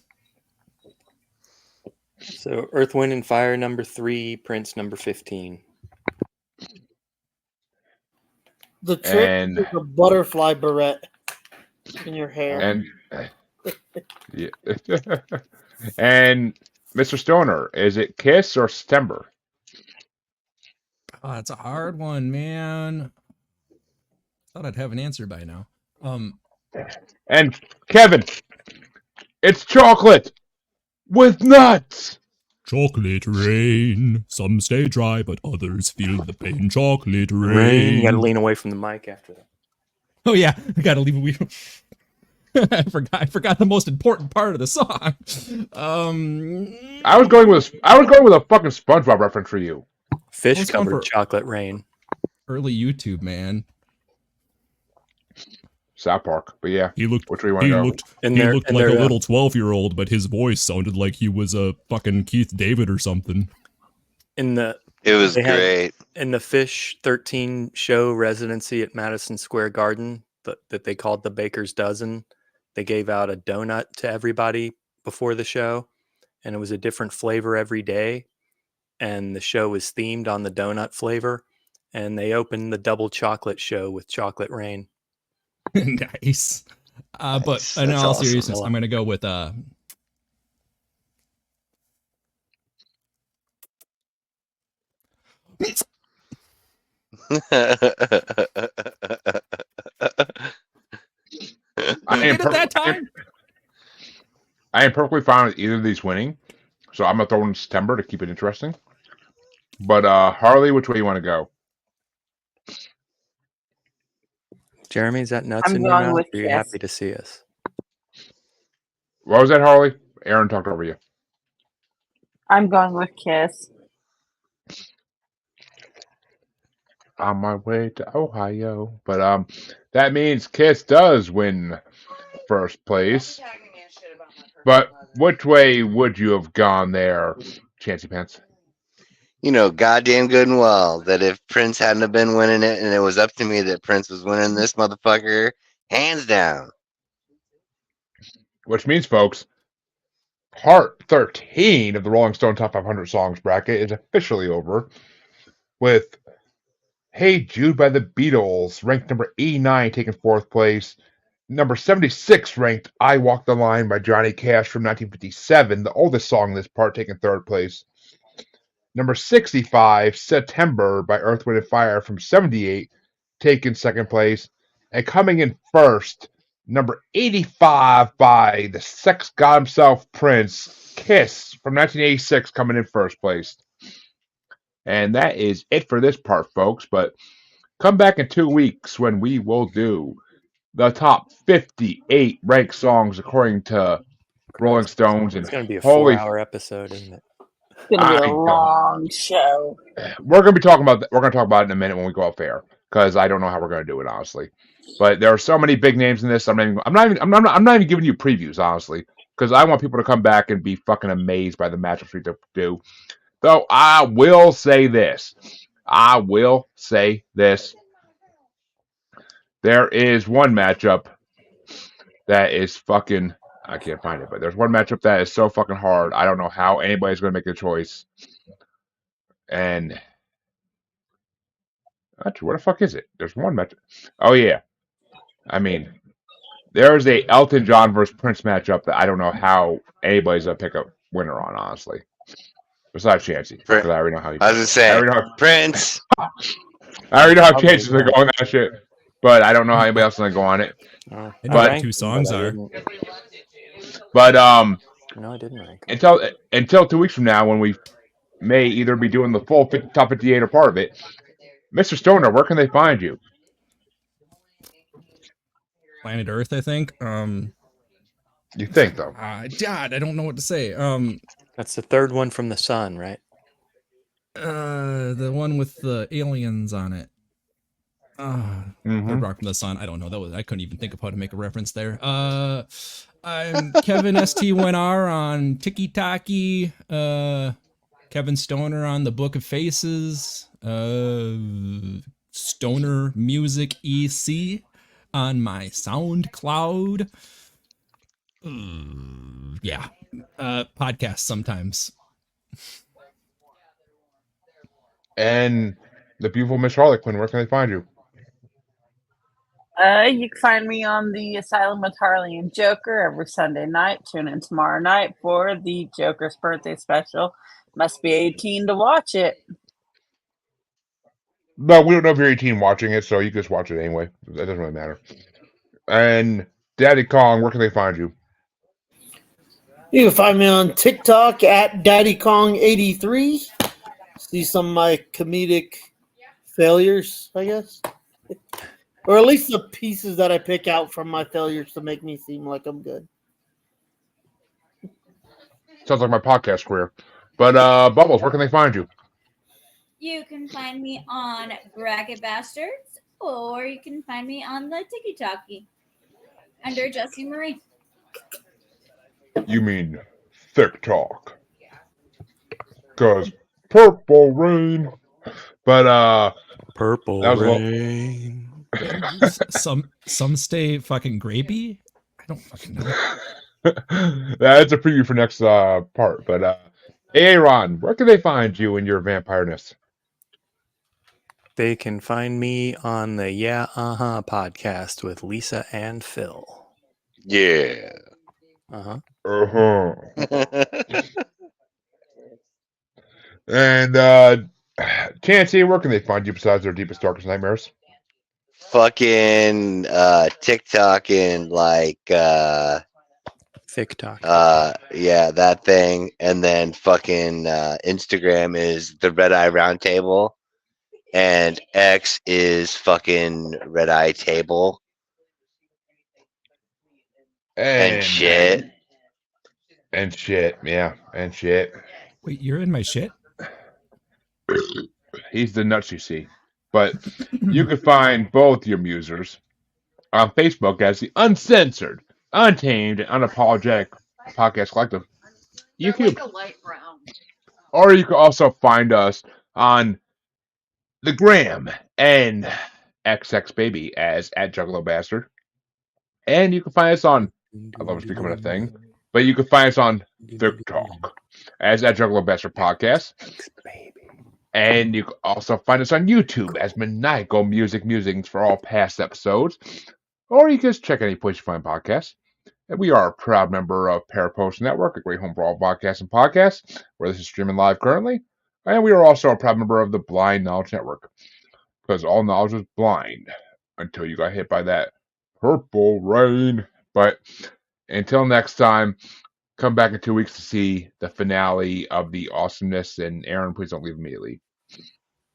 So Earth, Wind, and Fire number 3, Prince number 15. The trick is a butterfly barrette in your hair. And yeah. And Mr. Stoner, is it Kiss or September? Oh, that's a hard one, man. Thought I'd have an answer by now. And Kevin, it's chocolate with nuts. Chocolate rain. Some stay dry, but others feel the pain. Chocolate rain. Rain. You gotta lean away from the mic after that. Oh yeah, I gotta leave it. I forgot the most important part of the song. I was going with a fucking SpongeBob reference for you. Fish covered chocolate rain. Early YouTube, man. South Park, but yeah. He looked. Which way you want to go? He looked like a little 12-year-old, but his voice sounded like he was a fucking Keith David or something. It was great. In the Fish 13 show residency at Madison Square Garden that they called the Baker's Dozen, they gave out a donut to everybody before the show, and it was a different flavor every day. And the show was themed on the donut flavor, and they opened the double chocolate show with Chocolate Rain. Nice. But in all seriousness, I'm going to go with I am perfectly fine with either of these winning, so I'm gonna throw in September to keep it interesting. But Harley, which way you want to go? Jeremy, is that nuts I'm in your going mouth? with Or are you Kiss. happy to see us? What was that, Harley? Aaron talked over you. I'm going with Kiss. On my way to Ohio, but that means Kiss does win first place. But which way would you have gone there, Chancy Pants? You know, goddamn good and well that if Prince hadn't have been winning it, and it was up to me that Prince was winning this motherfucker, hands down. Which means, folks, part 13 of the Rolling Stone Top 500 Songs bracket is officially over, with Hey Jude by the Beatles, ranked number 89, taking fourth place. Number 76, ranked I Walk the Line by Johnny Cash from 1957, the oldest song in this part, taking third place. Number 65, September by Earth, Wind & Fire from 78, taking second place. And coming in first, number 85 by the sex god himself, Prince, Kiss from 1986, coming in first place. And that is it for this part, folks. But come back in 2 weeks when we will do the top 58 ranked songs according to Rolling Stones. And it's going to be a holy 4-hour episode, isn't it? It's going to be a long show. We're going to be talking about we're going to talk about it in a minute when we go off air, because I don't know how we're going to do it, honestly. But there are so many big names in this. I'm not even giving you previews, honestly, because I want people to come back and be fucking amazed by the matchups we do. Though I will say this. There is one matchup that is fucking, I can't find it, but there's one matchup that is so fucking hard. I don't know how anybody's going to make a choice. And actually, where the fuck is it? There's one matchup. Oh yeah, I mean, there's a Elton John versus Prince matchup that I don't know how anybody's gonna pick a winner on, honestly. Besides Chancy, because I already know how he. I was gonna say Prince. I already know how Chancy's gonna go on that shit, but I don't know how anybody else is gonna go on it. I know what two songs are. But no, I didn't rank until 2 weeks from now, when we may either be doing the full top 58 or part of it, Mr. Stoner, where can they find you? Planet Earth, I think. You think though? God, I don't know what to say. That's the third one from the sun, right? The one with the aliens on it. Third Rock from the Sun. I don't know. I couldn't even think of how to make a reference there. I'm Kevin ST1R on Tiki Taki. Kevin Stoner on the Book of Faces. Stoner Music EC on my SoundCloud. Yeah. Podcast sometimes. And the beautiful Miss Harley Quinn, where can they find you? You can find me on the Asylum with Harley and Joker every Sunday night. Tune in tomorrow night for the Joker's birthday special. Must be 18 to watch it. No, we don't know if you're 18 watching it, so you can just watch it anyway. That doesn't really matter. And Daddykong, where can they find you? You can find me on TikTok at Daddykong83. See some of my comedic failures, I guess. Or at least the pieces that I pick out from my failures to make me seem like I'm good. Sounds like my podcast career. But Bubbles, where can they find you? You can find me on Bracket Bastards, or you can find me on the Tiki Talkie under Jesse Marie. You mean thick talk. Because Purple Rain. But Purple Rain. Some stay fucking grapey? I don't fucking know. That's a preview for next part. But Aaron, where can they find you in your vampireness? They can find me on the Yeah Uh-huh podcast with Lisa and Phil. Yeah. Uh-huh. And Chancy, where can they find you besides their deepest, darkest nightmares? Fucking TikTok and like TikTok. Yeah, that thing. And then fucking Instagram is the Red Eye Roundtable. And X is fucking Red Eye Table. And shit. And shit, yeah, and shit. Wait, you're in my shit? He's the nuts you see. But you can find both your musers on Facebook as the Uncensored, Untamed, and Unapologetic Podcast Collective. You can, like a light brown. Or you can also find us on the Gram and XXBaby as @JuggaloBastard. And you can find us on, I love it's becoming a thing, but you can find us on TikTok as @JuggaloBastard Podcast. And you can also find us on YouTube as Maniacal Music Musings for all past episodes. Or you can just check any place you find podcasts. And we are a proud member of Parapost Network, a great home for all podcasts and podcasts, where this is streaming live currently. And we are also a proud member of the Blind Knowledge Network, because all knowledge is blind until you got hit by that purple rain. But until next time, come back in 2 weeks to see the finale of the awesomeness. And Aaron, please don't leave immediately.